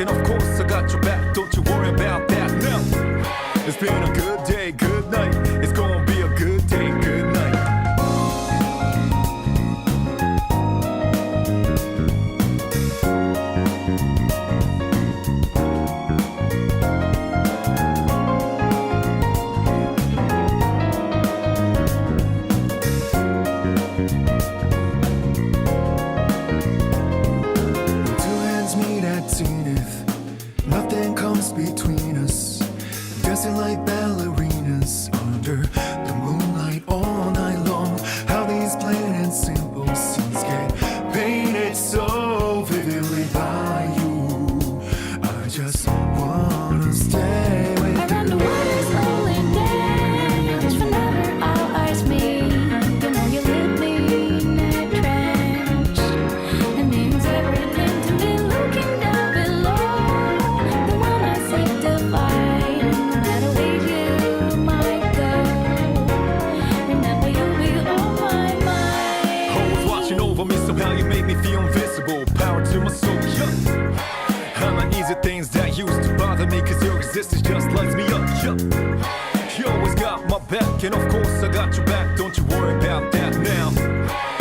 And of course I got your back, don't you worry about that now. It's been a good day, good night. It's gonna be a good day, good night. Two hands meet at zenith. Nothing comes between us. Dancing like ballerinas under the moonlight all night long. How these plain and simple scenes get painted so vividly by you. I just wanna stay with you. Around the world is rolling days. Whenever our eyes meet, you know you leave me in a trance. It means everything to me looking down below. The one I seek to find, no matter where you might go. Remember you'll be on my mind. Always watching over me, somehow you make me feel invisible. Power to my soul, yeah. Uneasy things that used to bother me, cause your existence just lights me up, yeah. You always got my back, and of course I got your back. Don't you worry about that now.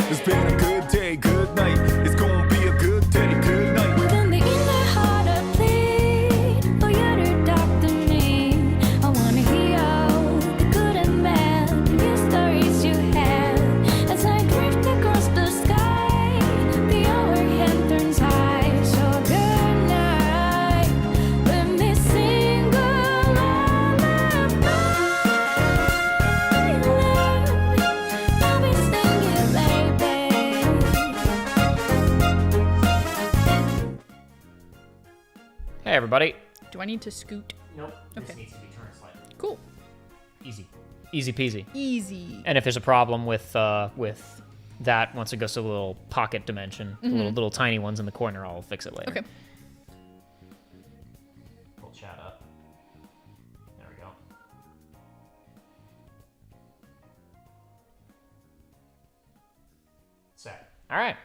It's been a good day, good night. It's gonna be a good day, good night. Within the inner heart I plead for you to talk to me. I wanna hear all the good and bad news stories you have. As I drift across the sky, the overhead turns high. So good night, let me sing a lullaby. I'll be singing, baby. Hey, everybody. Do I need to scoot? Nope. Okay. needs to be turned slightly. Cool. Easy. Easy peasy. Easy. And if there's a problem with that, once it goes to the little pocket dimension, the little tiny ones in the corner, I'll fix it later. Okay. Pull chat up. There we go. Set. All right.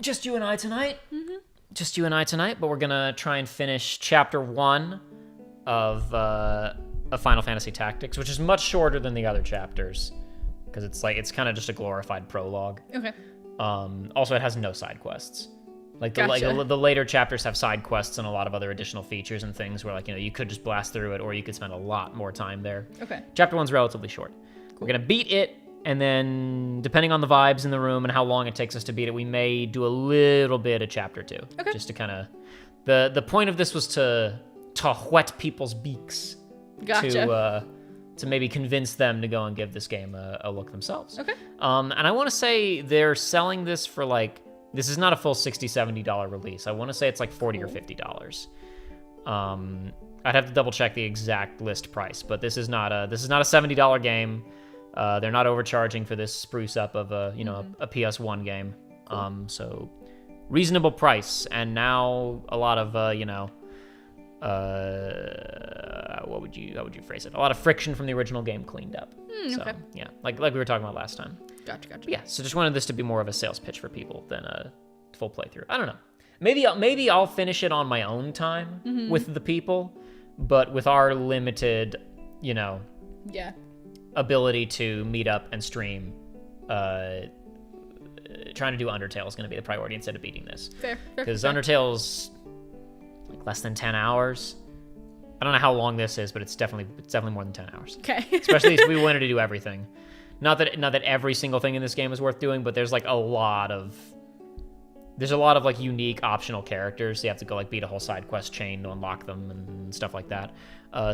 Just you and I tonight. Just you and I tonight, but we're gonna try and finish chapter 1 of Final Fantasy Tactics, which is much shorter than the other chapters, because it's kind of just a glorified prologue. Okay. Also, it has no side quests. Like Gotcha. the later chapters have side quests and a lot of other additional features and things where, like, you know, you could just blast through it, or you could spend a lot more time there. Okay. Chapter 1's relatively short. We're gonna beat it, and then depending on the vibes in the room and how long it takes us to beat it, we may do a little bit of chapter 2. Okay. Just to kind of the point of this was to whet people's beaks. Gotcha. To maybe convince them to go and give this game a look themselves. Okay. And I want to say they're selling this for, like, this is not a full $60, $70 release. I want to say it's like $40 or $50. I'd have to double check the exact list price, but this is not a $70 game. They're not overcharging for this spruce up of a PS1 game. So reasonable price, and now a lot of how would you phrase it? A lot of friction from the original game cleaned up. So, okay. yeah, like we were talking about last time. Gotcha. But yeah, so just wanted this to be more of a sales pitch for people than a full playthrough. I don't know. maybe I'll finish it on my own time with the people, but with our limited, Yeah. ability to meet up and stream, trying to do Undertale is going to be the priority instead of beating this. Fair. Because Undertale's like less than 10 hours. I don't know how long this is, but it's definitely more than 10 hours. Okay. Especially if we wanted to do everything. Not that every single thing in this game is worth doing, but there's a lot of like unique optional characters. So you have to go like beat a whole side quest chain to unlock them and stuff like that.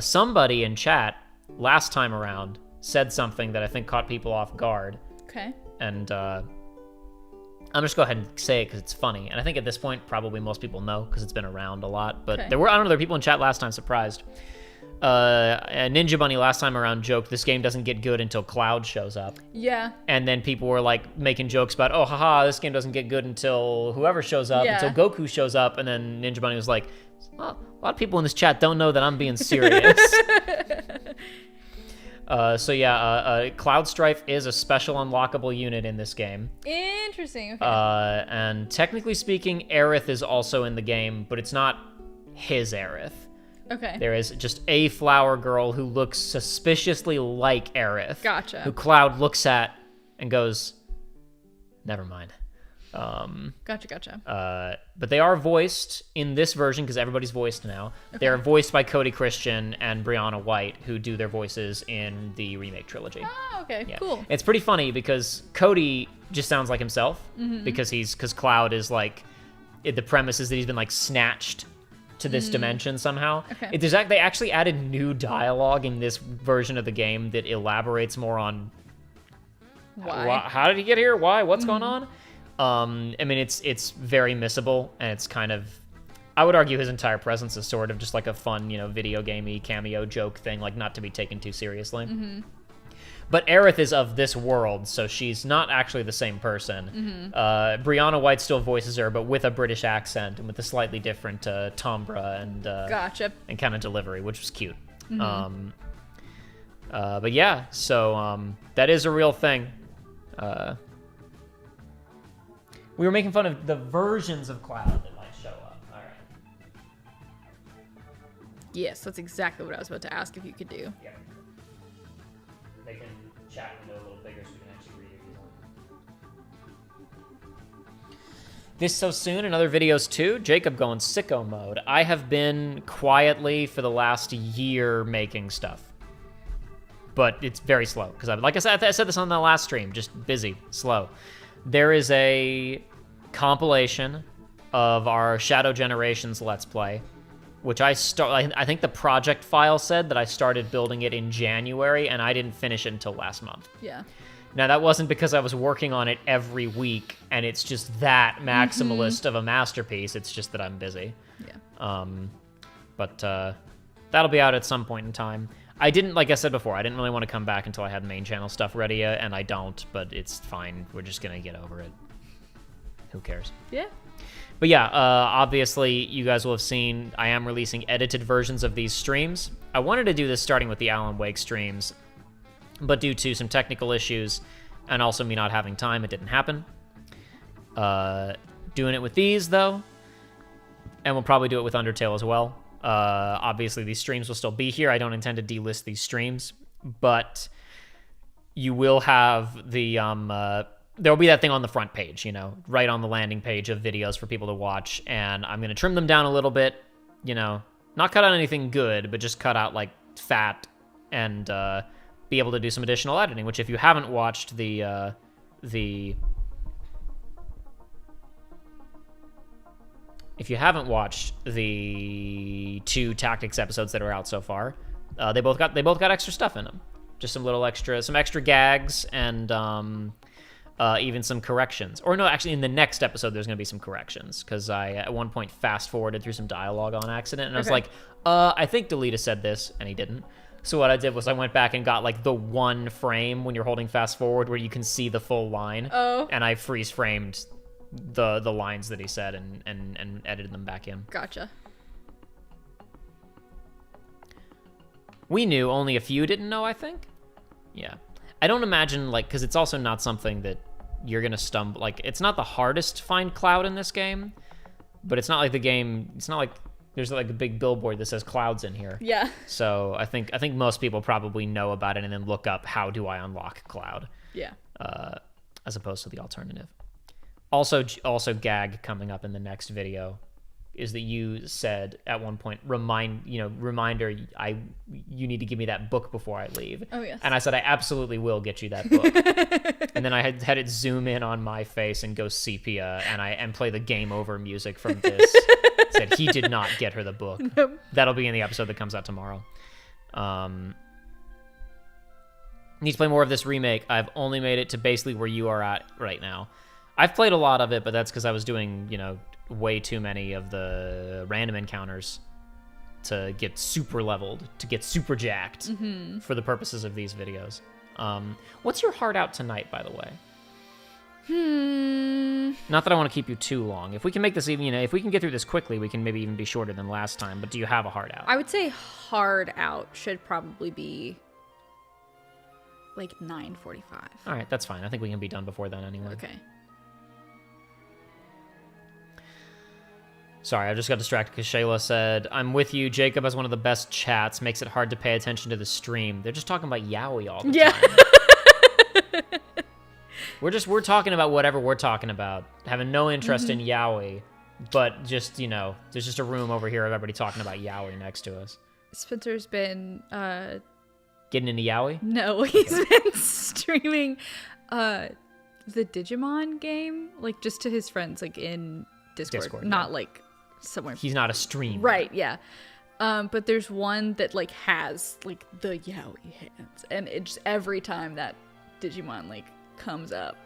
Somebody in chat last time around said something that I think caught people off guard. Okay. And I'll just go ahead and say it because it's funny. And I think at this point, probably most people know because it's been around a lot. But Okay. there were people in chat last time surprised. Ninja Bunny last time around joked this game doesn't get good until Cloud shows up. Yeah. And then people were like making jokes about, oh, haha, this game doesn't get good until whoever shows up, Yeah. until Goku shows up. And then Ninja Bunny was like, well, a lot of people in this chat don't know that I'm being serious. Cloud Strife is a special unlockable unit in this game. Interesting. Okay. And technically speaking, Aerith is also in the game, but it's not his Aerith. Okay. There is just a flower girl who looks suspiciously like Aerith. Gotcha. Who Cloud looks at and goes, never mind. Gotcha. But they are voiced in this version because everybody's voiced now. Okay. They're voiced by Cody Christian and Brianna White, who do their voices in the remake trilogy. Oh, okay. Yeah. Cool. It's pretty funny because Cody just sounds like himself Mm-hmm. because Cloud is like, the premise is that he's been like snatched to this dimension somehow. Okay. They actually added new dialogue in this version of the game that elaborates more on Why? how did he get here? Why? What's going on? I mean, it's very missable, and it's kind of, I would argue his entire presence is sort of just like a fun, video gamey cameo joke thing, like not to be taken too seriously. But Aerith is of this world, so she's not actually the same person. Brianna White still voices her, but with a British accent and with a slightly different timbre and Gotcha. and kind of delivery, which was cute. But yeah, so that is a real thing. We were making fun of the versions of Cloud that might show up. All right. Yes, that's exactly what I was about to ask if you could do. Yeah. They can chat window a little bigger so we can actually read it if you want. This so soon and other videos too. Jacob going sicko mode. I have been quietly for the last year making stuff. But it's very slow because like I said this on the last stream, just busy, slow. There is a compilation of our Shadow Generations Let's Play, which I think the project file said that I started building it in January, and I didn't finish it until last month. Yeah. Now, that wasn't because I was working on it every week, and it's just that maximalist of a masterpiece. It's just that I'm busy. Yeah. But that'll be out at some point in time. I didn't, like I said before, I didn't really want to come back until I had main channel stuff ready yet, and I don't, but it's fine. We're just going to get over it. Who cares? Yeah. But yeah, obviously, you guys will have seen I am releasing edited versions of these streams. I wanted to do this starting with the Alan Wake streams, but due to some technical issues and also me not having time, it didn't happen. Doing it with these, though, and we'll probably do it with Undertale as well. Obviously, these streams will still be here. I don't intend to delist these streams, but you will have the there'll be that thing on the front page, right on the landing page of videos for people to watch, and I'm gonna trim them down a little bit, not cut out anything good, but just cut out like fat and be able to do some additional editing. Which, if you haven't watched the If you haven't watched the 2 Tactics episodes that are out so far, they both got extra stuff in them. Just some extra gags and even some corrections. Or no, actually, in the next episode, there's going to be some corrections because I at one point fast forwarded through some dialogue on accident, and I was like, I think Delita said this, and he didn't. So what I did was I went back and got like the one frame when you're holding fast forward where you can see the full line. Oh. And I freeze framed the lines that he said and edited them back in. Gotcha. We knew, only a few didn't know, I think. Yeah. I don't imagine, because it's also not something that you're going to stumble, it's not the hardest to find Cloud in this game, but it's not like the game. It's not like there's like a big billboard that says Cloud's in here. Yeah. So I think most people probably know about it and then look up how do I unlock Cloud, Yeah. as opposed to the alternative. Also, gag coming up in the next video is that you said at one point, reminder, you need to give me that book before I leave. Oh, yes. And I said, I absolutely will get you that book. And then I had it zoom in on my face and go sepia and play the game over music from this. Said he did not get her the book. Nope. That'll be in the episode that comes out tomorrow. Need to play more of this remake. I've only made it to basically where you are at right now. I've played a lot of it, but that's because I was doing, way too many of the random encounters to get super leveled, to get super jacked for the purposes of these videos. What's your heart out tonight, by the way? Not that I want to keep you too long. If we can make this even, if we can get through this quickly, we can maybe even be shorter than last time. But do you have a heart out? I would say hard out should probably be like 9:45. All right, that's fine. I think we can be done before then anyway. Okay. Sorry, I just got distracted because Shayla said, I'm with you. Jacob has one of the best chats. Makes it hard to pay attention to the stream. They're just talking about yaoi all the time. We're talking about whatever we're talking about. Having no interest in yaoi. But just, there's just a room over here of everybody talking about yaoi next to us. Spencer's been Getting into yaoi? no, he's been streaming the Digimon game, like just to his friends, like in Discord, not yeah. like somewhere. He's not a streamer. Right, yeah. But there's one that like has like the yaoi hands, and it just every time that Digimon like comes up,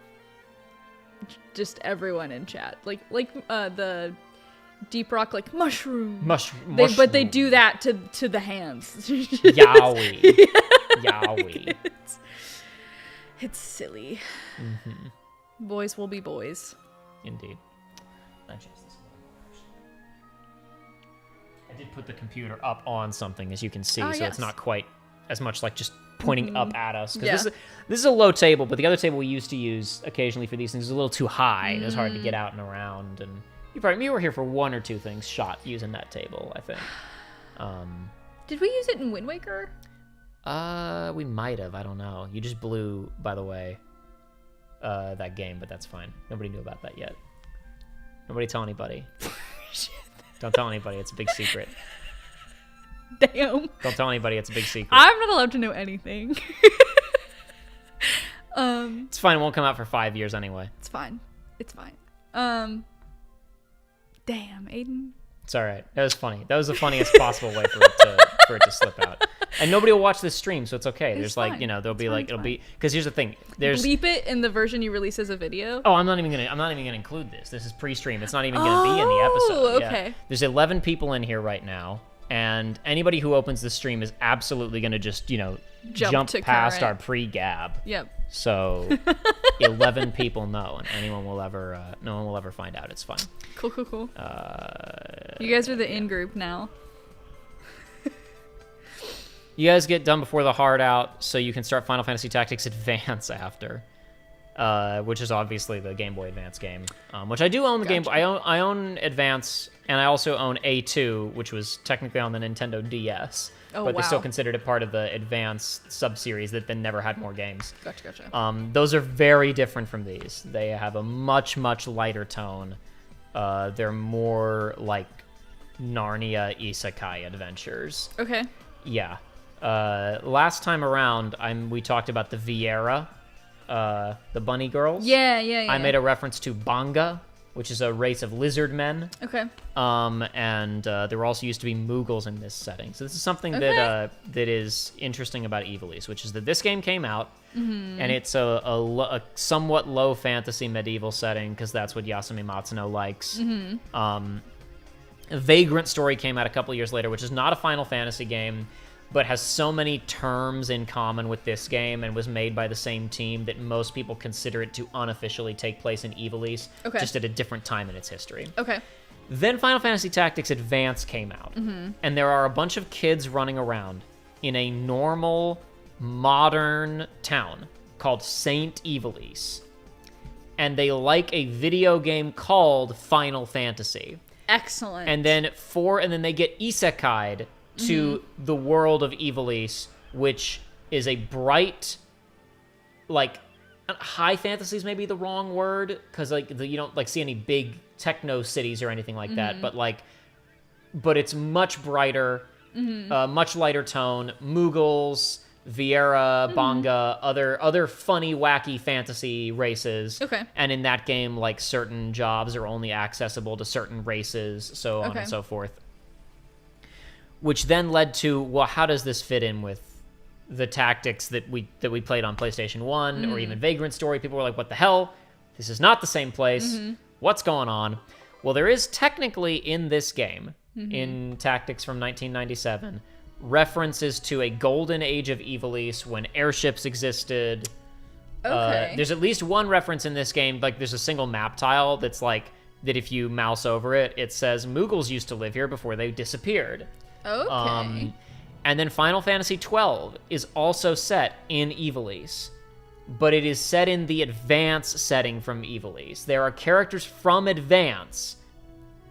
just everyone in chat like the Deep Rock like mushroom. But they do that to the hands. Yaoi. Yaoi. It's silly. Boys will be boys. Indeed. I changed this. I did put the computer up on something, as you can see, so yes. it's not quite as much like just pointing up at us. Because Yeah. this is a low table, but the other table we used to use occasionally for these things is a little too high. And it was hard to get out and around. And you were here for one or two things shot using that table, I think. Did we use it in Wind Waker? We might have. I don't know. You just blew, by the way, that game, but that's fine. Nobody knew about that yet. Nobody tell anybody. Don't tell anybody. It's a big secret. Damn. Don't tell anybody. It's a big secret. I'm not allowed to know anything. It's fine. It won't come out for 5 years anyway. It's fine. It's fine. Damn, Aiden. It's all right. That was funny. That was the funniest possible way for it to slip out. And nobody will watch this stream, so it's okay. It's There's fine. there'll be It's like fine, it'll be because here's the thing. There's Bleep it in the version you release as a video. I'm not even gonna include this. This is pre-stream. It's not even gonna be in the episode. okay. Yeah. There's 11 people in here right now, and anybody who opens the stream is absolutely gonna just jump to past current. our pre-gab. Yep. So 11 people know, and no one will ever find out. It's fine. Cool. You guys are the in-group now. You guys get done before the hard out, so you can start Final Fantasy Tactics Advance after, which is obviously the Game Boy Advance game, which I do own the Game Boy. I own Advance, and I also own A2, which was technically on the Nintendo DS, but they still wow. considered it part of the Advance sub-series that then never had more games. Gotcha. Those are very different from these. They have a much, much lighter tone. They're more like Narnia isekai adventures. Okay. Yeah. Last time around, we talked about the Viera, the bunny girls. Yeah. I made a reference to Banga, which is a race of lizard men. Okay. And there were also used to be Mughals in this setting. So this is something that is interesting about Ivalice, which is that this game came out, and it's a somewhat low fantasy medieval setting, because that's what Yasumi Matsuno likes. A Vagrant Story came out a couple years later, which is not a Final Fantasy game, but has so many terms in common with this game and was made by the same team that most people consider it to unofficially take place in Ivalice, just at a different time in its history. Okay. Then Final Fantasy Tactics Advance came out, and there are a bunch of kids running around in a normal, modern town called Saint Ivalice, and they like a video game called Final Fantasy. Excellent. And then they get isekai'd to the world of Ivalice, which is a bright, like, high fantasy is maybe the wrong word, because like you don't like see any big techno cities or anything like that, but it's much brighter, much lighter tone. Mughals, Viera, Banga, other funny, wacky fantasy races. Okay. And in that game, like, certain jobs are only accessible to certain races, so on and so forth. Which then led to, well, how does this fit in with the tactics that we played on PlayStation 1 or even Vagrant Story? People were like, what the hell? This is not the same place. What's going on? Well, there is technically in this game, in Tactics from 1997, references to a golden age of Ivalice when airships existed. Okay. There's at least one reference in this game, like there's a single map tile that's like, that if you mouse over it, it says Mughals used to live here before they disappeared. Okay. And then Final Fantasy XII is also set in Ivalice, but it is set in the Advance setting from Ivalice. There are characters from Advance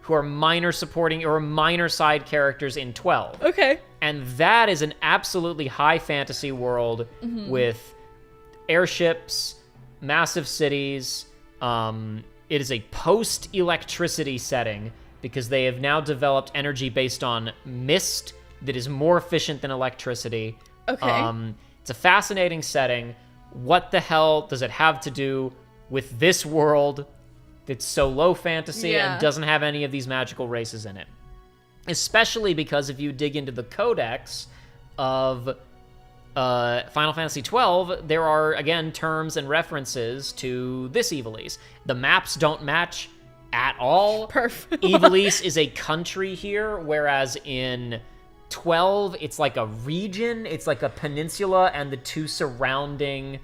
who are minor supporting or minor side characters in 12. Okay. And that is an absolutely high fantasy world with airships, massive cities. It is a post-electricity setting because they have now developed energy based on mist that is more efficient than electricity. Okay. It's a fascinating setting. What the hell does it have to do with this world that's so low fantasy and doesn't have any of these magical races in it? Especially because if you dig into the codex of Final Fantasy XII, there are, again, terms and references to this Ivalice. The maps don't match at all. Perfect. Ivalice is a country here, whereas in 12, it's like a region. It's like a peninsula, and the two surrounding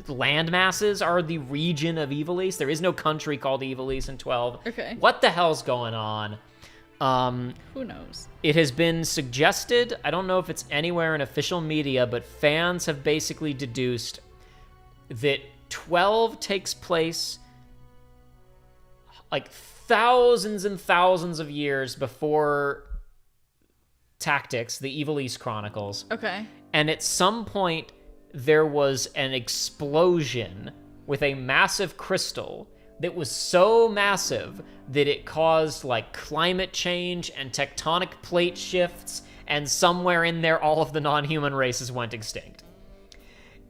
land masses are the region of Ivalice. There is no country called Ivalice in 12. Okay. What the hell's going on? Who knows? It has been suggested, I don't know if it's anywhere in official media, but fans have basically deduced that 12 takes place like thousands and thousands of years before Tactics, the Ivalice Chronicles. Okay. And at some point, there was an explosion with a massive crystal that was so massive that it caused like climate change and tectonic plate shifts, and somewhere in there, all of the non-human races went extinct.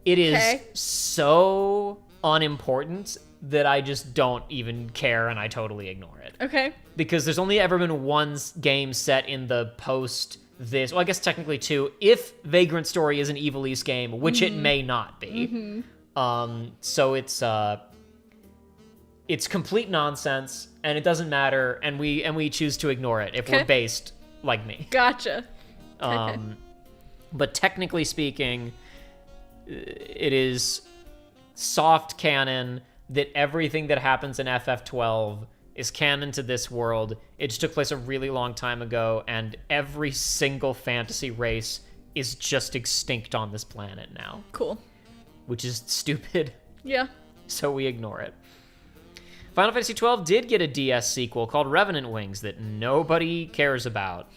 It is so unimportant that I just don't even care, and I totally ignore it. Okay. Because there's only ever been one game set in the post this, well, I guess technically two, if Vagrant Story is an Ivalice game, which it may not be. So it's complete nonsense, and it doesn't matter, and we choose to ignore it if we're based like me. Gotcha. But technically speaking, it is soft canon that everything that happens in FF12 is canon to this world. It just took place a really long time ago, and every single fantasy race is just extinct on this planet now. Cool. Which is stupid. Yeah. So we ignore it. Final Fantasy XII did get a DS sequel called Revenant Wings that nobody cares about.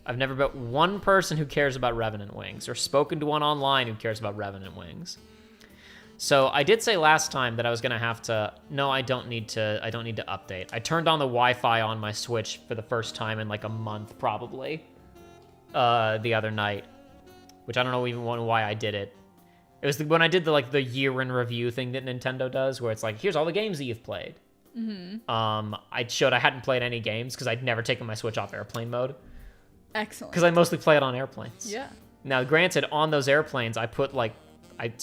I've never met one person who cares about Revenant Wings, or spoken to one online who cares about Revenant Wings. So I did say last time that I was gonna have to. No, I don't need to update. I turned on the Wi-Fi on my Switch for the first time in like a month, probably, the other night, which I don't know even why I did it. It was when I did the year in review thing that Nintendo does, where it's like, here's all the games that you've played. I showed I hadn't played any games because I'd never taken my Switch off airplane mode. Excellent. Because I mostly play it on airplanes. Yeah. Now, granted, on those airplanes, I put I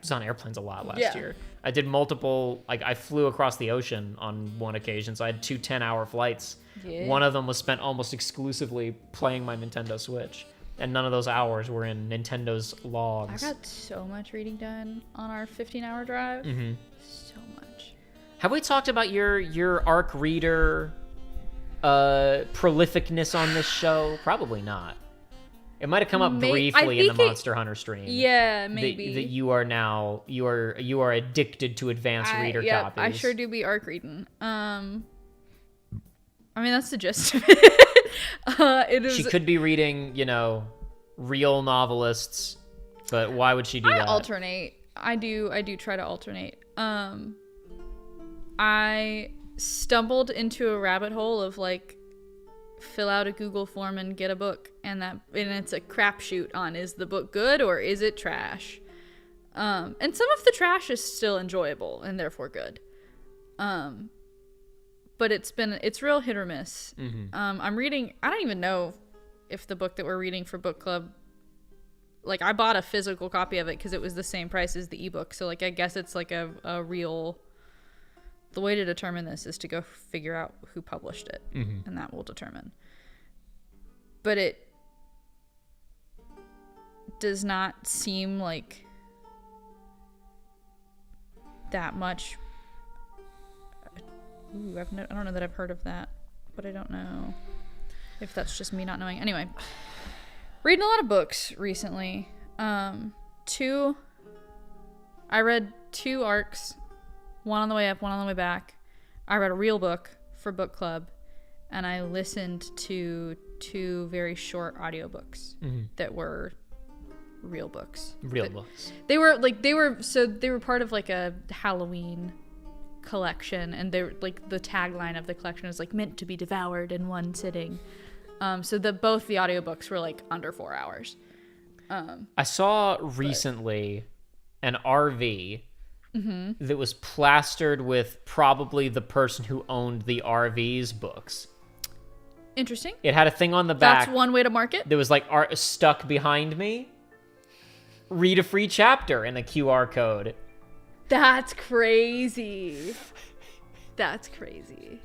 was on airplanes a lot last year. I did multiple, I flew across the ocean on one occasion, so I had 2 10-hour flights. Yeah. One of them was spent almost exclusively playing my Nintendo Switch, and none of those hours were in Nintendo's logs. I got so much reading done on our 15-hour drive. So much. Have we talked about your ARC reader prolificness on this show? Probably not. It might have come up briefly in the Monster Hunter stream. Yeah, maybe. That you are now you are addicted to advanced reader copies. I sure do be ARC reading. I mean, that's the gist of it. It is. She could be reading, real novelists, but why would she do I that? alternate. I do try to alternate. I stumbled into a rabbit hole of like fill out a Google form and get a book, and it's a crapshoot on is the book good or is it trash. And some of the trash is still enjoyable and therefore good. But it's real hit or miss. I'm reading, I don't even know if the book that we're reading for book club, like I bought a physical copy of it because it was the same price as the ebook. So like I guess it's like a real, the way to determine this is to go figure out who published it, and that will determine. But it does not seem like that much. Ooh, I don't know that I've heard of that, but I don't know if that's just me not knowing. Anyway, reading a lot of books recently. I read 2 arcs, one on the way up, one on the way back. I read a real book for book club, and I listened to 2 very short audiobooks that were real books. Books. They were part of like a Halloween collection, and they're like the tagline of the collection is like meant to be devoured in one sitting. So both the audiobooks were like under 4 hours. I saw recently an RV that was plastered with probably the person who owned the RV's books. Interesting. It had a thing on the back. That's one way to market. That was like stuck behind me. Read a free chapter and a QR code. That's crazy. That's crazy.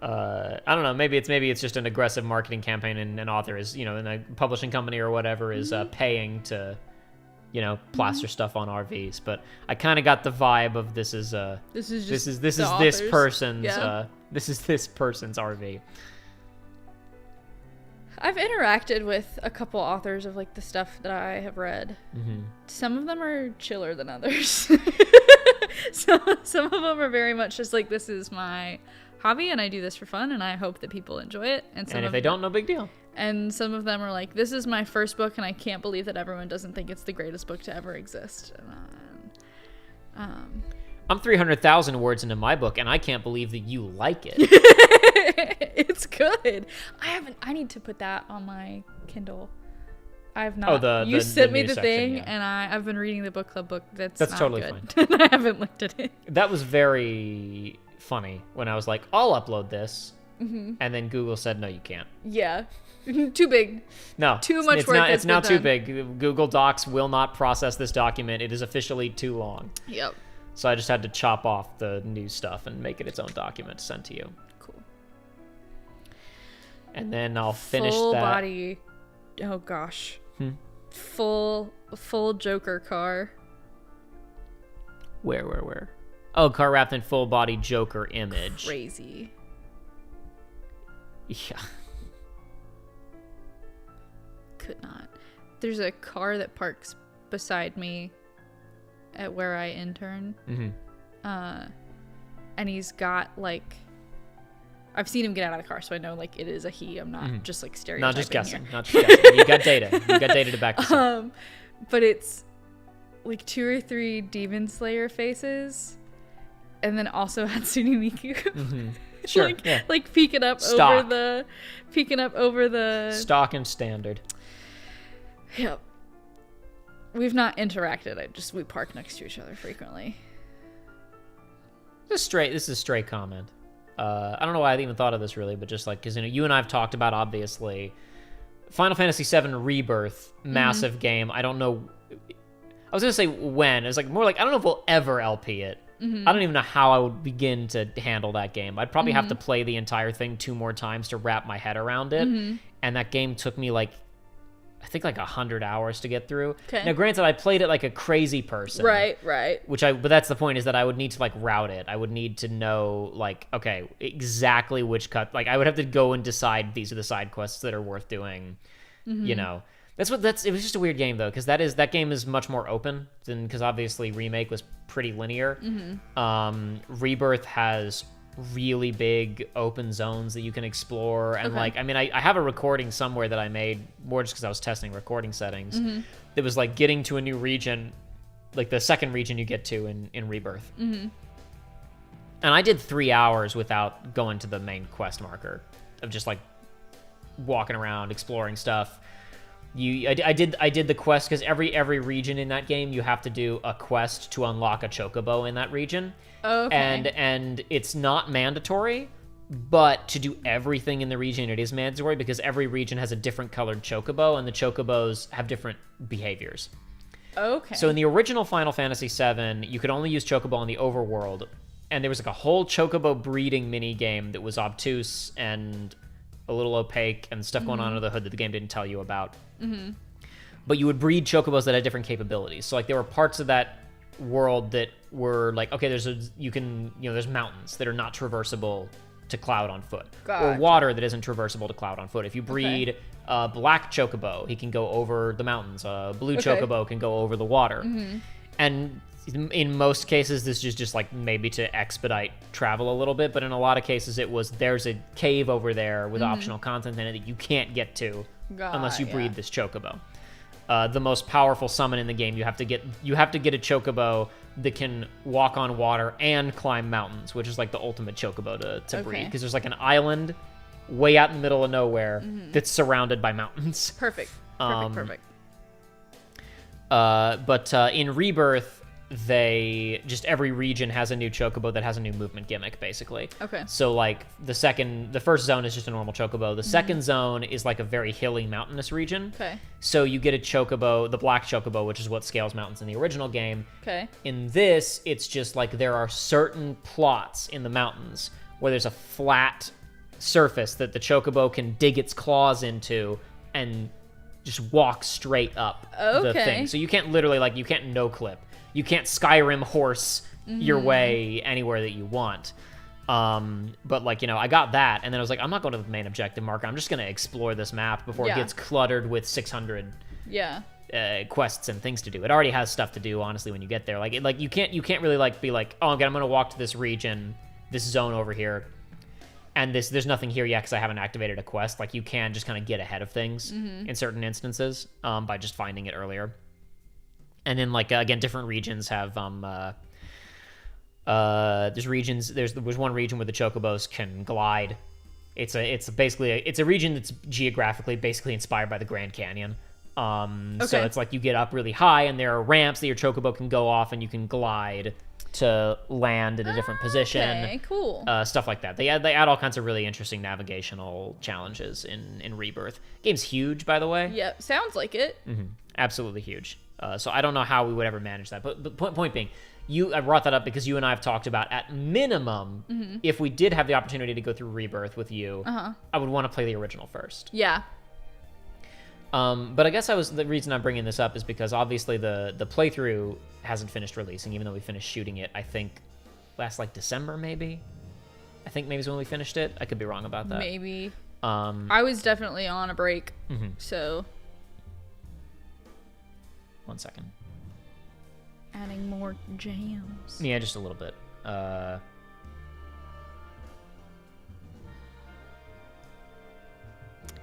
I don't know. Maybe it's just an aggressive marketing campaign, and an author is, in a publishing company or whatever is paying to, plaster stuff on RVs. But I kind of got the vibe of this is this person's RV. I've interacted with a couple authors of like the stuff that I have read. Some of them are chiller than others. Some of them are very much just like, this is my hobby and I do this for fun and I hope that people enjoy it. And if they don't, no big deal. And some of them are like, this is my first book and I can't believe that everyone doesn't think it's the greatest book to ever exist. I'm 300,000 words into my book and I can't believe that you like it. It's good. I need to put that on my Kindle. I've not. You sent me the thing, and I've been reading the book club book. That's not totally good. fine. I haven't looked at it. That was very funny when I was like, I'll upload this, and then Google said, no, you can't. Yeah, too big. No, too much work. It's now too big. Google Docs will not process this document. It is officially too long. Yep. So I just had to chop off the new stuff and make it its own document to send to you. Cool. And then I'll finish full that. Body. Oh gosh. Full Joker car. Where? Oh, car wrapped in full body Joker image. Crazy. Yeah. Could not. There's a car that parks beside me at where I intern. And he's got like, I've seen him get out of the car, so I know like it is a he. I'm not just like stereotyping. Not just guessing. Here. Not just guessing. You got data. You got data to back this up. But it's like 2 or 3 Demon Slayer faces, and then also Hatsune Miku. Sure. Like peeking up Stock. over the stock and standard. Yep. We've not interacted. We park next to each other frequently. This is a stray comment. I don't know why I even thought of this really, but just like, because you and I have talked about, obviously, Final Fantasy VII Rebirth, massive game. I don't know. I was going to say when. It's like more like, I don't know if we'll ever LP it. I don't even know how I would begin to handle that game. I'd probably have to play the entire thing 2 more times to wrap my head around it. And that game took me like, I think like 100 hours to get through. Okay. Now, granted, I played it like a crazy person. Right. But that's the point, is that I would need to like route it. I would need to know like, okay, exactly which like I would have to go and decide these are the side quests that are worth doing. It was just a weird game though, because that game is much more open than, because obviously Remake was pretty linear. Rebirth has really big open zones that you can explore. And Okay. like, I mean, I have a recording somewhere that I made more just because I was testing recording settings. That was like getting to a new region, like the second region you get to in Rebirth. And I did 3 hours without going to the main quest marker of just like walking around, exploring stuff. I did the quest because every region in that game you have to do a quest to unlock a chocobo in that region. Okay. And it's not mandatory, but to do everything in the region it is mandatory because every region has a different colored chocobo and the chocobos have different behaviors. Okay. So in the original Final Fantasy VII, you could only use chocobo in the overworld, and there was like a whole chocobo breeding mini game that was obtuse and a little opaque and stuff going on under the hood that the game didn't tell you about. But you would breed chocobos that had different capabilities. So like there were parts of that world that were like, okay, there's mountains that are not traversable to Cloud on foot, or Gotcha. water that isn't traversable to Cloud on foot. If you breed a black chocobo, he can go over the mountains. A blue Okay. chocobo can go over the water. And in most cases, this is just like maybe to expedite travel a little bit, but in a lot of cases, it was there's a cave over there with optional content in it that you can't get to unless you breed this chocobo. The most powerful summon in the game, you have to get a chocobo that can walk on water and climb mountains, which is like the ultimate chocobo to breed, Okay. because there's like an island way out in the middle of nowhere that's surrounded by mountains. Perfect. Perfect. But in Rebirth, every region has a new chocobo that has a new movement gimmick, basically. Okay. So like the first zone is just a normal chocobo. The second zone is like a very hilly, mountainous region. Okay. So you get a chocobo, the black chocobo, which is what scales mountains in the original game. Okay. In this, it's just like there are certain plots in the mountains where there's a flat surface that the chocobo can dig its claws into and just walk straight up the Okay. thing. So you can't literally, like, you can't no-clip. You can't Skyrim horse your way anywhere that you want. But, like, you know, I got that, and then I was like, I'm not going to the main objective marker. I'm just going to explore this map before it Yeah. gets cluttered with 600 Yeah. quests and things to do. It already has stuff to do, honestly, when you get there. Like you can't really like be like, oh, I'm gonna walk to this region, this zone over here, and there's nothing here yet because I haven't activated a quest. Like you can just kind of get ahead of things in certain instances by just finding it earlier. And then like again, different regions have there's regions. There was one region where the chocobos can glide. It's a region that's geographically basically inspired by the Grand Canyon. So Okay. it's like you get up really high and there are ramps that your chocobo can go off and you can glide to land in a different position. Okay, cool. Stuff like that. They add all kinds of really interesting navigational challenges in Rebirth. Game's huge, by the way. Yeah, sounds like it. Absolutely huge. So I don't know how we would ever manage that. But point being, I brought that up because you and I have talked about, at minimum, if we did have the opportunity to go through Rebirth with you, I would want to play the original first. Yeah. But I guess the reason I'm bringing this up is because obviously the playthrough hasn't finished releasing, even though we finished shooting it, I think, last like December, maybe? I think maybe is when we finished it. I could be wrong about that. Maybe. Um, I was definitely on a break, so 1 second. adding more jams. Yeah, just a little bit.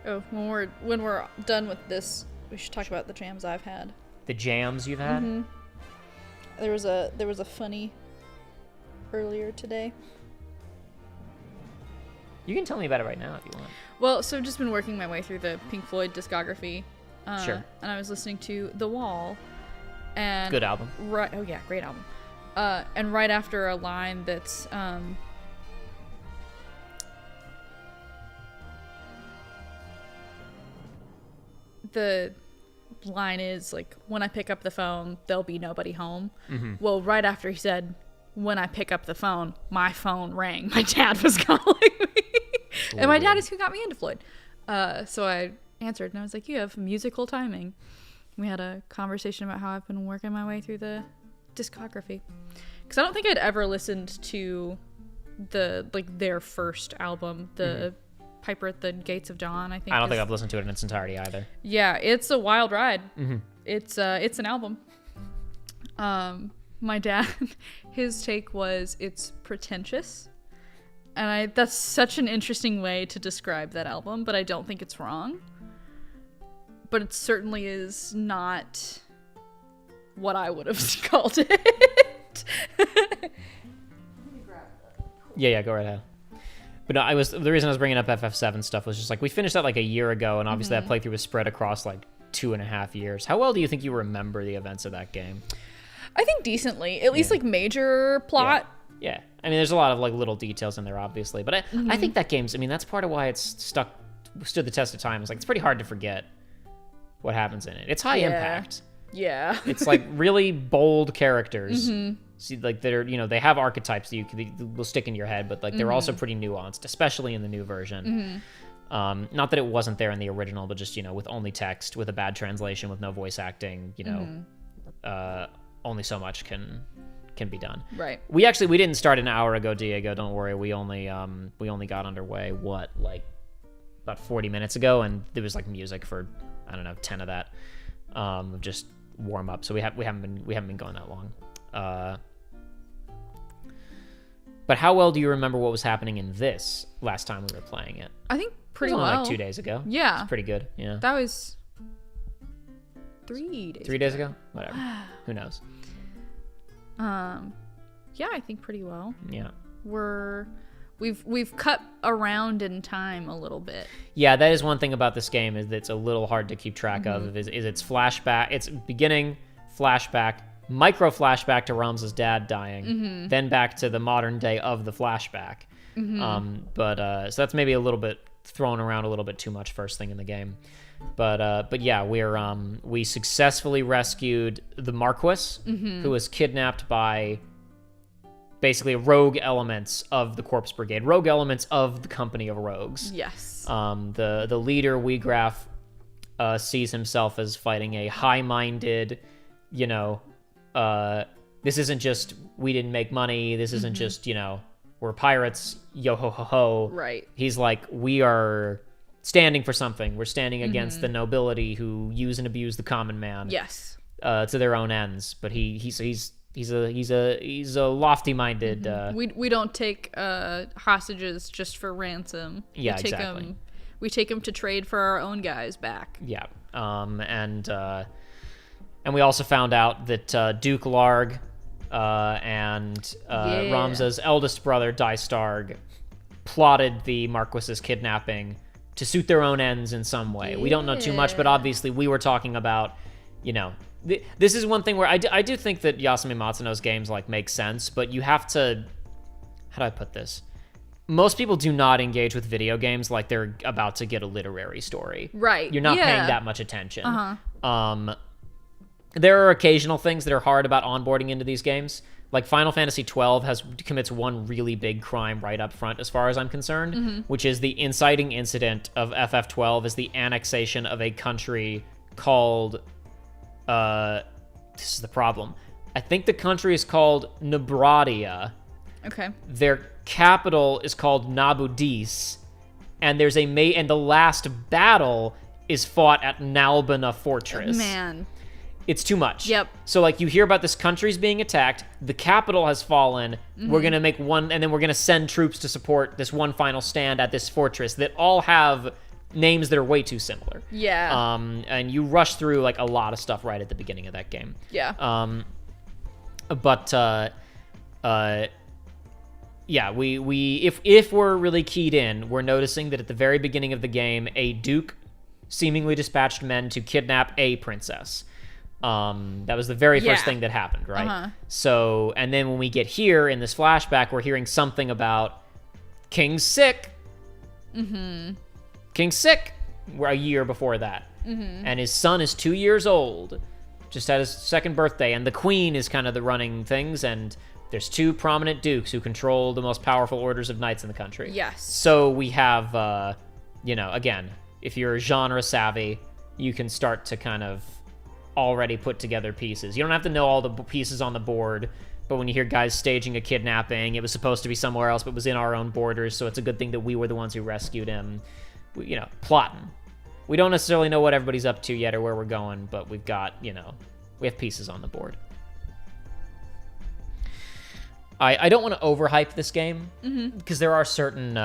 Oh, when we're done with this, we should talk about the jams I've had. The jams you've had? There was a funny earlier today. You can tell me about it right now if you want. Well, so I've just been working my way through the Pink Floyd discography. Sure. And I was listening to The Wall. And Good album. Right. Oh yeah, great album. And right after a line that's the line is like, when I pick up the phone, there'll be nobody home. Well, right after he said, when I pick up the phone, my phone rang. My dad was calling me. And my dad is who got me into Floyd. So I answered and I was like, you have musical timing. We had a conversation about how I've been working my way through the discography. Because I don't think I'd ever listened to their first album, the Piper at the Gates of Dawn, I think. I don't think I've listened to it in its entirety either. Yeah, it's a wild ride. It's an album. My dad, his take was it's pretentious And that's such an interesting way to describe that album, but I don't think it's wrong. But it certainly is not what I would have called it. Yeah, go right ahead. But no, the reason I was bringing up FF7 stuff was just like we finished that like a year ago, and obviously that playthrough was spread across like 2.5 years. How well do you think you remember the events of that game? I think decently, at least like major plot. Yeah. I mean, there's a lot of like little details in there, obviously, but I think that game's. I mean, that's part of why it's stood the test of time. It's like it's pretty hard to forget what happens in it. It's high impact. Yeah. It's like really bold characters. See, like they're they have archetypes that will stick in your head, but like they're also pretty nuanced, especially in the new version. Not that it wasn't there in the original, but just with only text, with a bad translation, with no voice acting, only so much can be done. Right. We didn't start an hour ago, Diego. Don't worry. We only got underway like about 40 minutes ago, and there was like music for I don't know 10 of that, just warm up. So we haven't been going that long. But how well do you remember what was happening in this last time we were playing it? I think pretty It was well. only like 2 days ago. Yeah. It's pretty good. Yeah. That was 3 days 3 days ago? Whatever. Who knows? Yeah, I think pretty well. Yeah. We've cut around in time a little bit. Yeah, that is one thing about this game is that it's a little hard to keep track of. Is its flashback, its beginning, flashback, micro flashback to Ram's dad dying, then back to the modern day of the flashback. So that's maybe a little bit thrown around a little bit too much first thing in the game. But yeah, we successfully rescued the Marquis, who was kidnapped by basically rogue elements of the Corpse Brigade, rogue elements of the company of rogues. Yes. The leader, Weegraf, sees himself as fighting a high-minded, this isn't just we didn't make money, this isn't just, we're pirates, yo ho ho ho. Right. He's like, we are standing for something. We're standing against the nobility who use and abuse the common man. Yes. To their own ends. But he's a lofty-minded. We don't take hostages just for ransom. Yeah, we take exactly. We take them to trade for our own guys back. Yeah. And we also found out that Duke Larg and Ramza's eldest brother, Dystarg, plotted the Marquis's kidnapping to suit their own ends in some way. We don't know too much, but obviously we were talking about, this is one thing where I do think that Yasumi Matsuno's games like make sense, but you have to, how do I put this? Most people do not engage with video games like they're about to get a literary story. Right. You're not paying that much attention. There are occasional things that are hard about onboarding into these games. Like Final Fantasy XII commits one really big crime right up front, as far as I'm concerned, which is the inciting incident of FF12 is the annexation of a country called. This is the problem. I think the country is called Nebradia. Okay. Their capital is called Nabudis, and and the last battle is fought at Nalbina Fortress. Man. It's too much. Yep. So, like, you hear about this country's being attacked, the capital has fallen, we're going to make one, and then we're going to send troops to support this one final stand at this fortress that all have names that are way too similar. Yeah. And you rush through, like, a lot of stuff right at the beginning of that game. Yeah. Yeah, if we're really keyed in, we're noticing that at the very beginning of the game, a duke seemingly dispatched men to kidnap a princess. That was the very first thing that happened, right? So, and then when we get here in this flashback, we're hearing something about King's sick. King's sick. We're a year before that. And his son is 2 years old. Just had his second birthday, and the queen is kind of the running things, and there's 2 prominent dukes who control the most powerful orders of knights in the country. Yes. So we have, again, if you're genre savvy, you can start to kind of already put together pieces. You don't have to know all the pieces on the board, but when you hear guys staging a kidnapping, it was supposed to be somewhere else, but was in our own borders, so it's a good thing that we were the ones who rescued him. Plotting. We don't necessarily know what everybody's up to yet or where we're going, but we've got, we have pieces on the board. I don't want to overhype this game because there are certain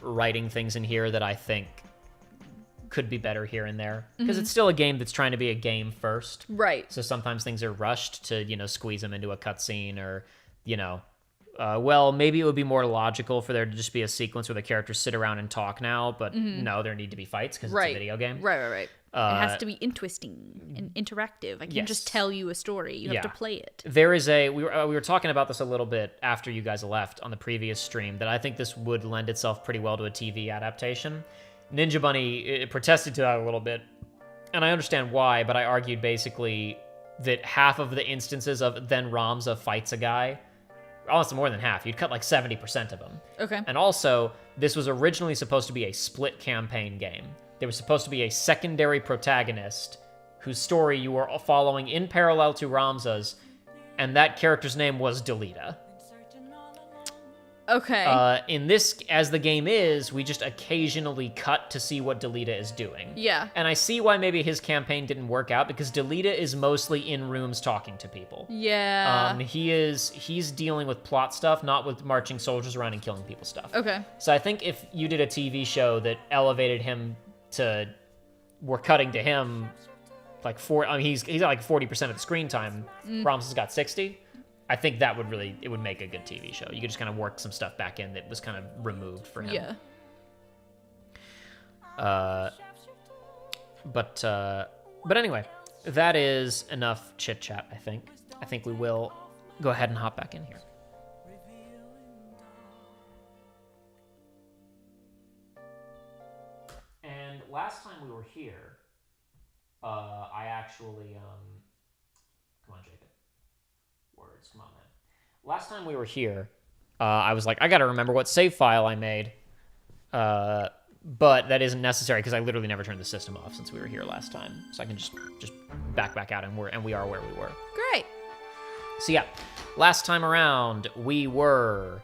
writing things in here that I think could be better here and there because it's still a game that's trying to be a game first. Right. So sometimes things are rushed to, squeeze them into a cutscene or, well, maybe it would be more logical for there to just be a sequence where the characters sit around and talk now, but no, there need to be fights because it's a video game. Right. It has to be interesting and interactive. I can't just tell you a story. You have to play it. There is we were talking about this a little bit after you guys left on the previous stream that I think this would lend itself pretty well to a TV adaptation. Ninja Bunny protested to that a little bit, and I understand why, but I argued basically that half of the instances of then Ramza fights a guy, almost more than half, you'd cut like 70% of them. Okay. And also, this was originally supposed to be a split campaign game. There was supposed to be a secondary protagonist whose story you were following in parallel to Ramza's, and that character's name was Delita. Okay. In this, as the game is, we just occasionally cut to see what Delita is doing. Yeah. And I see why maybe his campaign didn't work out, because Delita is mostly in rooms talking to people. Yeah. He's dealing with plot stuff, not with marching soldiers around and killing people stuff. Okay. So I think if you did a TV show that elevated him to, we're cutting to him, like he's got like 40% of the screen time. Brahms has got 60. I think that it would make a good TV show. You could just kind of work some stuff back in that was kind of removed for him. Yeah. But anyway, that is enough chit chat. I think we will go ahead and hop back in here. And last time we were here, I actually come on, Jacob. Words, come on, man. Last time we were here, I was like, I gotta remember what save file I made. But that isn't necessary because I literally never turned the system off since we were here last time. So I can just back out and we are where we were. Great. So yeah, last time around we had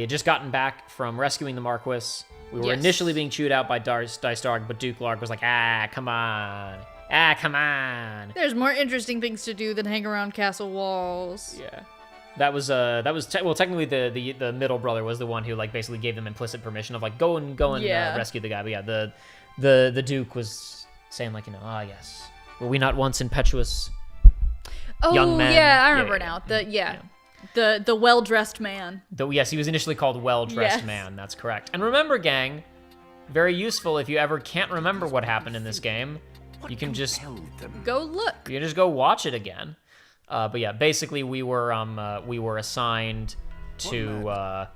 just gotten back from rescuing the Marquis. We were initially being chewed out by Dice Dark, but Duke Larg was like, come on. Come on. There's more interesting things to do than hang around castle walls. Yeah. That was technically the middle brother was the one who like basically gave them implicit permission of like go and rescue the guy. But yeah, the Duke was saying like, yes. Were we not once impetuous young men? Yeah, I remember now. The well-dressed man. Yes, he was initially called Well-Dressed Man. That's correct. And remember, gang, very useful if you ever can't remember what happened in this game. You can just go look. You can just go watch it again. But yeah, basically we were assigned to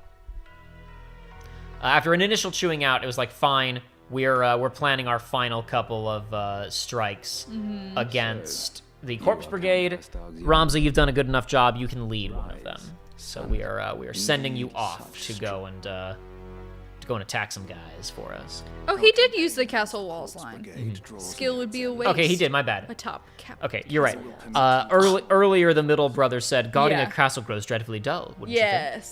after an initial chewing out, it was like fine. We're planning our final couple of strikes against the Corpse Brigade. Ramza, you've done a good enough job. You can lead one of them. So we are sending you off to go and attack some guys for us. Oh, he did use the castle walls line. Skill would be a waste. Okay, he did. My bad. A top cap. Okay, you're right. Earlier, the middle brother said, "Guarding a castle grows dreadfully dull." Wouldn't you think?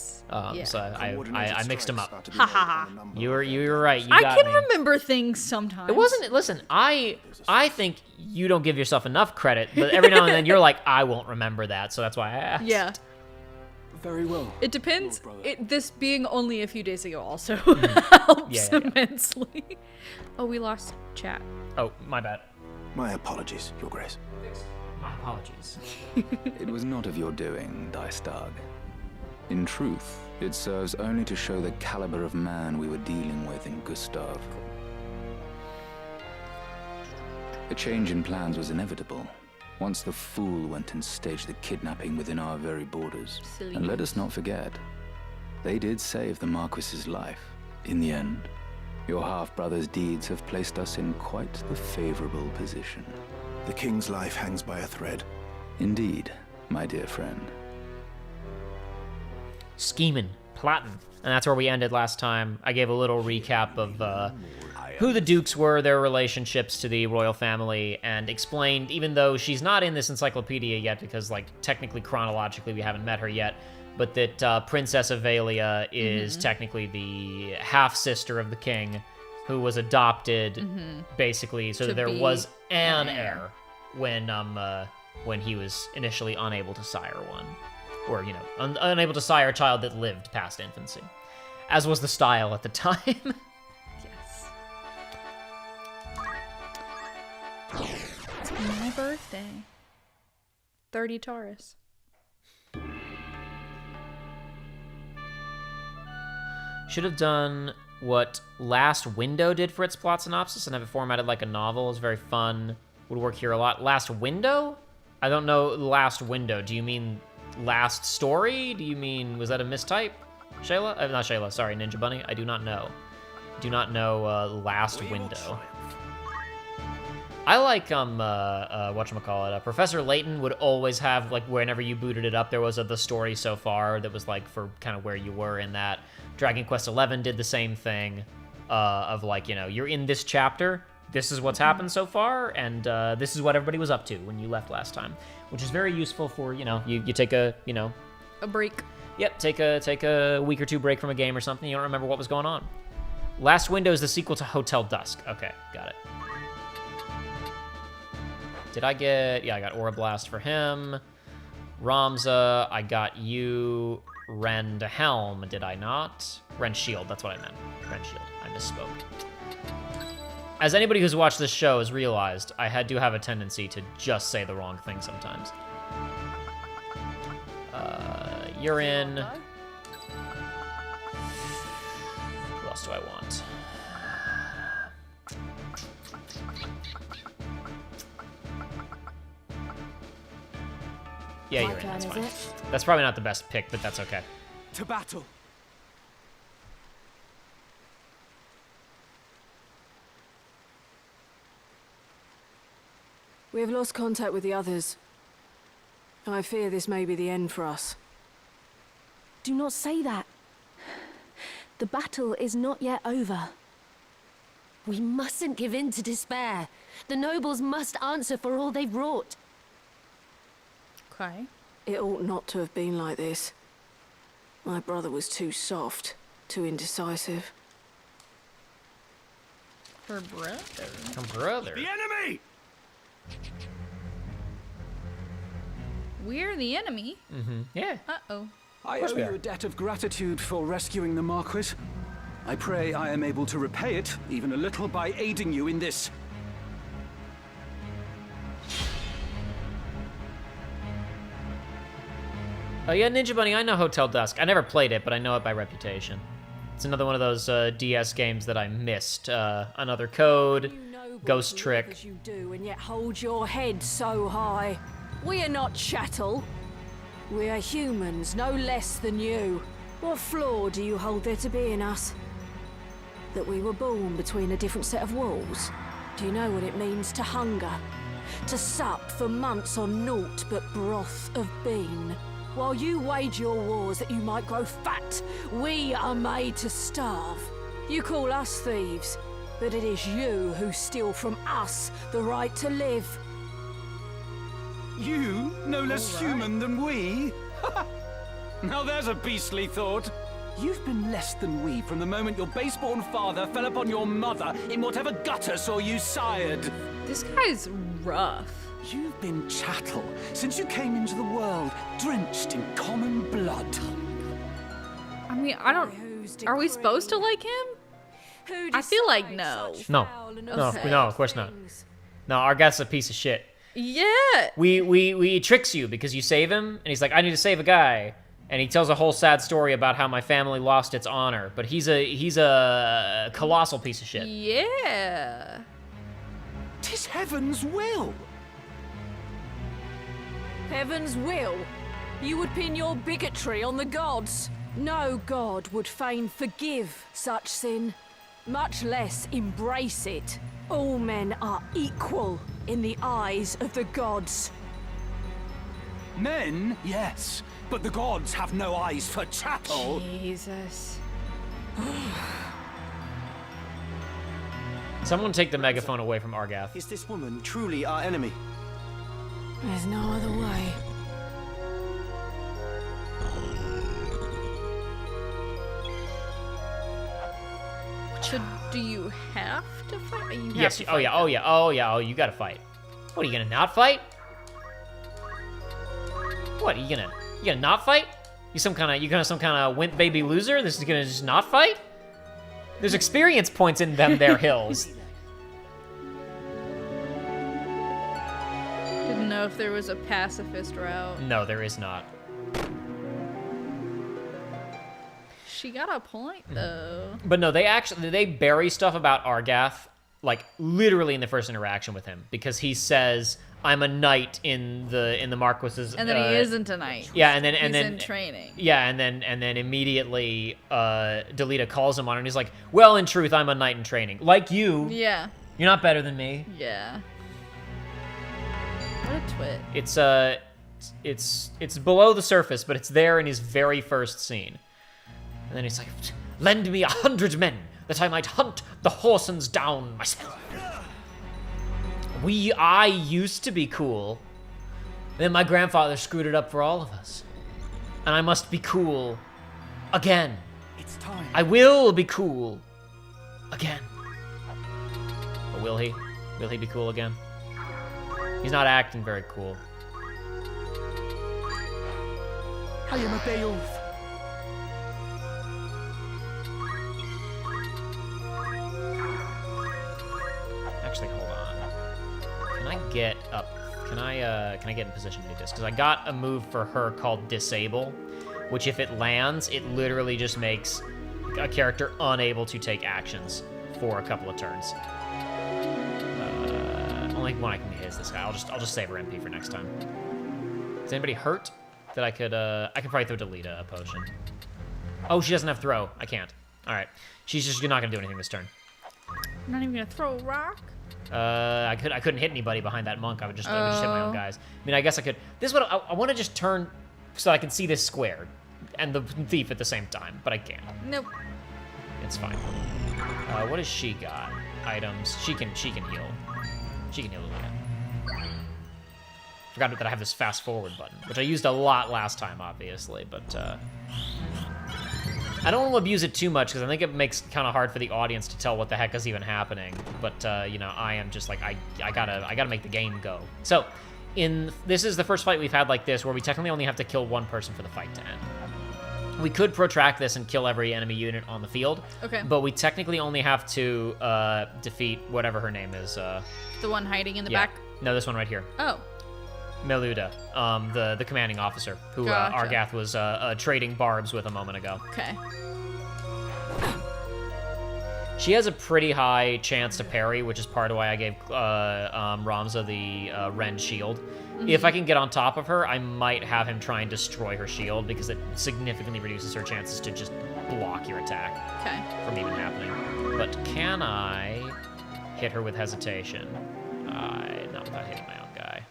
So I mixed them up. Ha ha ha. You were right. You I got can me. remember things sometimes. It wasn't. Listen, I think you don't give yourself enough credit, but every now and then you're like, I won't remember that, so that's why I asked. Yeah. Very well. It depends. This being only a few days ago also helps immensely. Oh, we lost chat. Oh, my bad. My apologies, Your Grace. My apologies. It was not of your doing, Dystag. In truth, it serves only to show the caliber of man we were dealing with in Gustav. A change in plans was inevitable. Once the fool went and staged the kidnapping within our very borders. Silly And let us not forget, they did save the Marquis's life. In the end, your half-brother's deeds have placed us in quite the favorable position. The king's life hangs by a thread. Indeed, my dear friend. Scheming, plotting. And that's where we ended last time. I gave a little recap of who the Dukes were, their relationships to the royal family, and explained, even though she's not in this encyclopedia yet, because, like, technically, chronologically, we haven't met her yet, but that Princess Avelia is technically the half-sister of the king, who was adopted, basically, so that there was an heir when he was initially unable to sire one. or, you know, unable to sire a child that lived past infancy, as was the style at the time. Yes. It's my birthday. 30 Taurus. Should have done what Last Window did for its plot synopsis and have it formatted like a novel. It's very fun. Would work here a lot. Last Window? I don't know Last Window. Do you mean Last Story? Do you mean, was that a mistype? Shayla? Not Shayla, sorry, Ninja Bunny. I do not know. Do not know Last Window. I like, whatchamacallit, Professor Layton would always have, like, whenever you booted it up, there was the story so far that was, like, for kind of where you were in that. Dragon Quest XI did the same thing, of, like, you know, you're in this chapter, this is what's happened so far, and this is what everybody was up to when you left last time, which is very useful for, you know, you take a, you know... A break. Yep, take a week or two break from a game or something, you don't remember what was going on. Last Window is the sequel to Hotel Dusk. Okay, got it. Did I get... Yeah, I got Aura Blast for him. Ramza, I got you. Rend Helm, did I not? Rend Shield, that's what I meant. Rend Shield, I misspoke. As anybody who's watched this show has realized, I do have a tendency to just say the wrong thing sometimes. You're in. Who else do I want? Yeah, you're in, that's fine. That's probably not the best pick, but that's okay. To battle. We have lost contact with the others. I fear this may be the end for us. Do not say that. The battle is not yet over. We mustn't give in to despair. The nobles must answer for all they've wrought. Okay. It ought not to have been like this. My brother was too soft, too indecisive. Her brother. Her brother. The enemy! We're the enemy. Mm-hmm. Yeah. Uh-oh. I course owe we you are. a debt of gratitude for rescuing the Marquis. I pray I am able to repay it, even a little, by aiding you in this. Oh yeah, Ninja Bunny, I know Hotel Dusk. I never played it, but I know it by reputation. It's another one of those DS games that I missed. Another Code, You noble Ghost to Trick. live as you do, and yet hold your head so high. We are not chattel. We are humans, no less than you. What flaw do you hold there to be in us? That we were born between a different set of walls? Do you know what it means to hunger? To sup for months on naught but broth of bean? While you wage your wars that you might grow fat, we are made to starve. You call us thieves, but it is you who steal from us the right to live. You, no less human than we? Now there's a beastly thought. You've been less than we from the moment your base-born father fell upon your mother in whatever gutter saw you sired. This guy's rough. You've been chattel since you came into the world, drenched in common blood. I mean, I don't... Are we supposed to like him? I feel like no. No. No, of course not. No, our guy's a piece of shit. Yeah. We tricks you because you save him, and he's like, I need to save a guy. And he tells a whole sad story about how my family lost its honor. But he's a colossal piece of shit. Yeah. 'Tis heaven's will. Heaven's will? You would pin your bigotry on the gods. No god would fain forgive such sin, much less embrace it. All men are equal in the eyes of the gods. Men, yes, but the gods have no eyes for chattel. Jesus. Someone take the megaphone away from Argath. Is this woman truly our enemy? There's no other way. Do you have to fight? You have Yes. to Oh fight yeah. them. Oh yeah. Oh yeah. Oh, you gotta fight. What are you gonna not fight? What are you gonna? You gonna not fight? You some kind of wimp baby loser? This is gonna just not fight? There's experience points in them there hills. Didn't know if there was a pacifist route. No, there is not. She got a point though. But no, they bury stuff about Argath, like literally in the first interaction with him, because he says, "I'm a knight in the Marquis's," And then he isn't a knight. Yeah, and then He's then in training. Yeah, and then immediately Delita calls him on it, and he's like, "Well, in truth, I'm a knight in training, like you. Yeah. You're not better than me." Yeah. What a twit. It's below the surface, but it's there in his very first scene. And then he's like, "Lend me 100 men, that I might hunt the Horsens down myself." I used to be cool. Then my grandfather screwed it up for all of us. And I must be cool again. It's time. I will be cool again. But will he? Will he be cool again? He's not acting very cool. I am a Beowulf. Actually, hold on. Can I get up? Can I get in position to do this? Because I got a move for her called Disable, which if it lands, it literally just makes a character unable to take actions for a couple of turns. Only one I can hit is this guy. I'll just save her MP for next time. Is anybody hurt? That I could probably throw Delita a potion. Oh, she doesn't have throw. I can't. All right. She's just not gonna do anything this turn. I'm not even gonna throw a rock. I couldn't hit anybody behind that monk. I would just hit my own guys. I mean, I guess I could. This is what I want to just turn so I can see this square and the thief at the same time, but I can't. Nope. It's fine. What has she got? Items. She can heal. She can heal again. Forgot that I have this fast forward button, which I used a lot last time, obviously, but I don't want to abuse it too much because I think it makes it kind of hard for the audience to tell what the heck is even happening. But you know, I am just like I gotta make the game go. So, this is the first fight we've had like this where we technically only have to kill one person for the fight to end. We could protract this and kill every enemy unit on the field. Okay. But we technically only have to defeat whatever her name is. The one hiding in the Yeah. back? No, this one right here. Oh. Meluda, the commanding officer, who Gotcha. Argath was trading barbs with a moment ago. Okay. She has a pretty high chance to parry, which is part of why I gave Ramza the Ren shield. If I can get on top of her, I might have him try and destroy her shield because it significantly reduces her chances to just block your attack Okay. from even happening. But can I hit her with hesitation? Not without hitting my own guy.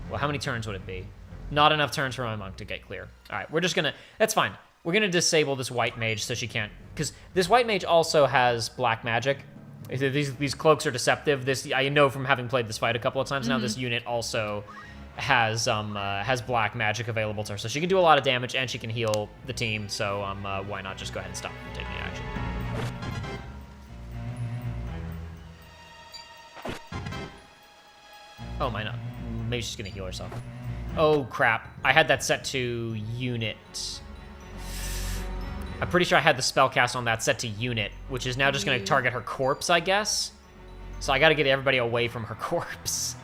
Well, how many turns would it be? Not enough turns for my monk to get clear. All right, we're just gonna, that's fine. We're gonna disable this white mage so she can't, because this white mage also has black magic. These cloaks are deceptive. This, I know from having played this fight a couple of times now, this unit also has black magic available to her. So she can do a lot of damage and she can heal the team, so why not just go ahead and stop taking action. Oh, might not. Maybe she's gonna heal herself. Oh crap! I had that set to unit. I'm pretty sure I had the spell cast on that set to unit, which is now just gonna target her corpse, I guess. So I gotta get everybody away from her corpse.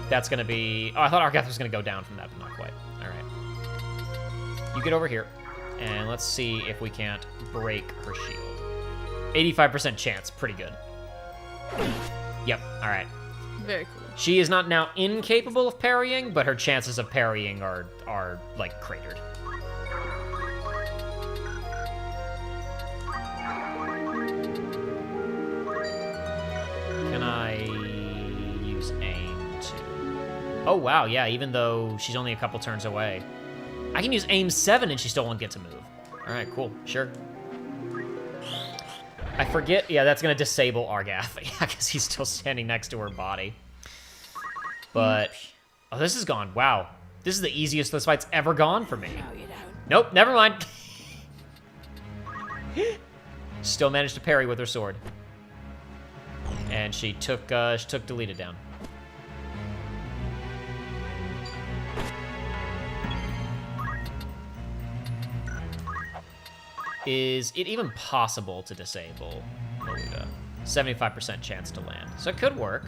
That's gonna be. Oh, I thought Argath was gonna go down from that, but not quite. All right. You get over here, and let's see if we can't break her shield. 85% chance, pretty good. Yep, alright. Very cool. She is not now incapable of parrying, but her chances of parrying are like, cratered. Can I use aim to... Oh, wow, yeah, even though she's only a couple turns away. I can use aim 7 and she still won't get to move. Alright, cool, sure. I forget. Yeah, that's going to disable Argath. Yeah, because he's still standing next to her body. But, oh, this is gone. Wow. This is the easiest this fight's ever gone for me. Nope, never mind. Still managed to parry with her sword. And she took Delita down. Is it even possible to disable Maluda? 75% chance to land. So it could work,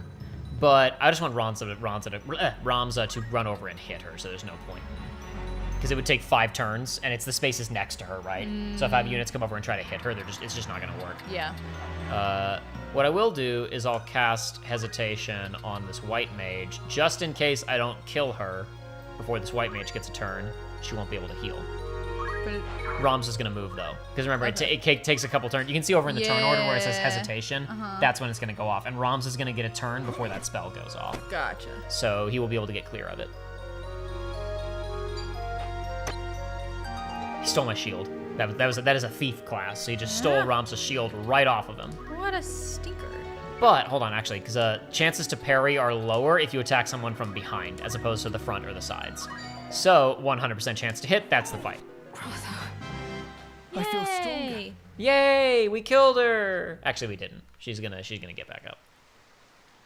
but I just want Ramza to run over and hit her, so there's no point. Because it would take 5 turns, and it's the spaces next to her, right? So if I have units come over and try to hit her, it's just not going to work. Yeah. What I will do is I'll cast Hesitation on this white mage, just in case I don't kill her before this white mage gets a turn. She won't be able to heal. But Rams is going to move, though. Because remember, it takes a couple turns. You can see over in the turn order where it says Hesitation. That's when it's going to go off. And Rams is going to get a turn before that spell goes off. Gotcha. So he will be able to get clear of it. He stole my shield. That is a thief class. So he just stole Rams' shield right off of him. What a stinker. But, hold on, actually, because chances to parry are lower if you attack someone from behind, as opposed to the front or the sides. So, 100% chance to hit, that's the fight. I feel stronger. Yay, we killed her! Actually, we didn't. She's gonna get back up.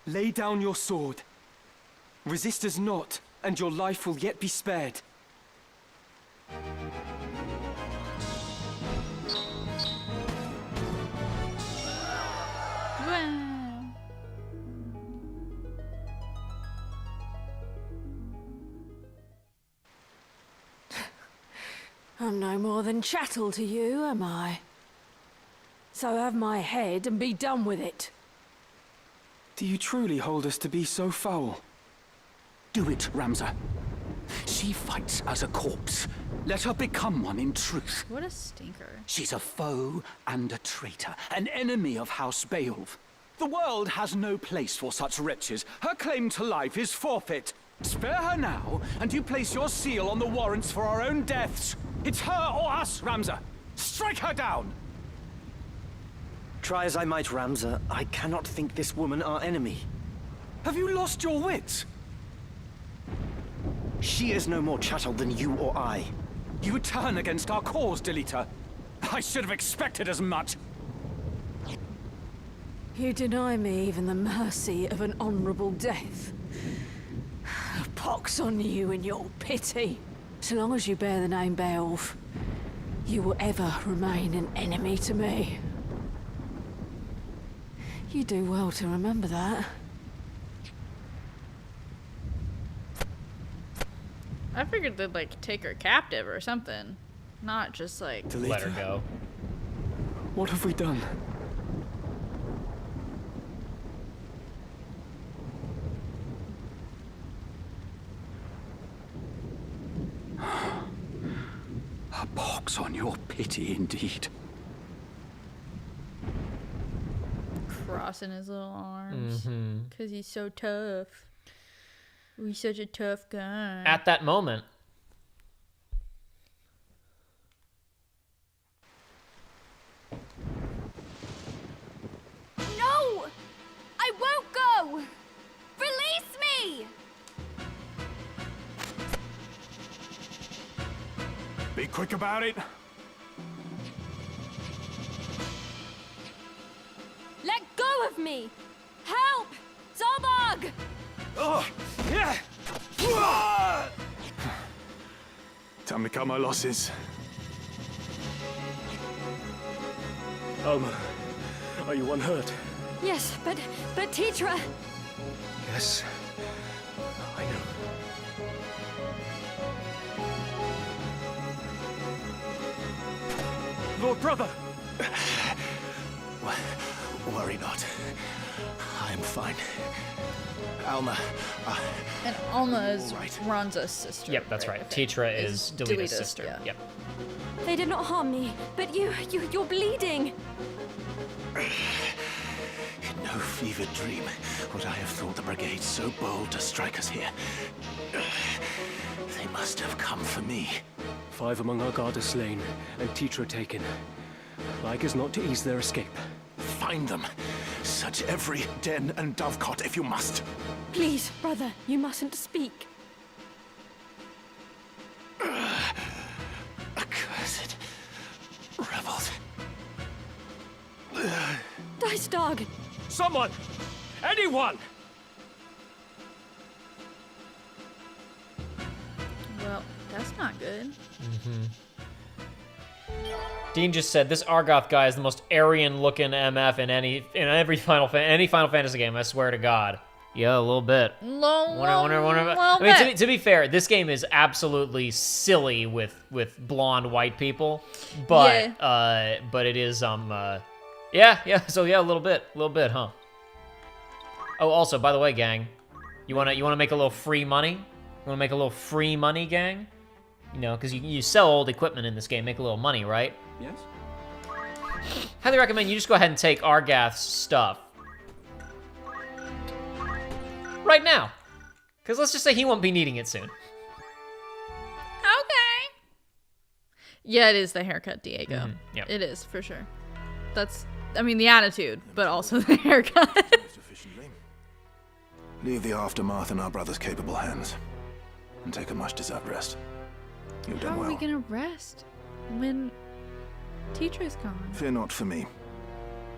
Lay down your sword. Resist us not, and your life will yet be spared. Wow. I'm no more than chattel to you, am I? So have my head and be done with it. Do you truly hold us to be so foul? Do it, Ramza. She fights as a corpse. Let her become one in truth. What a stinker. She's a foe and a traitor, an enemy of House Beowulf. The world has no place for such wretches. Her claim to life is forfeit. Spare her now, and you place your seal on the warrants for our own deaths. It's her or us, Ramza. Strike her down! Try as I might, Ramza, I cannot think this woman our enemy. Have you lost your wits? She is no more chattel than you or I. You would turn against our cause, Delita. I should have expected as much. You deny me even the mercy of an honorable death. Pox on you and your pity. So long as you bear the name Beowulf, you will ever remain an enemy to me. You do well to remember that. I figured they'd, like, take her captive or something. Not just, like... Let her go. What have we done? A pox on your pity, indeed. Crossing his little arms. Because he's so tough. He's such a tough guy. At that moment, No! I won't go! Release me! Be quick about it. Let go of me! Help! Zolbog! Oh, yeah. Time to cut my losses. Alma, are you unhurt? Yes, but Tetra... Yes, I know. Lord Brother! Worry not. I'm fine. Alma, And Alma is Right. Ronza's sister. yep, that's right. Tetra is Delita's sister. Yeah. Yep. They did not harm me, but you're bleeding. in no fevered dream would I have thought the brigade so bold to strike us here. They must have come for me. 5 among our guard are slain, and Tetra taken. Like as not to ease their escape. Find them. Search every den and dovecot if you must. Please, brother, you mustn't speak. Accursed rebels. Dice dog! Someone! Anyone! Well, that's not good. Dean just said this Argoth guy is the most Aryan-looking MF in every Final Fantasy game. I swear to God. Yeah, a little bit. I mean, to be fair, this game is absolutely silly with blonde white people, but it is yeah. So yeah, a little bit, huh? Oh, also, by the way, gang, you wanna make a little free money? You wanna make a little free money, gang? You know, because you sell old equipment in this game, make a little money, right? Yes? Highly recommend you just go ahead and take Argath's stuff. Right now. Because let's just say he won't be needing it soon. Okay. Yeah, it is the haircut, Diego. Yep. It is, for sure. That's, I mean, the attitude, but also the haircut. Efficiently. Leave the aftermath in our brother's capable hands. And take a much-deserved rest. You've done How are well. we gonna rest when Titra's gone? Fear not for me.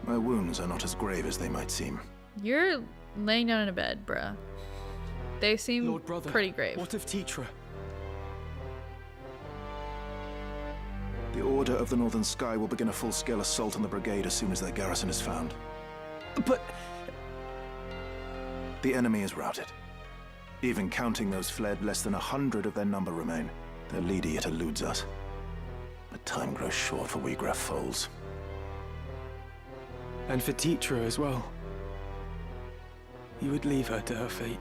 My wounds are not as grave as they might seem. You're laying down in a bed, bruh. They seem Lord Brother, pretty grave. what of Titra? The Order of the Northern Sky will begin a full-scale assault on the brigade as soon as their garrison is found. But The enemy is routed. Even counting those fled, less than 100 of their number remain. Their leader yet eludes us. But time grows short for Wheatgrass foals. And for Titra as well. You would leave her to her fate.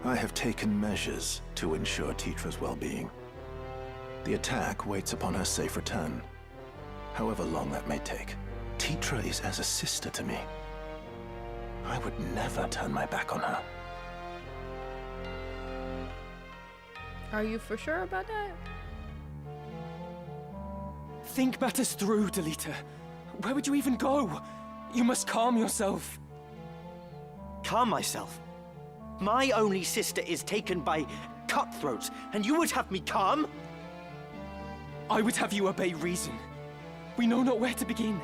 I have taken measures to ensure Titra's well-being. The attack waits upon her safe return, however long that may take. Titra is as a sister to me. I would never turn my back on her. Are you for sure about that? Think matters through, Delita. Where would you even go? You must calm yourself. Calm myself. My only sister is taken by cutthroats, and you would have me calm? I would have you obey reason. We know not where to begin.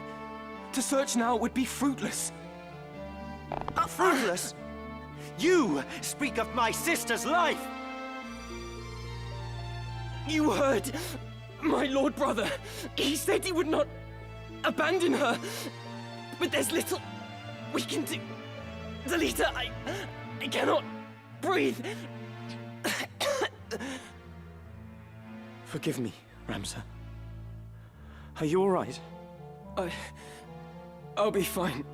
To search now would be fruitless. Fruitless? You speak of my sister's life! You heard my Lord Brother. He said he would not abandon her. But there's little we can do. Delita, I cannot breathe. Forgive me, Ramza. Are you all right? I'll be fine.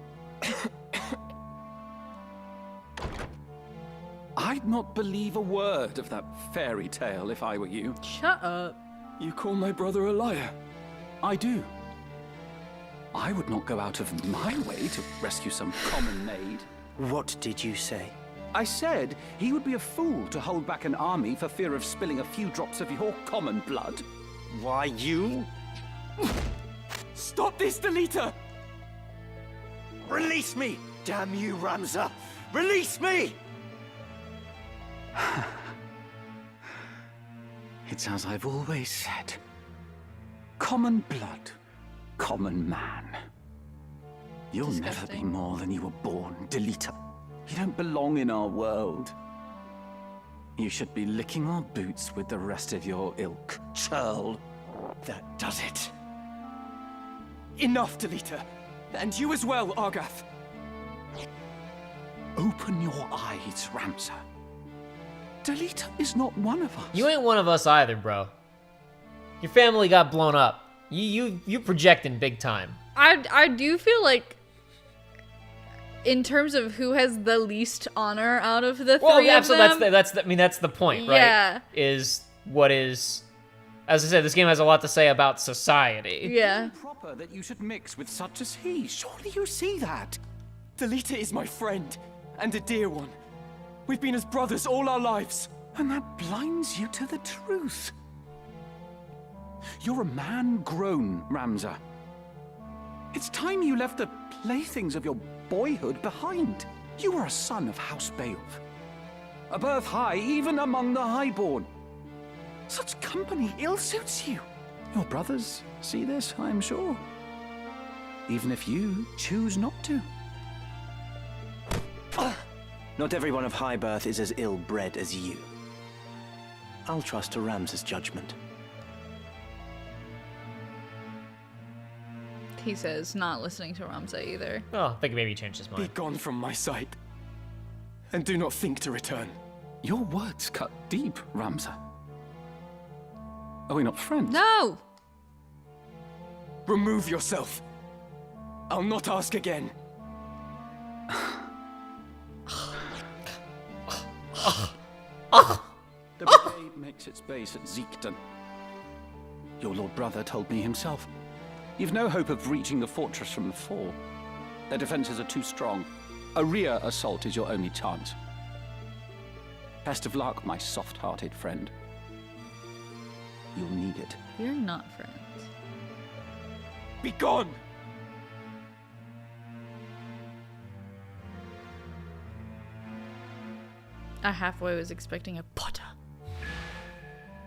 I'd not believe a word of that fairy tale if I were you. Shut up. You call my brother a liar? I do. I would not go out of my way to rescue some common maid. What did you say? I said he would be a fool to hold back an army for fear of spilling a few drops of your common blood. Why, you? Stop this, Delita! Release me! Damn you, Ramza! Release me! It's as I've always said. Common blood, common man. You'll never be more than you were born, Delita. You don't belong in our world. You should be licking our boots with the rest of your ilk, churl. That does it. Enough, Delita. And you as well, Argath. Open your eyes, Ramza. Delita is not one of us. You ain't one of us either, bro. Your family got blown up. You projecting big time. I do feel like, in terms of who has the least honor out of the three of them, that's the point, right? Yeah. Is what is, as I said, this game has a lot to say about society. yeah. Proper that you should mix with such as he. Surely you see that. Delita is my friend, and a dear one. We've been as brothers all our lives. And that blinds you to the truth. You're a man grown, Ramza. It's time you left the playthings of your boyhood behind. You were a son of House Beowulf. A birth high even among the highborn. Such company ill suits you. Your brothers see this, I'm sure. Even if you choose not to. Not everyone of high birth is as ill-bred as you. I'll trust to Ramza's judgment. he says, not listening to Ramza either. Oh, I think maybe he changed his Be mind. gone from my sight, and do not think to return. Your words cut deep, Ramza. Are we not friends? No! Remove yourself. I'll not ask again. The brigade makes its base at Zeekton. Your lord brother told me himself. You've no hope of reaching the fortress from the fort. Their defenses are too strong. A rear assault is your only chance. Best of luck, my soft-hearted friend. You'll need it. We're not friends. Be gone! I halfway was expecting a Potter.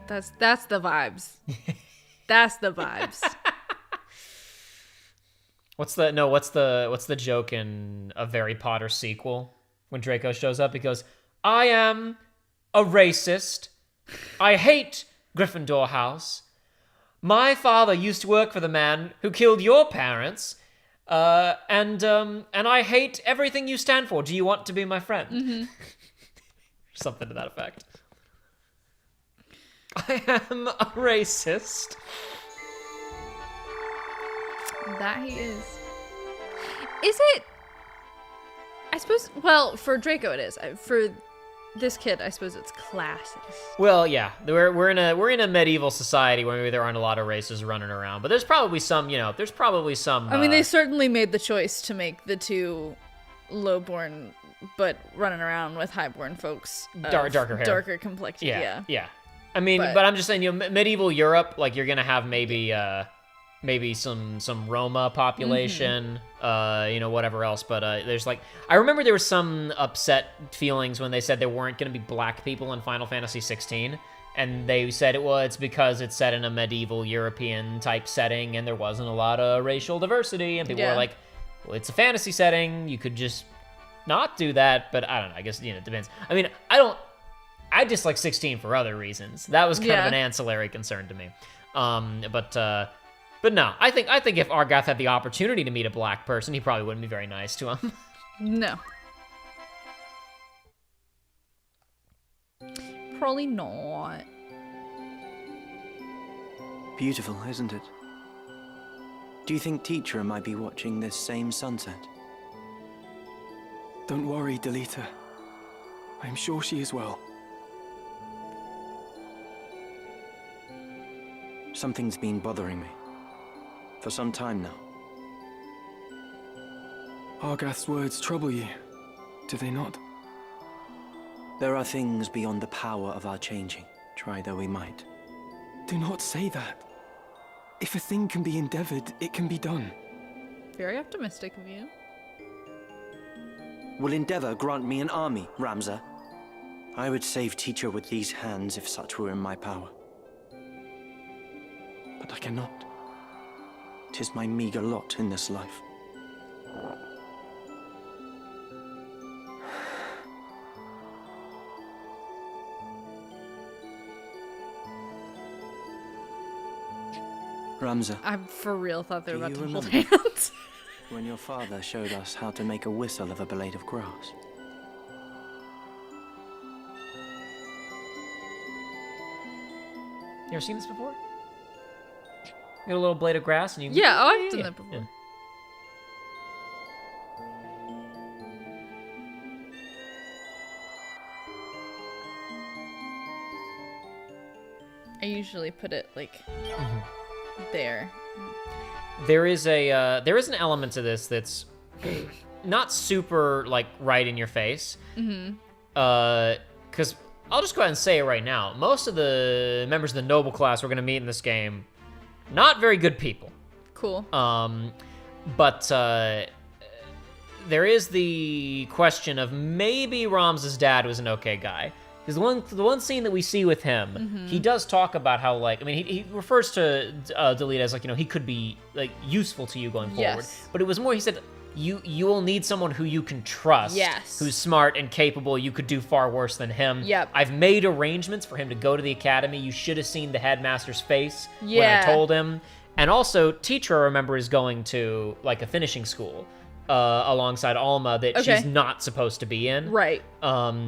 That's the vibes. That's the vibes. What's the joke in a Harry Potter sequel when Draco shows up? He goes, "I am a racist. I hate Gryffindor House. My father used to work for the man who killed your parents. And I hate everything you stand for. Do you want to be my friend?" Mm-hmm. Something to that effect. I am a racist. That he is. Is it? I suppose. Well, for Draco it is. For this kid, I suppose it's classes. Well, yeah, we're in a medieval society where maybe there aren't a lot of races running around, but there's probably some. I mean, they certainly made the choice to make the two lowborn, but running around with highborn folks. Darker hair, darker complexion. Yeah. I mean, But- but I'm just saying, medieval Europe, like you're gonna have maybe some Roma population, whatever else. But there's I remember there was some upset feelings when they said there weren't going to be black people in Final Fantasy 16, and they said it's because it's set in a medieval European type setting, and there wasn't a lot of racial diversity, and people were like, well, it's a fantasy setting, you could just not do that. But I don't know. I guess it depends. I mean, I dislike 16 for other reasons. That was kind of an ancillary concern to me. But no, I think if Argath had the opportunity to meet a black person, he probably wouldn't be very nice to him. No. Probably not. Beautiful, isn't it? Do you think Teacher might be watching this same sunset? Don't worry, Delita. I'm sure she is well. Something's been bothering me. For some time now. Argath's words trouble you, do they not? There are things beyond the power of our changing, try though we might. Do not say that. If a thing can be endeavored, it can be done. Very optimistic of you. Will endeavor grant me an army, Ramza? I would save Teacher with these hands if such were in my power. But I cannot. 'Tis my meager lot in this life. Ramza, I for real thought they were Do about you to hold remember? hands. when your father showed us how to make a whistle of a blade of grass. You ever seen this before? You got a little blade of grass and you... Yeah, I've done that before. Yeah. I usually put it there. There is an element to this that's not super right in your face. Mm-hmm. Because I'll just go ahead and say it right now. Most of the members of the noble class we're gonna meet in this game, not very good people. Cool. But there is the question of maybe Ramza's dad was an okay guy. Because the one scene that we see with him, he does talk about how he refers to Delita as he could be useful to you going forward. Yes. But it was more, he said you will need someone who you can trust. Yes. Who's smart and capable. You could do far worse than him. Yep. I've made arrangements for him to go to the academy. You should have seen the headmaster's face when I Yeah. told him. And also, Teacher, remember, is going to, like, a finishing school alongside Alma that she's not supposed to be in. Right.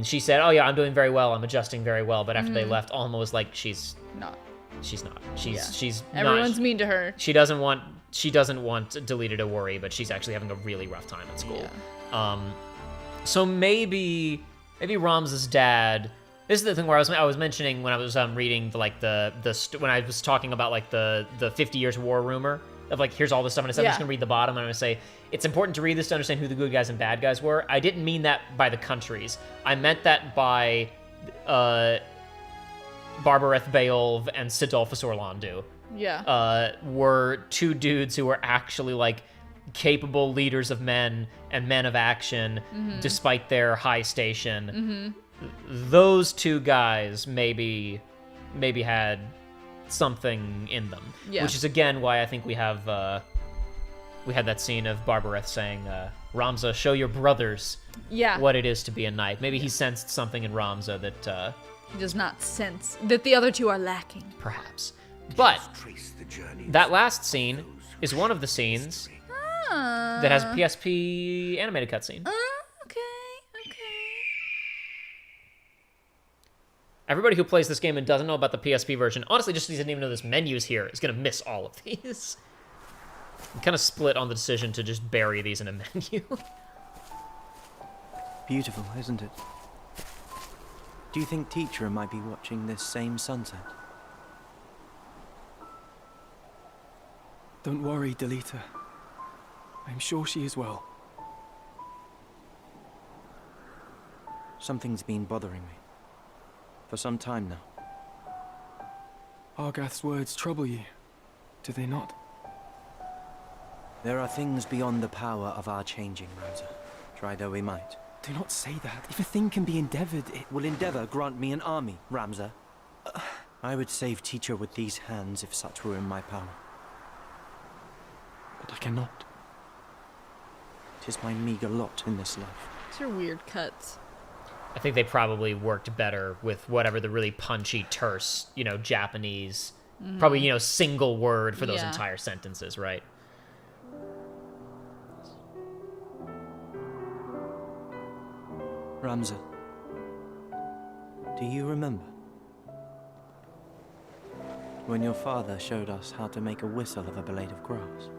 She said, oh, yeah, I'm doing very well. I'm adjusting very well. But after they left, Alma was like, she's not. She's not. Everyone's mean to her. She doesn't want Delita to worry, but she's actually having a really rough time at school. Yeah. So maybe Ramza's dad. This is the thing where I was mentioning when I was reading when I was talking about like the 50 Years War rumor of like here's all this stuff, and I said I'm just gonna read the bottom, and I'm gonna say it's important to read this to understand who the good guys and bad guys were. I didn't mean that by the countries. I meant that by Barbareth Beowulf and Sidolphus Orlandu. Yeah. Were two dudes who were actually like capable leaders of men and men of action, despite their high station. Those two guys maybe had something in them, which is again why I think we had that scene of Barbareth saying, "Ramza, show your brothers what it is to be a knight." Maybe he sensed something in Ramza that he does not sense that the other two are lacking. Perhaps, but that last scene is one of the scenes that has PSP animated cutscene. Okay. Everybody who plays this game and doesn't know about the PSP version, honestly, just doesn't even know this menu's here, is going to miss all of these. I'm kind of split on the decision to just bury these in a menu. Beautiful, isn't it? Do you think Teacher might be watching this same sunset? Don't worry, Delita. I'm sure she is well. Something's been bothering me. For some time now. Argath's words trouble you, do they not? There are things beyond the power of our changing, Ramza. Try though we might. Do not say that. If a thing can be endeavored, it... Will endeavor grant me an army, Ramza? I would save Teacher with these hands if such were in my power. But I cannot. 'Tis my meager lot in this life. These are weird cuts. I think they probably worked better with whatever the really punchy, terse, Japanese, probably, single word for those entire sentences, right? Ramza, do you remember? When your father showed us how to make a whistle of a blade of grass?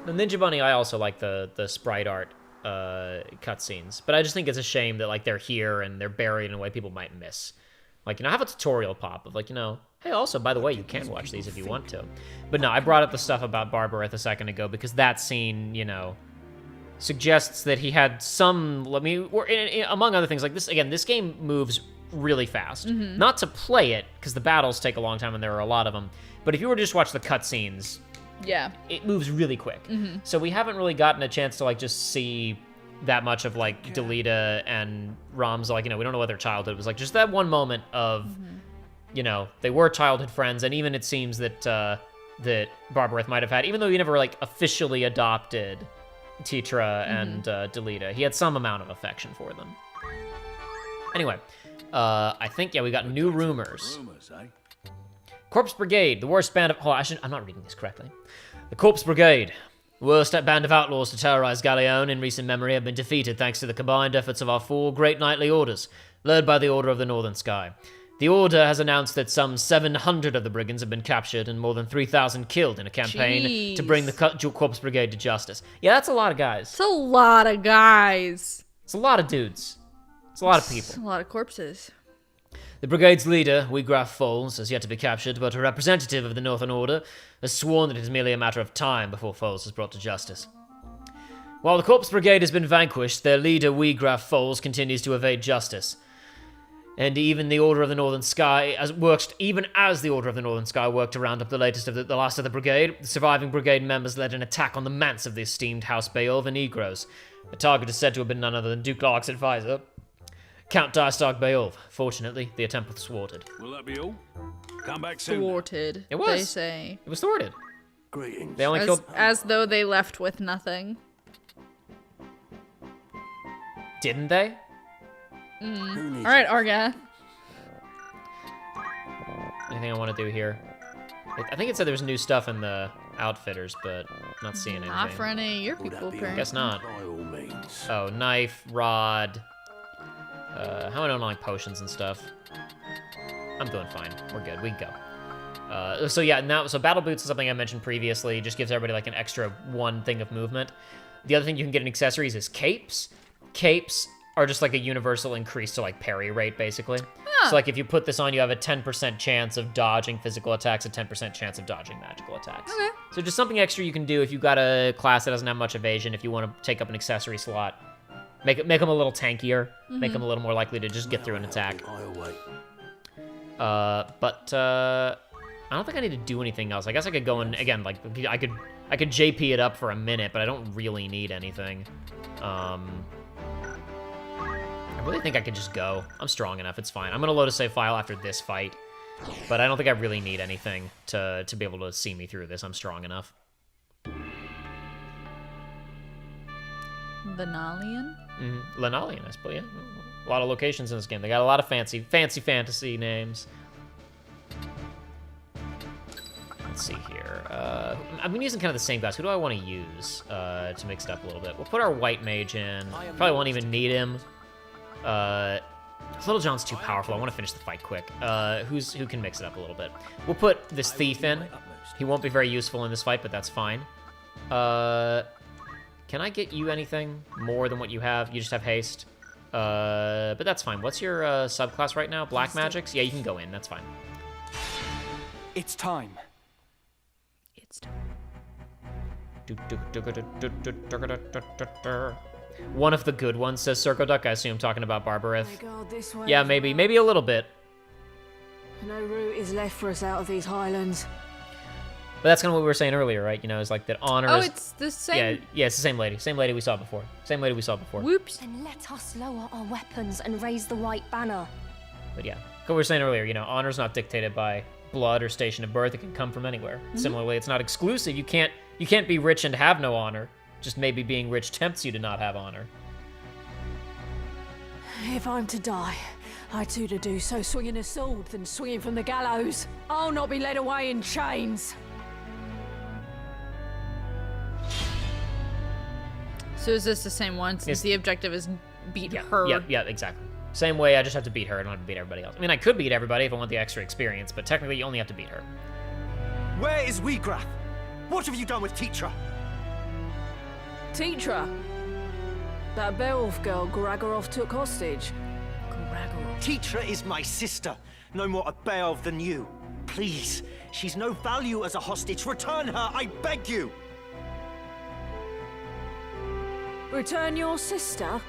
The Ninja Bunny, I also like the sprite art cutscenes, but I just think it's a shame that like they're here and they're buried in a way people might miss. Like, have a tutorial pop of like, hey, also, by the way, you can watch these if you want to. But no, I brought up the stuff about Barbareth a second ago because that scene, suggests that he had some, among other things, like this, again, this game moves really fast. Not to play it, because the battles take a long time and there are a lot of them, but if you were to just watch the cutscenes, it moves really quick. So we haven't really gotten a chance to like just see that much of like Delita and Ramza. Like, we don't know what their childhood was like. Just that one moment of, they were childhood friends, and even it seems that that Barbareth might have had, even though he never like officially adopted Teacher and Delita, he had some amount of affection for them. Anyway, I think we got new rumors. Corpse Brigade, the worst band of... I'm not reading this correctly. The Corpse Brigade, the worst band of outlaws to terrorize Galleon in recent memory, have been defeated thanks to the combined efforts of our 4 great knightly orders, led by the Order of the Northern Sky. The Order has announced that some 700 of the brigands have been captured and more than 3,000 killed in a campaign to bring the Corpse Brigade to justice. Yeah, that's a lot of guys. It's a lot of guys. It's a lot of dudes. It's a lot of people. It's a lot of corpses. The brigade's leader, Weegraf Foles, has yet to be captured, but a representative of the Northern Order has sworn that it is merely a matter of time before Foles is brought to justice. While the Corpse Brigade has been vanquished, their leader, Weegraf Foles, continues to evade justice. And even the Order of the Northern Sky, as the Order of the Northern Sky worked to round up the last of the brigade, the surviving brigade members led an attack on the manse of the esteemed House Beowulf and Egros. The target is said to have been none other than Duke Lark's advisor, Count Darstog Beowulf. Fortunately, the attempt was thwarted. Will that be all? Come back soon. Thwarted. It was. They say. It was thwarted. Greetings. They only killed... As though they left with nothing. Didn't they? Who needs All right, Argath. Anything I want to do here? I think it said there was new stuff in the outfitters, but not seeing anything. Not for any of your people, apparently. Guess not. By all means. Oh, knife, rod. How am I on like potions and stuff? I'm doing fine. We're good. We can go. So yeah, now battle boots is something I mentioned previously. Just gives everybody like an extra one thing of movement. The other thing you can get in accessories is capes. Capes are just like a universal increase to like parry rate, basically. So like if you put this on, you have a 10% chance of dodging physical attacks, a 10% chance of dodging magical attacks. Okay. So just something extra you can do if you've got a class that doesn't have much evasion, if you want to take up an accessory slot. Make them a little tankier, make them a little more likely to just get through an attack. I'll wait. But I don't think I need to do anything else. I guess I could go in again, like I could JP it up for a minute, but I don't really need anything. I really think I could just go. I'm strong enough, it's fine. I'm gonna load a save file after this fight, but I don't think I really need anything to be able to see me through this. I'm strong enough. Vanalian? Lenalian, I suppose, yeah. A lot of locations in this game. They got a lot of fancy fantasy names. Let's see here. I've been using kind of the same guys. Who do I want to use to mix it up a little bit? We'll put our white mage in. Probably won't even need him. Little John's too powerful. I want to finish the fight quick. Who can mix it up a little bit? We'll put this thief in. He won't be very useful in this fight, but that's fine. Can I get you anything more than what you have? You just have haste. But that's fine. What's your subclass right now? Black magics? Yeah, you can go in. That's fine. It's time. It's time. One of the good ones, says Circoduck. I assume talking about Barbarith. They go this way. Yeah, maybe a little bit. No route is left for us out of these highlands. But that's kind of what we were saying earlier, right? You know, it's like that honor Oh, is... it's the same. Yeah, it's the same lady. Same lady we saw before. Same lady we saw before. Whoops. Then let us lower our weapons and raise the white banner. But yeah, what we were saying earlier, you know, honor's not dictated by blood or station of birth. It can come from anywhere. Similarly, it's not exclusive. You can't be rich and have no honor. Just maybe being rich tempts you to not have honor. If I'm to die, I too to do so swinging a sword than swinging from the gallows. I'll not be led away in chains. So is this the same one? Since Yes. the objective is beat her. Yeah, exactly. Same way, I just have to beat her. I don't have to beat everybody else. I mean, I could beat everybody if I want the extra experience, but technically you only have to beat her. Where is Wheatgrath? What have you done with Teacher? Teacher, that Beowulf girl Gragorov took hostage. Gragorov. Teacher is my sister. No more a Beowulf than you. Please, she's no value as a hostage. Return her, I beg you. Return your sister?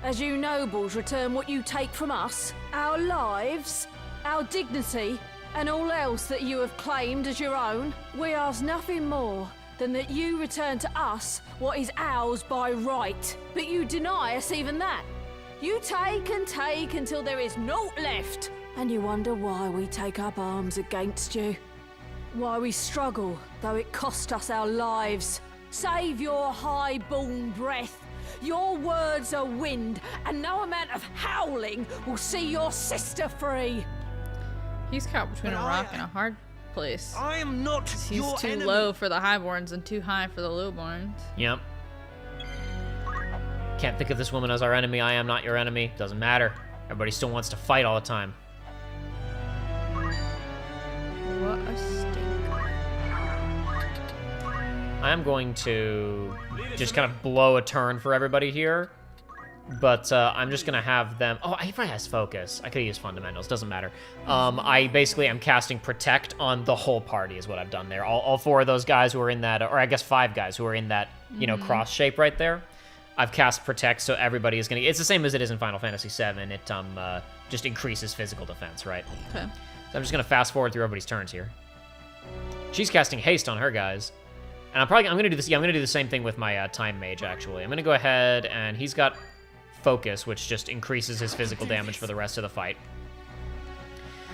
As you nobles return what you take from us? Our lives? Our dignity? And all else that you have claimed as your own? We ask nothing more than that you return to us what is ours by right. But you deny us even that. You take and take until there is naught left. And you wonder why we take up arms against you. Why we struggle, though it cost us our lives. Save your high-born breath. Your words are wind, and no amount of howling will see your sister free. He's caught between But a rock and a hard place. I am not He's your too enemy. low for the highborns and too high for the lowborns. Yep. Can't think of this woman as our enemy. I am not your enemy. Doesn't matter. Everybody still wants to fight all the time. What a stink. I am going to just kind of blow a turn for everybody here. But I'm just going to have them... Oh, I even has focus. I could use fundamentals. Doesn't matter. I basically am casting Protect on the whole party is what I've done there. All four of those guys who are in that... Or I guess 5 guys who are in that, you know, cross shape right there. I've cast Protect, so everybody is going to... It's the same as it is in Final Fantasy VII. It just increases physical defense, right? Okay. So I'm just going to fast forward through everybody's turns here. She's casting Haste on her guys. And I'm going to do this. Yeah, I'm going to do the same thing with my Time Mage, actually. I'm going to go ahead, and he's got focus, which just increases his physical damage for the rest of the fight.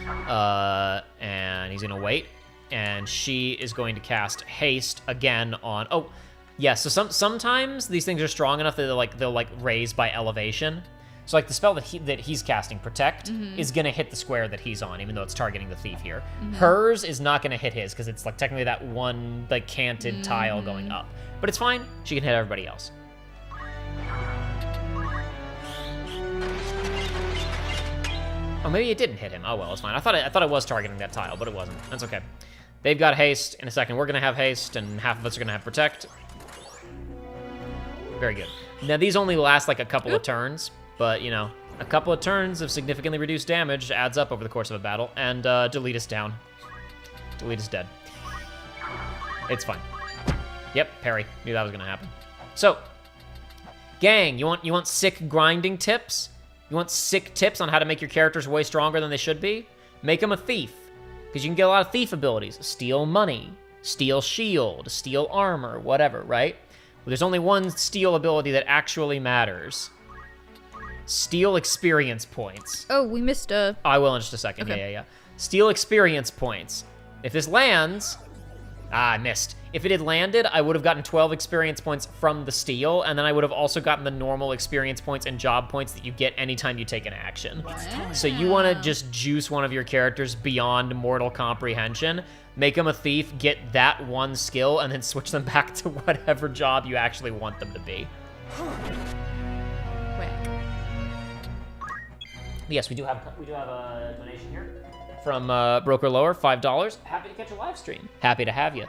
And he's gonna wait, and she is going to cast haste again on. Oh, yeah. So sometimes these things are strong enough that they'll raise by elevation. So like the spell that he's casting, Protect, is gonna hit the square that he's on, even though it's targeting the thief here. Hers is not gonna hit his because it's like technically that one like canted tile going up, but it's fine. She can hit everybody else. Oh, maybe it didn't hit him. Oh well, it's fine. I thought it was targeting that tile, but it wasn't. That's okay. They've got haste. In a second, we're gonna have haste, and half of us are gonna have Protect. Very good. Now these only last like a couple of turns. But, you know, a couple of turns of significantly reduced damage adds up over the course of a battle. And Delete is down. Delete is dead. It's fine. Yep, parry. Knew that was going to happen. So, gang, you want sick grinding tips? You want sick tips on how to make your characters way stronger than they should be? Make them a thief. Because you can get a lot of thief abilities. Steal money, steal shield, steal armor, whatever, right? Well, there's only one steal ability that actually matters. Steal experience points. Oh, we missed a... I will in just a second. Okay. Yeah. Steal experience points. If this lands... I missed. If it had landed, I would have gotten 12 experience points from the steal, and then I would have also gotten the normal experience points and job points that you get anytime you take an action. Wow. So you want to just juice one of your characters beyond mortal comprehension, make them a thief, get that one skill, and then switch them back to whatever job you actually want them to be. Yes, we do have a donation here from Broker Lower, $5. Happy to catch a live stream. Happy to have you.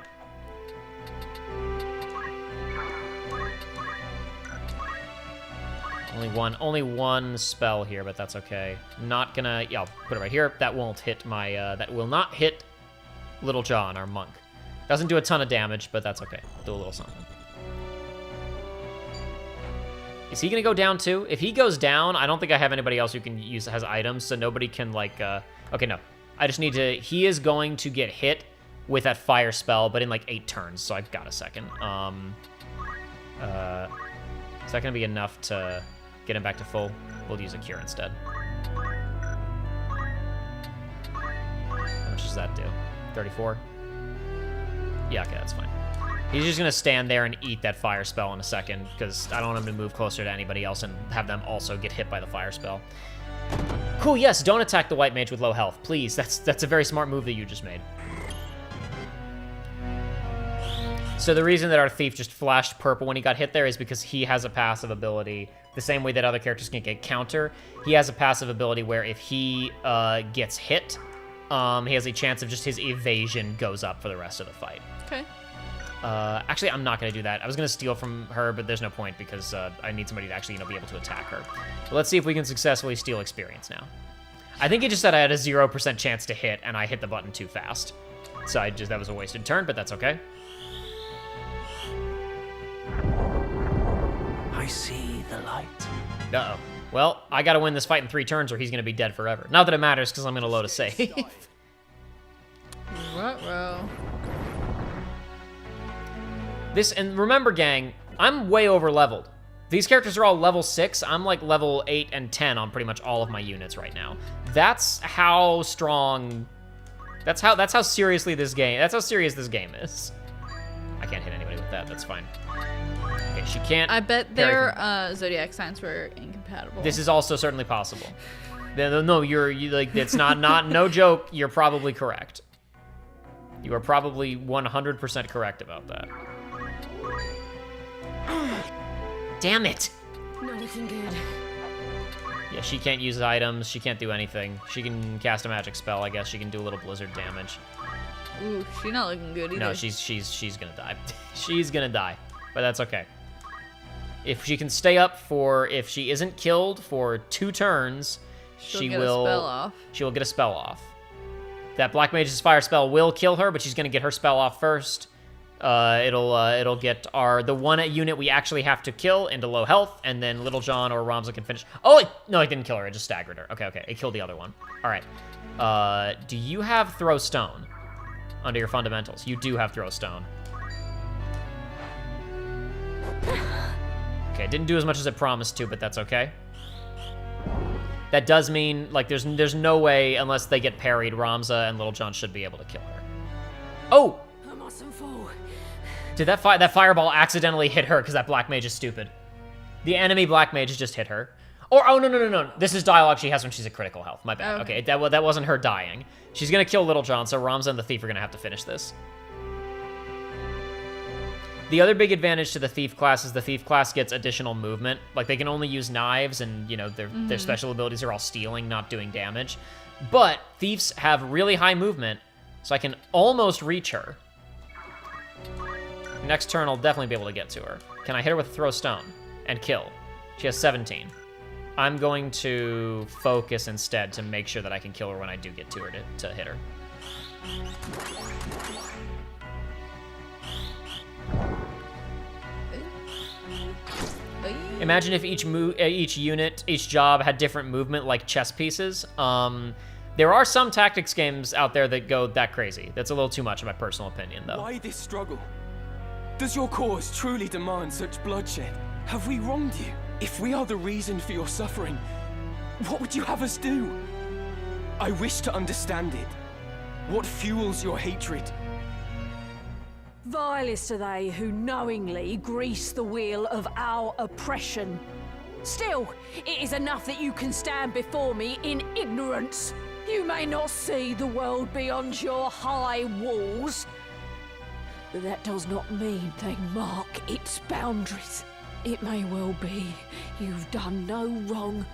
Only one spell here, but that's okay. Not gonna. Yeah, I'll put it right here. That won't hit my. That will not hit Little John, our monk. Doesn't do a ton of damage, but that's okay. Do a little something. Is he gonna go down too? If he goes down, I don't think I have anybody else who can use has items, so nobody can like. Okay, no. I just need to. He is going to get hit with that fire spell, but in like 8 turns. So I've got a second. Is that gonna be enough to get him back to full? We'll use a cure instead. How much does that do? 34. Yeah, okay, that's fine. He's just gonna stand there and eat that fire spell in a second, because I don't want him to move closer to anybody else and have them also get hit by the fire spell. Cool, yes, don't attack the white mage with low health, please. That's a very smart move that you just made. So the reason that our thief just flashed purple when he got hit there is because he has a passive ability, the same way that other characters can get counter. He has a passive ability where if he gets hit, he has a chance of just his evasion goes up for the rest of the fight. Okay. Actually, I'm not going to do that. I was going to steal from her, but there's no point because I need somebody to actually, be able to attack her. But let's see if we can successfully steal experience now. I think it just said I had a 0% chance to hit, and I hit the button too fast. So that was a wasted turn, but that's okay. I see the light. Uh-oh. Well, I got to win this fight in 3 turns, or he's going to be dead forever. Not that it matters, because I'm going to load a save. Ruh-roh. And remember, gang, I'm way over leveled. These characters are all level 6. I'm like level 8 and 10 on pretty much all of my units right now. That's how strong. That's how seriously this game. That's how serious this game is. I can't hit anybody with that. That's fine. Okay, she can't. I bet their zodiac signs were incompatible. This is also certainly possible. No, you like it's not no joke. You're probably correct. You are probably 100% correct about that. Damn it! Not looking good. Yeah, she can't use items. She can't do anything. She can cast a magic spell. I guess she can do a little blizzard damage. Ooh, she's not looking good either. No, she's gonna die. She's gonna die, but that's okay. If she can stay up if she isn't killed for 2 turns, she will get a spell off. That Black Mage's fire spell will kill her, but she's gonna get her spell off first. It'll get the one unit we actually have to kill into low health, and then Little John or Ramza can finish. Oh, no, it didn't kill her. It just staggered her. Okay. It killed the other one. All right. Do you have Throw Stone under your fundamentals? You do have Throw Stone. Okay, didn't do as much as it promised to, but that's okay. That does mean, like, there's no way, unless they get parried, Ramza and Little John should be able to kill her. Oh! I mustn't fall. Did that fireball accidentally hit her because that black mage is stupid? The enemy black mage just hit her. Or, oh, no. This is dialogue she has when she's at critical health. My bad. Okay, that wasn't her dying. She's going to kill Little John, so Ramza and the Thief are going to have to finish this. The other big advantage to the Thief class is the Thief class gets additional movement. Like, they can only use knives, and, you know, their special abilities are all stealing, not doing damage. But Thieves have really high movement, so I can almost reach her. Next turn, I'll definitely be able to get to her. Can I hit her with a throw stone and kill? She has 17. I'm going to focus instead to make sure that I can kill her when I do get to her to hit her. Imagine if each unit, each job had different movement like chess pieces. There are some tactics games out there that go that crazy. That's a little too much in my personal opinion, though. Why this struggle? Does your cause truly demand such bloodshed? Have we wronged you? If we are the reason for your suffering, what would you have us do? I wish to understand it. What fuels your hatred? Vilest are they who knowingly grease the wheel of our oppression. Still, it is enough that you can stand before me in ignorance. You may not see the world beyond your high walls, but that does not mean they mark its boundaries. It may well be you've done no wrong,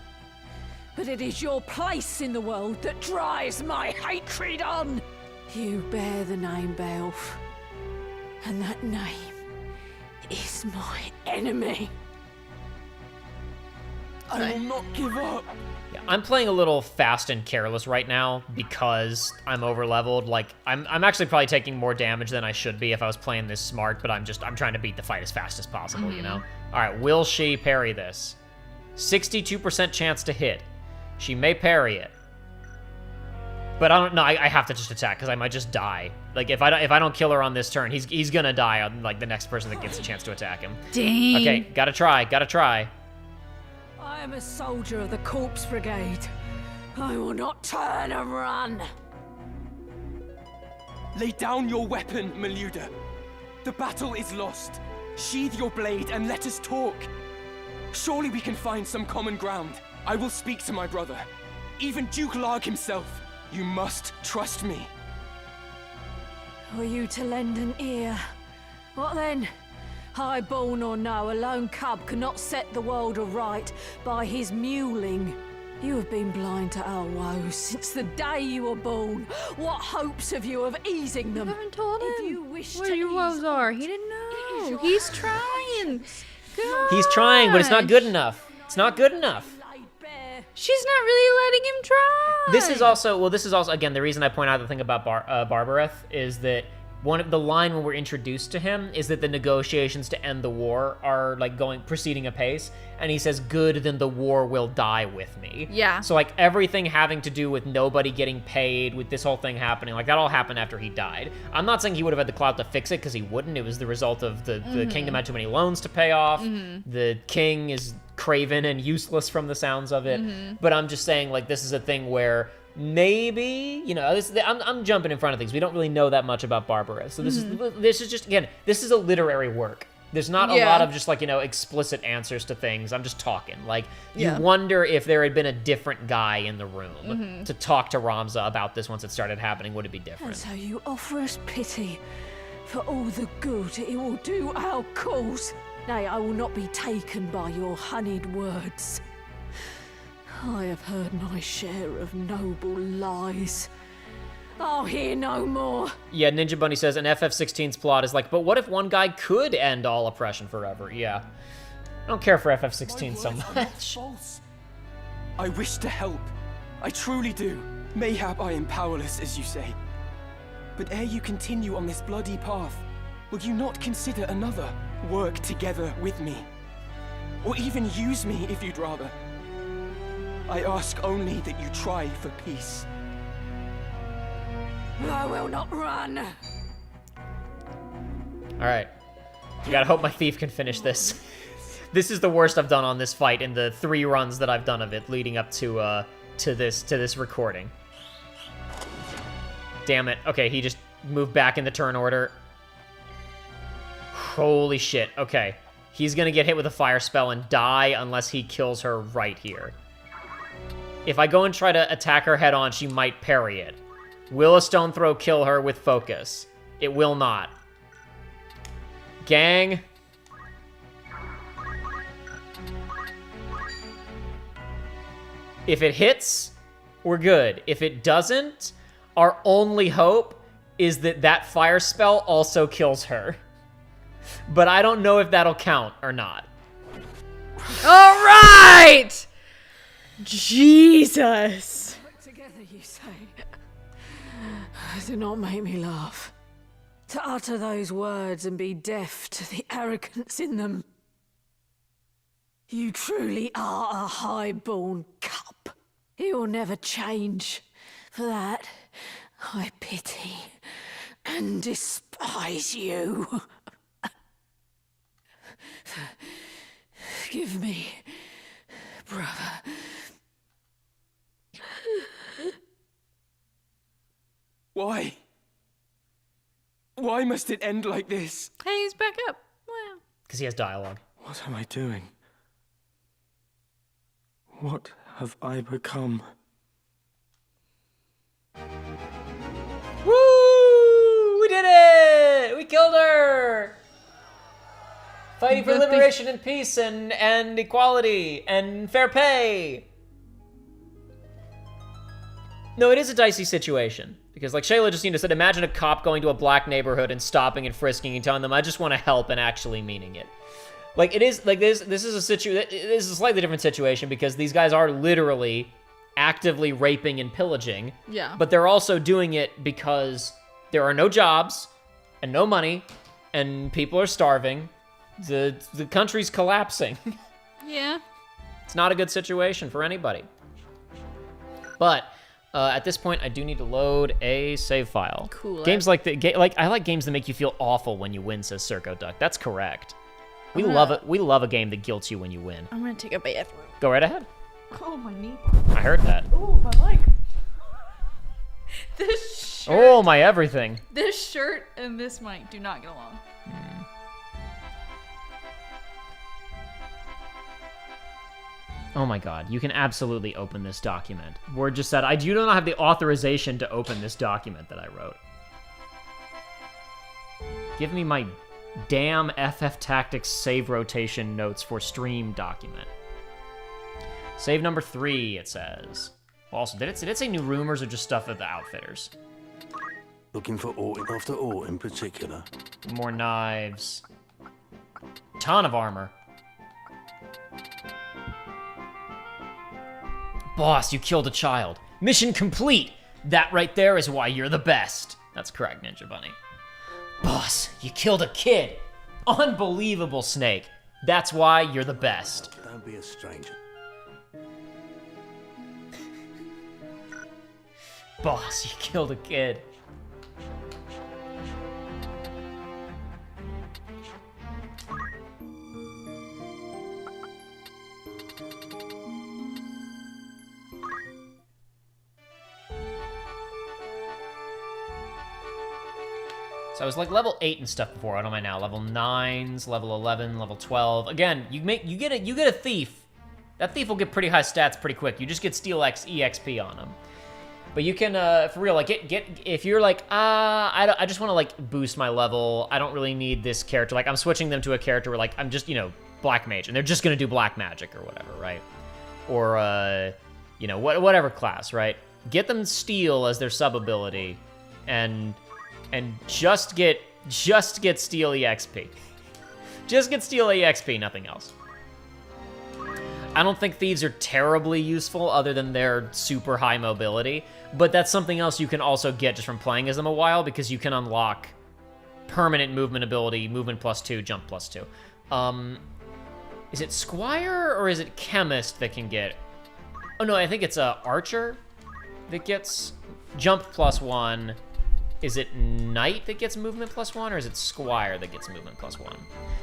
but it is your place in the world that drives my hatred on. You bear the name Beowulf, and that name is my enemy. I will not give up. Yeah, I'm playing a little fast and careless right now because I'm over-leveled. Like, I'm actually probably taking more damage than I should be if I was playing this smart, but I'm trying to beat the fight as fast as possible, you know? All right, will she parry this? 62% chance to hit. She may parry it. But I don't know, I have to just attack because I might just die. Like, if I don't kill her on this turn, he's gonna die on, like, the next person that gets a chance to attack him. Dang. Okay, gotta try. I am a soldier of the Corpse Brigade. I will not turn and run. Lay down your weapon, Maluda. The battle is lost. Sheathe your blade and let us talk. Surely we can find some common ground. I will speak to my brother. Even Duke Larg himself. You must trust me. Were you to lend an ear? What then? Highborn or no, a lone cub cannot set the world aright by his mewling. You have been blind to our woes since the day you were born. What hopes have you of easing them? You haven't told him If you wish where to your woes ease are. them, He didn't it is know. your He's trying. He's trying, but it's not good enough. It's not good enough. laid bare. She's not really letting him try. This is also, again, the reason I point out the thing about Barbareth is that the line when we're introduced to him is that the negotiations to end the war are like proceeding apace, and he says, "Good, then the war will die with me." Yeah. So like everything having to do with nobody getting paid, with this whole thing happening, like that all happened after he died. I'm not saying he would have had the clout to fix it because he wouldn't. It was the result of the kingdom had too many loans to pay off. The king is craven and useless from the sounds of it. But I'm just saying, like, this is a thing where maybe, you know, I'm jumping in front of things. We don't really know that much about Barbareth. So this is just, again, this is a literary work. There's not a lot of just, like, you know, explicit answers to things. I'm just talking. Like, you wonder if there had been a different guy in the room to talk to Ramza about this once it started happening. Would it be And different? so you offer us pity for all the good it will do our cause. Nay, I will not be taken by your honeyed words. I have heard my share of noble lies. I'll hear no more. Yeah, Ninja Bunny says an FF16's plot is like, but what if one guy could end all oppression forever? Yeah. I don't care for FF16 so My words are not much. false. I wish to help. I truly do. Mayhap I am powerless, as you say. But ere you continue on this bloody path, will you not consider another? Work together with me. Or even use me if you'd rather. I ask only that you try for peace. I will not run. All right. You gotta hope my thief can finish this. This is the worst I've done on this fight in the 3 runs that I've done of it leading up to this recording. Damn it. Okay, he just moved back in the turn order. Holy shit. Okay. He's gonna get hit with a fire spell and die unless he kills her right here. If I go and try to attack her head on, she might parry it. Will a stone throw kill her with focus? It will not. Gang. If it hits, we're good. If it doesn't, our only hope is that that fire spell also kills her. But I don't know if that'll count or not. All right! Jesus. Together, you say. Do not make me laugh. To utter those words and be deaf to the arrogance in them. You truly are a high-born cup. It will never change. For that, I pity and despise you. Forgive me, brother. Why? Why must it end like this? Hey, he's back up. Wow. Because he has dialogue. What am I doing? What have I become? Woo! We did it! We killed her! Fighting for But the- liberation and peace and equality and fair pay. No, it is a dicey situation. Because like Shayla just said, imagine a cop going to a black neighborhood and stopping and frisking and telling them, I just want to help, and actually meaning it. Like, it is, like, this is a slightly different situation because these guys are literally actively raping and pillaging. Yeah. But they're also doing it because there are no jobs and no money and people are starving. The country's collapsing. Yeah. It's not a good situation for anybody. But at this point, I do need to load a save file. Cool. Games like I like games that make you feel awful when you win, says Circo Duck. That's correct. We love it. We love a game that guilts you when you win. I'm gonna take a bathroom. Go right ahead. Oh, my knee. I heard that. Oh, my leg. This shirt. Oh, my everything. This shirt and this mic do not get along. Oh my god, you can absolutely open this document. Word just said, I do not have the authorization to open this document that I wrote. Give me my damn FF Tactics save rotation notes for stream document. Save number 3, it says. Well, also, did it say new rumors or just stuff at the outfitters? Looking for aught after aught in particular. More knives. Ton of armor. Boss, you killed a child. Mission complete. That right there is why you're the best. That's correct, Ninja Bunny. Boss, you killed a kid. Unbelievable, Snake. That's why you're the best. Don't be a stranger. Boss, you killed a kid. So I was like level 8 and stuff before. What am I now? Level 9s, level 11, level 12. Again, you get a thief. That thief will get pretty high stats pretty quick. You just get Steel X EXP on him. But you can, for real, like if you're like, I just want to like boost my level. I don't really need this character. Like I'm switching them to a character where like I'm just, black mage, and they're just gonna do black magic or whatever, right? Or whatever class, right? Get them steel as their sub ability, and just get Steel EXP. Just get Steel EXP, nothing else. I don't think thieves are terribly useful other than their super high mobility, but that's something else you can also get just from playing as them a while because you can unlock permanent movement ability, movement +2, jump +2. Is it Squire or is it Chemist that can get... Oh no, I think it's Archer that gets jump +1. Is it Knight that gets movement +1, or is it Squire that gets movement +1?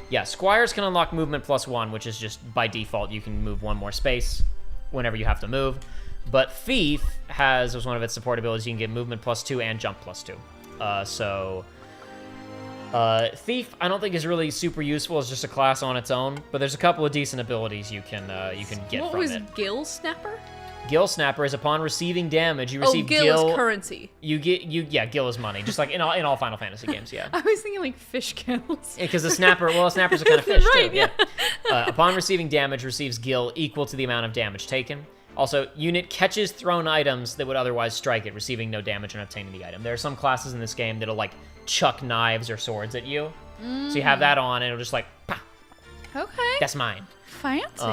Yeah, Squires can unlock movement +1, which is just by default you can move one more space whenever you have to move. But Thief has, as one of its support abilities, you can get movement +2 and jump +2. Thief, I don't think is really super useful as just a class on its own, but there's a couple of decent abilities you can get What from was it. Gill Snapper? Gill Snapper is upon receiving damage, you receive Gill is currency. Gill is money, just like in all Final Fantasy games, yeah. I was thinking like fish gills. Because a snapper's a kind of fish Right, too. Yeah. Upon receiving damage, receives Gill equal to the amount of damage taken. Also, unit catches thrown items that would otherwise strike it, receiving no damage and obtaining the item. There are some classes in this game that'll like chuck knives or swords at you. So you have that on, and it'll just like, pah, Okay. that's mine. Fancy.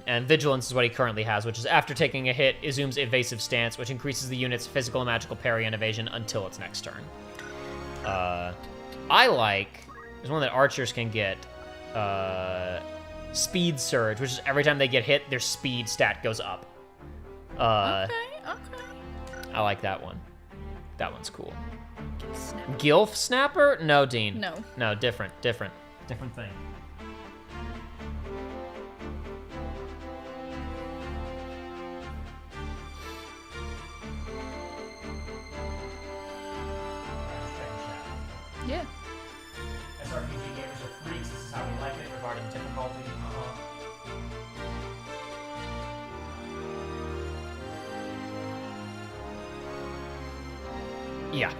And Vigilance is what he currently has, which is after taking a hit, assumes Evasive Stance, which increases the unit's physical and magical parry and evasion until its next turn. There's one that archers can get, Speed Surge, which is every time they get hit, their speed stat goes up. Okay. I like that one. That one's cool. Gilf Snapper? No, Dean. No, different thing. Yeah. SRPG gamers are freaks. This is how we like it regarding difficulty. Yeah.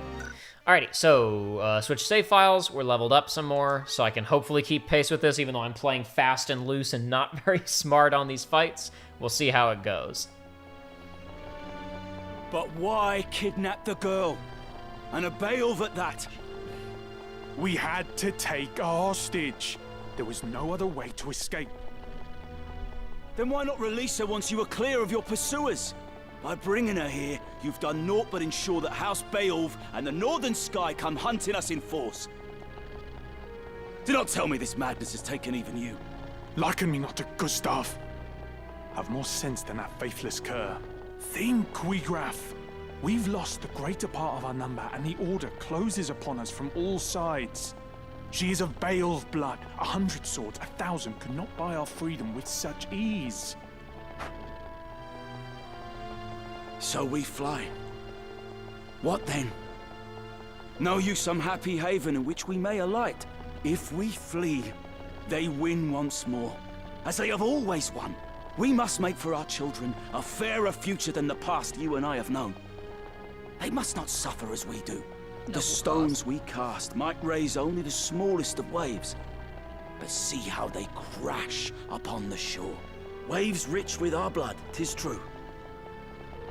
Alrighty, so switch save files. We're leveled up some more, so I can hopefully keep pace with this, even though I'm playing fast and loose and not very smart on these fights. We'll see how it goes. But why kidnap the girl? And a Beowulf at that? We had to take a hostage. There was no other way to escape. Then why not release her once you were clear of your pursuers? By bringing her here, you've done naught but ensure that House Beowulf and the Northern Sky come hunting us in force. Do not tell me this madness has taken even you. Liken me not to Gustav. Have more sense than that faithless cur. Think, Queegraf. We've lost the greater part of our number, and the Order closes upon us from all sides. She is of Beowulf blood. 100 swords, 1,000 could not buy our freedom with such ease. So we fly. What then? Know you some happy haven in which we may alight? If we flee, they win once more, as they have always won. We must make for our children a fairer future than the past you and I have known. They must not suffer as we do. The stones we cast might raise only the smallest of waves, but see how they crash upon the shore. Waves rich with our blood, 'tis true.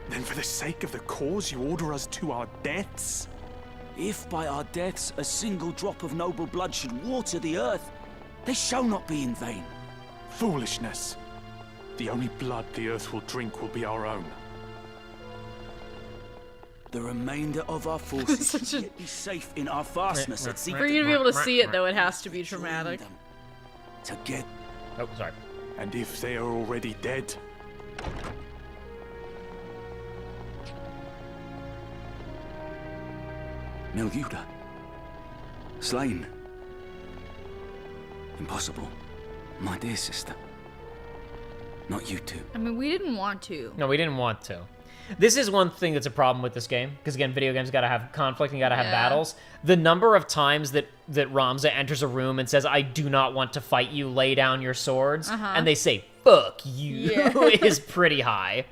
Then for the sake of the cause, you order us to our deaths? If by our deaths a single drop of noble blood should water the earth, they shall not be in vain. Foolishness. The only blood the earth will drink will be our own. The remainder of our forces should yet be safe in our fastness at sea. For you to be able to see it, though, it has to be traumatic. To get... Oh, sorry. And if they are already dead? Melguda. Slain. Impossible. My dear sister. Not you two. I mean, we didn't want to. No, we didn't want to. This is one thing that's a problem with this game, because again, video games gotta have conflict and gotta have battles. The number of times that Ramza enters a room and says, "I do not want to fight you, lay down your swords," and they say, "Fuck you," is pretty high.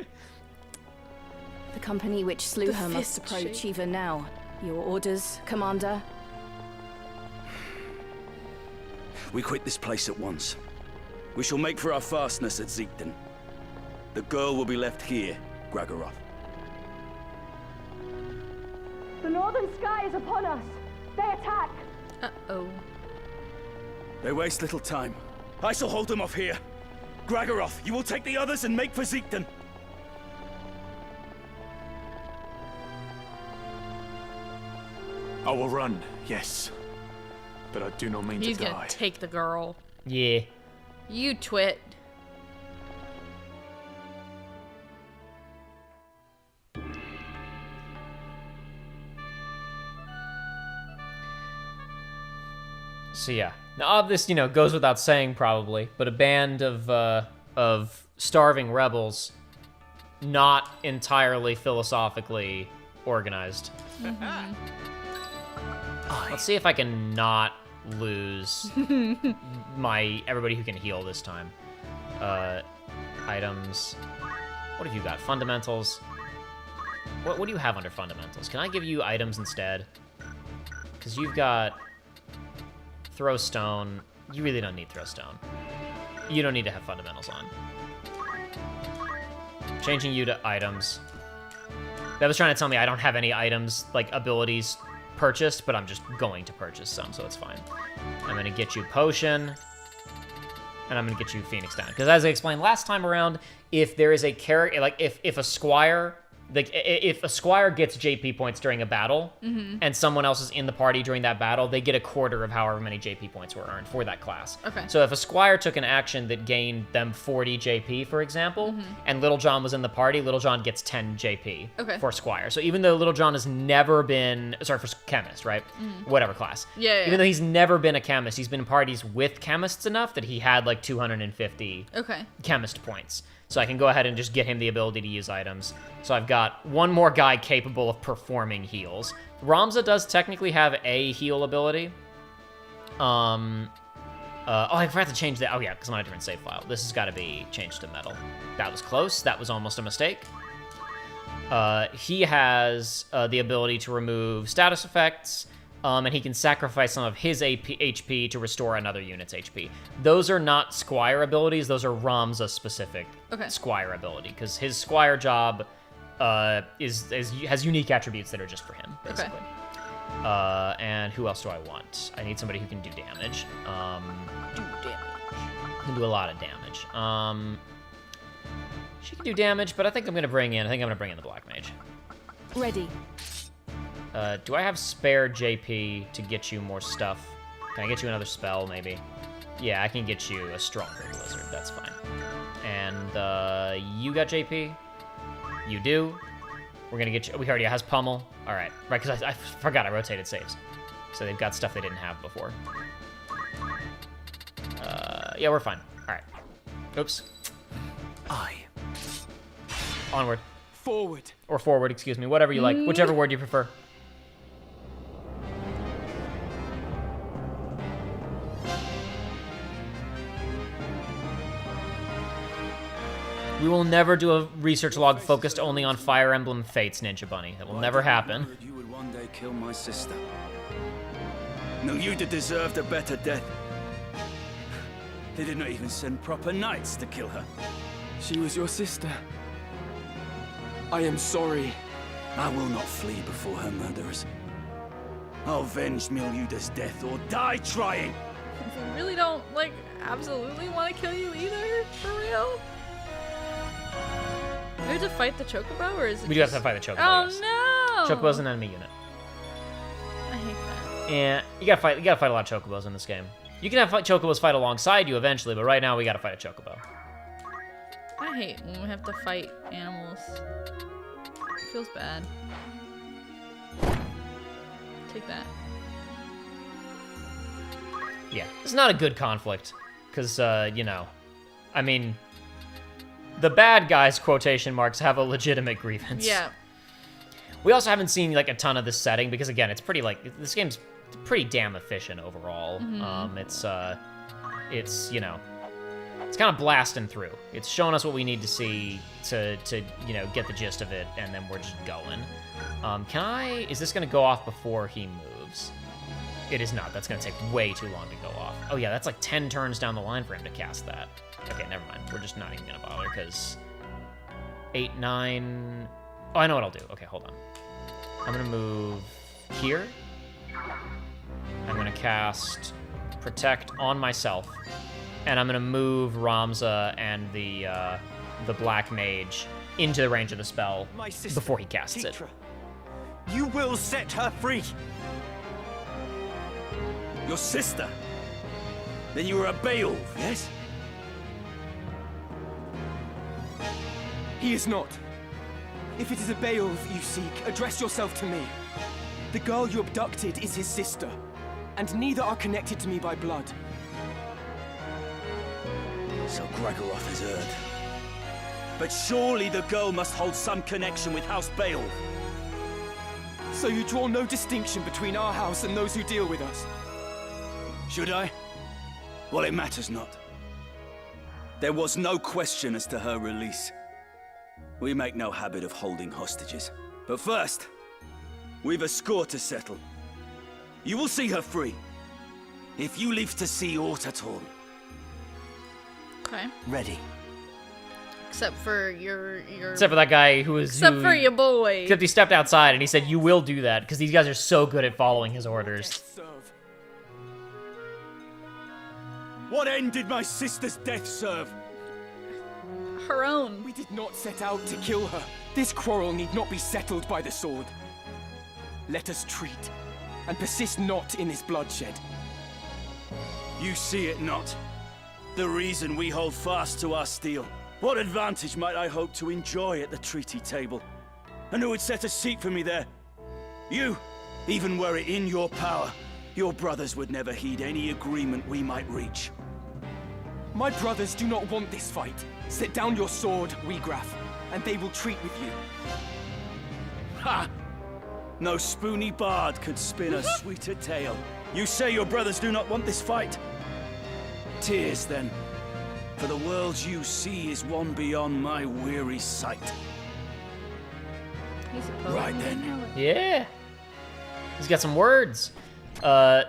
The company which slew her must approach even now. Your orders, Commander? We quit this place at once. We shall make for our fastness at Zeekden. The girl will be left here, Gragoroth. The Northern Sky is upon us! They attack! Uh-oh. They waste little time. I shall hold them off here. Gragoroth, you will take the others and make for Zeekden. I will run, yes. But I do not mean He's to die. gonna take the girl. Yeah. You twit. So yeah, now this goes without saying probably, but a band of starving rebels, not entirely philosophically organized. Let's see if I can not lose everybody who can heal this time. Items. What have you got? Fundamentals. What do you have under fundamentals? Can I give you items instead? Because you've got throw stone. You really don't need throw stone. You don't need to have fundamentals on. Changing you to items. That was trying to tell me I don't have any items, like abilities purchased, but I'm just going to purchase some, so it's fine. I'm gonna get you potion, and I'm gonna get you Phoenix down. Because as I explained last time around, if there is a character, like if a squire, like if a squire gets JP points during a battle, and someone else is in the party during that battle, they get a quarter of however many JP points were earned for that class. Okay. So if a squire took an action that gained them 40 JP, for example, and Little John was in the party, Little John gets 10 JP for squire. So even though Little John has never been, sorry, for chemist, right? Whatever class. Yeah. Even though he's never been a chemist, he's been in parties with chemists enough that he had like 250 chemist points. So I can go ahead and just get him the ability to use items. So I've got one more guy capable of performing heals. Ramza does technically have a heal ability. Oh, I forgot to change that. Oh yeah, because I'm on a different save file. This has got to be changed to metal. That was close. That was almost a mistake. He has the ability to remove status effects, and he can sacrifice some of his HP to restore another unit's HP. Those are not Squire abilities. Those are Ramza-specific Squire ability, because his Squire job has unique attributes that are just for him, basically. And who else do I want? I need somebody who can do damage. Can do a lot of damage. She can do damage, but I think I'm gonna bring in the Black Mage. Ready. Do I have spare JP to get you more stuff? Can I get you another spell, maybe? Yeah, I can get you a stronger Blizzard. That's fine. And you got JP? You do. We're gonna get you. We already has Pummel. All right, right? Because I forgot I rotated saves, so they've got stuff they didn't have before. Yeah, we're fine. All right. Oops. Onward. Forward. Or forward, excuse me. Whatever you like. Whichever word you prefer. We will never do a research log focused only on Fire Emblem Fates, Ninja Bunny. That will never happen. You would one day kill my sister. No, you'd have deserved a better death. They did not even send proper knights to kill her. She was your sister. I am sorry. I will not flee before her murderers. I'll avenge Miluda's death or die trying. I really don't, like, absolutely want to kill you either, for real. Do we have to fight the Chocobo, or is it We do have to fight the Chocobo, Oh, yes. no! Chocobo's an enemy unit. I hate that. And you gotta fight a lot of Chocobos in this game. You can have Chocobos fight alongside you eventually, but right now we gotta fight a Chocobo. I hate when we have to fight animals. It feels bad. Take that. Yeah, it's not a good conflict, because, you know, I mean, the bad guys, quotation marks, have a legitimate grievance. Yeah. We also haven't seen, like, a ton of this setting, because, again, it's pretty, like, this game's pretty damn efficient overall. It's, you know, it's kind of blasting through. It's showing us what we need to see to you know, get the gist of it, and then we're just going. Is this gonna go off before he moves? It is not. That's gonna take way too long to go off. Oh yeah, that's like 10 turns down the line for him to cast that. Okay, never mind. We're just not even gonna bother, because 8, 9... Oh, I know what I'll do. Okay, hold on. I'm gonna move here. I'm gonna cast Protect on myself. And I'm gonna move Ramza and the Black Mage into the range of the spell before he casts it. You will set her free. Your sister? Then you were a Beowulf, yes? He is not. If it is a Beowulf you seek, address yourself to me. The girl you abducted is his sister. and neither are connected to me by blood. So Gregoroth is Erd. But surely the girl must hold some connection with House Beowulf. So you draw no distinction between our house and those who deal with us? Should I? Well, it matters not. There was no question as to her release. We make no habit of holding hostages. But first, we've a score to settle. You will see her free, if you live to see aught at all. Okay. Ready. Except for your Except for that guy who was... Except for your boy. Except he stepped outside and he said, you will do that, because these guys are so good at following his orders. Serve. What end did my sister's death serve? Her own. We did not set out to kill her. This quarrel need not be settled by the sword. Let us treat, and persist not in this bloodshed. You see it not. The reason we hold fast to our steel. What advantage might I hope to enjoy at the treaty table? And who would set a seat for me there? You, even were it in your power, your brothers would never heed any agreement we might reach. My brothers do not want this fight. Set down your sword, Weegraf, and they will treat with you. Ha! No spoony bard could spin a sweeter tale. You say your brothers do not want this fight? Tears, then. For the world you see is one beyond my weary sight. He's a poet. Right then. Yeah. He's got some words.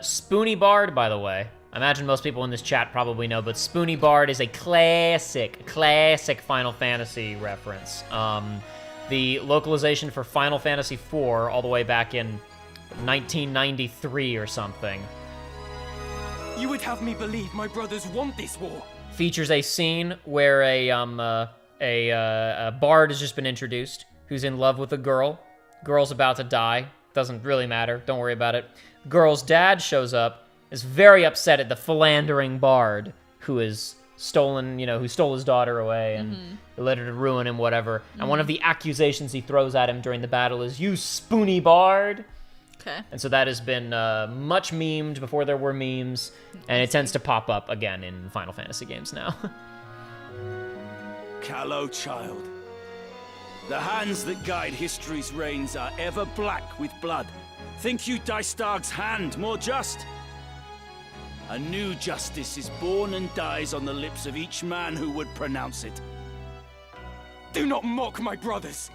Spoony Bard, by the way. I imagine most people in this chat probably know, but Spoony Bard is a classic Final Fantasy reference. The localization for Final Fantasy IV all the way back in 1993 or something You would have me believe my brothers want this war. features a scene where a bard has just been introduced who's in love with a girl. Girl's about to die. Doesn't really matter. Don't worry about it. Girl's dad shows up, is very upset at the philandering bard who is stolen, who stole his daughter away and led her to ruin him, whatever. And one of the accusations he throws at him during the battle is, "You spoony bard." Okay. And so that has been much memed before there were memes, and it tends to pop up again in Final Fantasy games now. Callow child. The hands that guide history's reins are ever black with blood. Think you Dystarg's hand more just? A new justice is born and dies on the lips of each man who would pronounce it. Do not mock my brothers.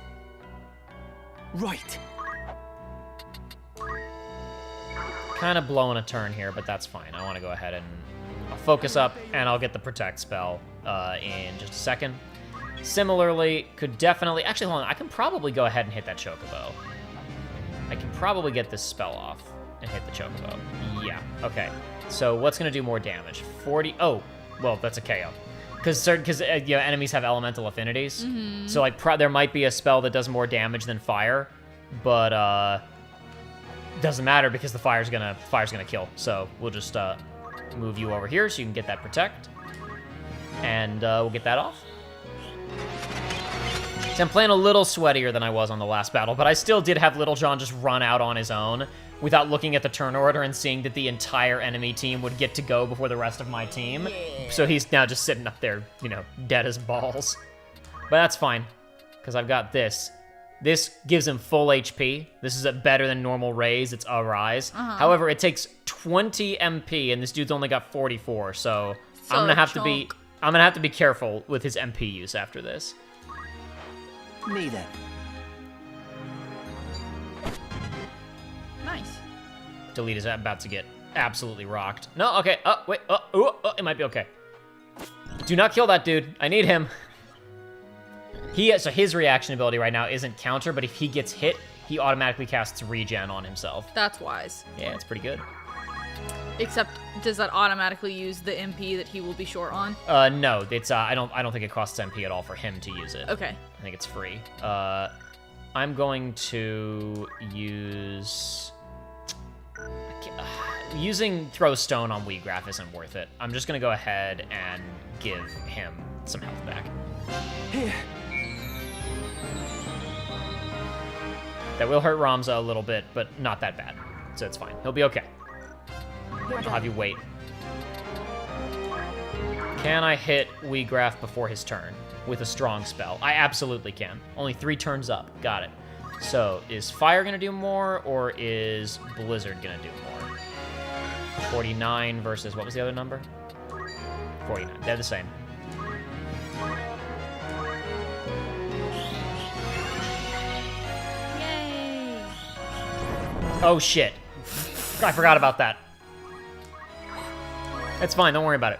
Right. Kind of blowing a turn here, but that's fine. I want to go ahead and I'll focus up, and I'll get the Protect spell in just a second. Similarly, could definitely... Actually, hold on. I can probably go ahead and hit that Chocobo. I can probably get this spell off and hit the Chocobo. Yeah, okay. So what's going to do more damage? 40... Oh, well, that's a KO. Because enemies have elemental affinities. So, like, there might be a spell that does more damage than fire, but, doesn't matter because the fire's gonna kill. So we'll just move you over here so you can get that Protect, and we'll get that off. See, I'm playing a little sweatier than I was on the last battle, but I still did have Little John just run out on his own without looking at the turn order and seeing that the entire enemy team would get to go before the rest of my team. Yeah. So he's now just sitting up there, dead as balls. But that's fine, because I've got this. This gives him full HP. This is better than normal raise. It's a rise. However, it takes 20 MP, and this dude's only got 44. So I'm gonna have to be careful with his MP use after this. Me then. Nice. Delete is about to get absolutely rocked. No, okay. Oh, wait. Oh, it might be okay. Do not kill that dude. I need him. So his reaction ability right now isn't counter, but if he gets hit, he automatically casts regen on himself. That's wise. Yeah, it's pretty good. Except, does that automatically use the MP that he will be short on? No, it's I don't think it costs MP at all for him to use it. Okay. I think it's free. I'm going to use... using Throw Stone on Weegraf isn't worth it. I'm just going to go ahead and give him some health back. Here. That will hurt Ramza a little bit, but not that bad. So it's fine. He'll be okay. I'll have you wait. Can I hit Weegraf before his turn with a strong spell? I absolutely can. Only 3 turns up. Got it. So, is Fire gonna do more, or is Blizzard gonna do more? 49 versus, what was the other number? 49. They're the same. Yay! Oh, shit. I forgot about that. It's fine. Don't worry about it.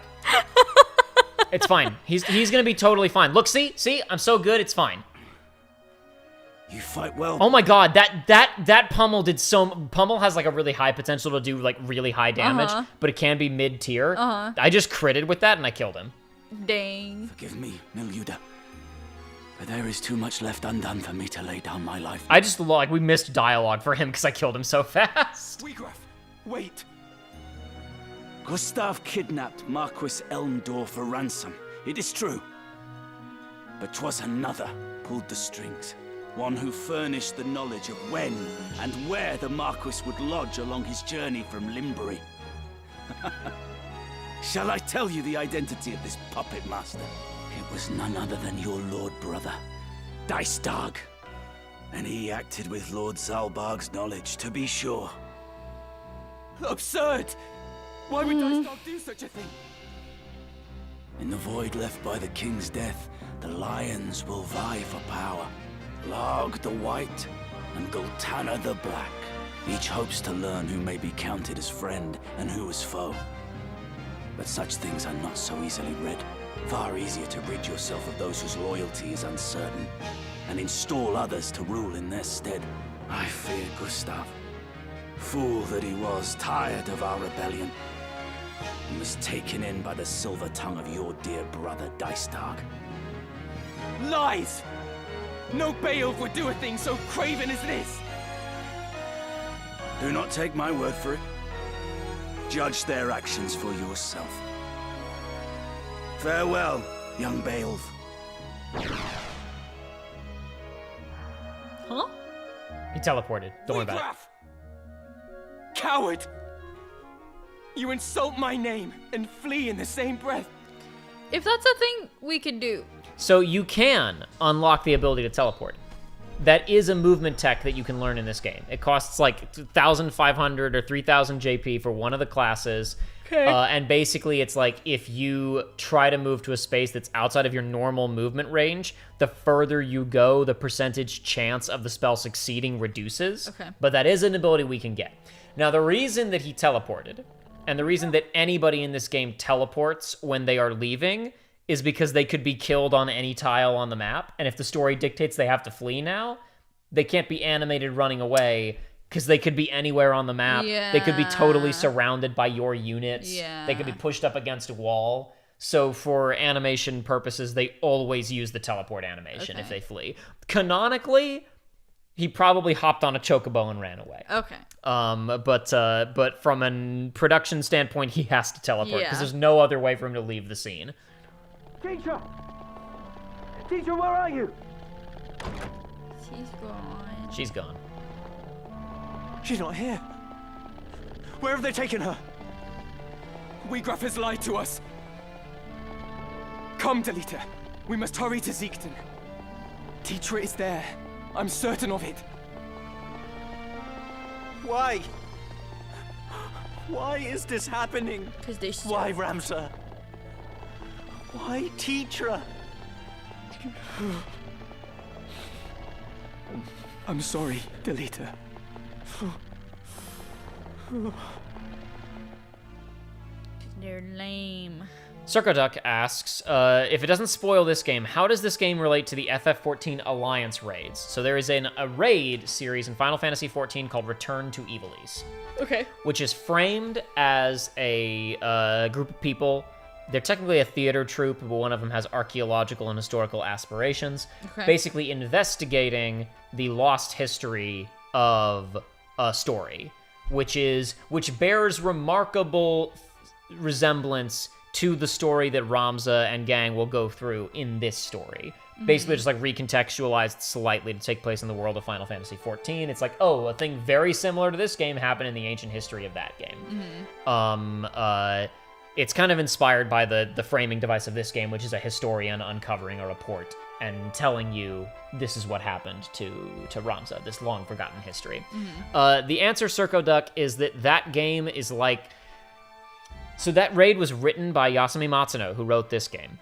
It's fine. He's gonna be totally fine. Look, see? I'm so good, it's fine. You fight well. Oh my god, that Pummel did so... Pummel has, like, a really high potential to do, like, really high damage, but it can be mid-tier. I just critted with that, and I killed him. Dang. Forgive me, Milyuda, but there is too much left undone for me to lay down my life. I just, like, we missed dialogue for him because I killed him so fast. Weegraf, wait. Gustav kidnapped Marquis Elmdor for ransom. It is true. But 'twas another pulled the strings. One who furnished the knowledge of when and where the Marquis would lodge along his journey from Limbury. Shall I tell you the identity of this puppet master? It was none other than your lord brother, Dicedog. And he acted with Lord Zalbarg's knowledge, to be sure. Absurd! Why would Dicedog do such a thing? In the void left by the king's death, the lions will vie for power. Larg the White and Gultana the Black. Each hopes to learn who may be counted as friend and who as foe. But such things are not so easily read. Far easier to rid yourself of those whose loyalty is uncertain, and install others to rule in their stead. I fear Gustav. Fool that he was, tired of our rebellion, and was taken in by the silver tongue of your dear brother Dicedog. Lies! No Beowulf would do a thing so craven as this! Do not take my word for it. Judge their actions for yourself. Farewell, young Beowulf. Huh? He teleported. Don't worry about it. Weegraf! Coward! You insult my name and flee in the same breath. If that's a thing we could do. So you can unlock the ability to teleport. That is a movement tech that you can learn in this game. It costs like 1,500 or 3,000 JP for one of the classes. Okay. And basically it's like if you try to move to a space that's outside of your normal movement range, the further you go, the percentage chance of the spell succeeding reduces. Okay. But that is an ability we can get. Now, the reason that he teleported, and the reason that anybody in this game teleports when they are leaving, is because they could be killed on any tile on the map, and if the story dictates they have to flee now, they can't be animated running away, because they could be anywhere on the map. Yeah. They could be totally surrounded by your units. Yeah. They could be pushed up against a wall. So for animation purposes, they always use the teleport animation if they flee. Canonically, he probably hopped on a chocobo and ran away. Okay. But from a production standpoint, he has to teleport because Yeah. there's no other way for him to leave the scene. Teacher! Teacher, where are you? She's gone. She's gone. She's not here. Where have they taken her? Weegraf has lied to us. Come, Delita. We must hurry to Zeekton. Teacher is there. I'm certain of it. Why? Why is this happening? Because they Why, Ramsar? Why, Teacher? I'm sorry, Delita. They're lame. Circoduck asks, if it doesn't spoil this game, how does this game relate to the FF14 Alliance raids? So there is a raid series in Final Fantasy XIV called Return to Evilise. Okay. Which is framed as a group of people. They're technically a theater troupe, but one of them has archaeological and historical aspirations. Okay. Basically investigating the lost history of a story, which bears remarkable resemblance to the story that Ramza and gang will go through in this story. Basically, just like recontextualized slightly to take place in the world of Final Fantasy XIV. It's like, oh, a thing very similar to this game happened in the ancient history of that game. It's kind of inspired by the framing device of this game, which is a historian uncovering a report and telling you this is what happened to Ramza, this long forgotten history. The answer, Circo Duck, is that game is like... So that raid was written by Yasumi Matsuno, who wrote this game.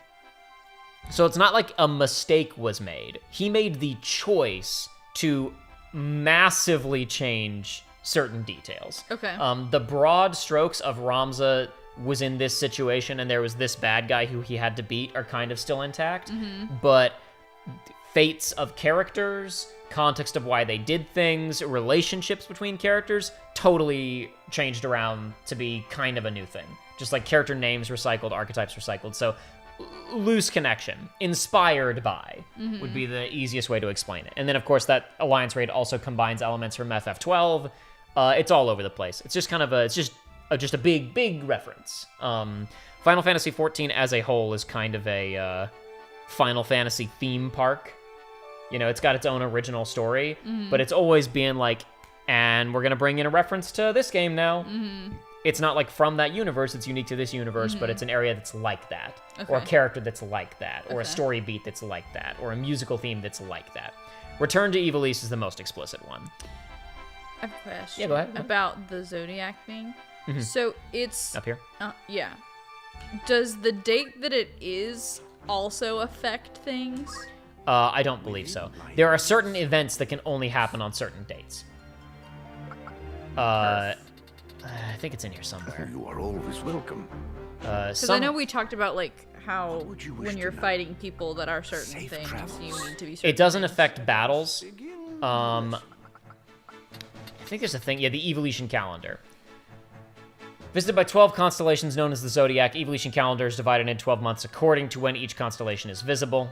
So it's not like a mistake was made. He made the choice to massively change certain details. Okay. The broad strokes of Ramza was in this situation and there was this bad guy who he had to beat are kind of still intact. But fates of characters, context of why they did things, relationships between characters, totally changed around to be kind of a new thing. Just like character names recycled, archetypes recycled. So loose connection, inspired by, would be the easiest way to explain it. And then, of course, that Alliance raid also combines elements from FF12. It's all over the place. It's just kind of it's just a big reference. Final Fantasy XIV as a whole is kind of a Final Fantasy theme park. You know, it's got its own original story, but it's always being like, and we're gonna bring in a reference to this game now. It's not like from that universe, it's unique to this universe, but it's an area that's like that, or a character that's like that, or a story beat that's like that, or a musical theme that's like that. Return to Evil East is the most explicit one. I have a question. Yeah, go ahead. About the Zodiac thing. So it's... Up here? Yeah. Does the date that it is also affect things? I don't believe so. There are certain events that can only happen on certain dates. I think it's in here somewhere. You are always welcome. Because I know we talked about like how when you're fighting people that are certain things, you need to be certain It doesn't things. affect battles. I think there's a thing. Yeah, the Evolution calendar. Visited by 12 constellations known as the Zodiac, Evolution calendar is divided into 12 months according to when each constellation is visible.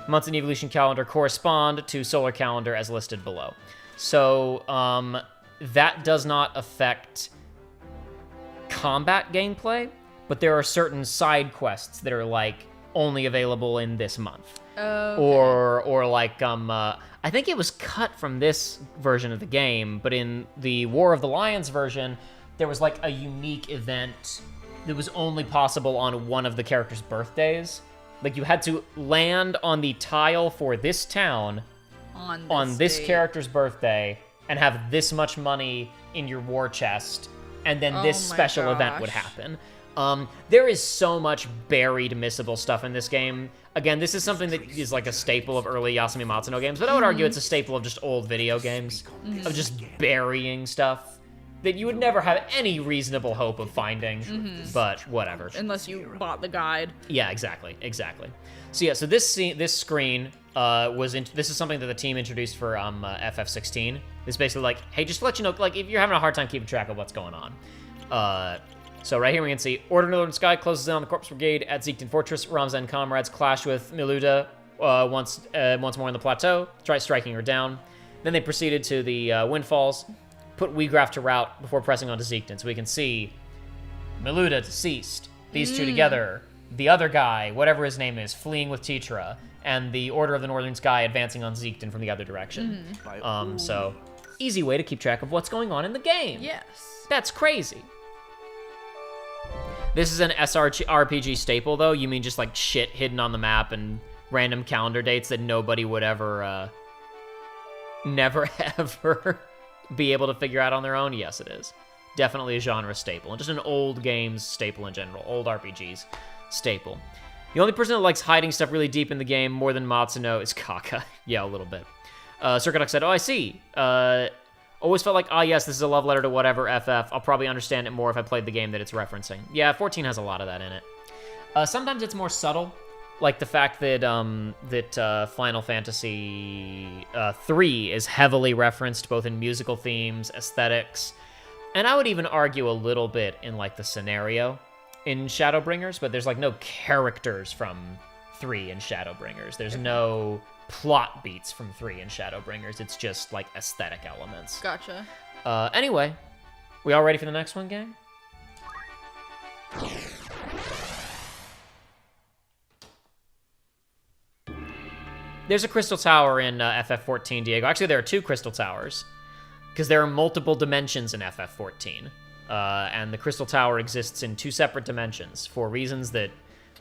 Months in Evolution calendar correspond to solar calendar as listed below. So, that does not affect combat gameplay, but there are certain side quests that are like only available in this month. Okay. Or like I think it was cut from this version of the game, but in the War of the Lions version, there was like a unique event that was only possible on one of the characters' birthdays. Like you had to land on the tile for this town on this date. character's birthday and have this much money in your war chest, and then this my special event would gosh. happen. There is so much buried missable stuff in this game. Again, this is something that is like a staple of early Yasumi Matsuno games, but I would argue it's a staple of just old video games, of just burying stuff that you would never have any reasonable hope of finding, but whatever. Unless you bought the guide. Yeah, exactly. So yeah, so this screen this is something that the team introduced for FF16. It's basically like, hey, just to let you know, like if you're having a hard time keeping track of what's going on. So right here we can see Order Northern Sky closes in on the Corpse Brigade at Zeekton Fortress. Ramza and comrades clash with Miluda once more on the plateau, try striking her down. Then they proceeded to the Windfalls, put Weegraf to rout before pressing on to Zeekton. So we can see Miluda deceased, these two together, the other guy, whatever his name is, fleeing with Tetra, and the Order of the Northern Sky advancing on Zeekton from the other direction. So easy way to keep track of what's going on in the game. Yes. That's crazy. This is an SRPG staple, though. You mean just like shit hidden on the map and random calendar dates that nobody would ever, never ever be able to figure out on their own? Yes, it is. Definitely a genre staple, and just an old games staple in general. Old RPGs staple. The only person that likes hiding stuff really deep in the game more than Matsuno is Kaka. Yeah, a little bit. Circuit said, oh, I see. Always felt like, yes, this is a love letter to whatever FF. I'll probably understand it more if I played the game that it's referencing. Yeah, 14 has a lot of that in it. Sometimes it's more subtle, like the fact that Final Fantasy 3 is heavily referenced both in musical themes, aesthetics, and I would even argue a little bit in like the scenario in Shadowbringers, but there's like no characters from 3 in Shadowbringers. There's no plot beats from 3 in Shadowbringers. It's just like aesthetic elements. Gotcha. Anyway, we all ready for the next one, gang? There's a crystal tower in FF14, Diego. Actually, there are 2 crystal towers, because there are multiple dimensions in FF14. And the crystal tower exists in 2 separate dimensions for reasons that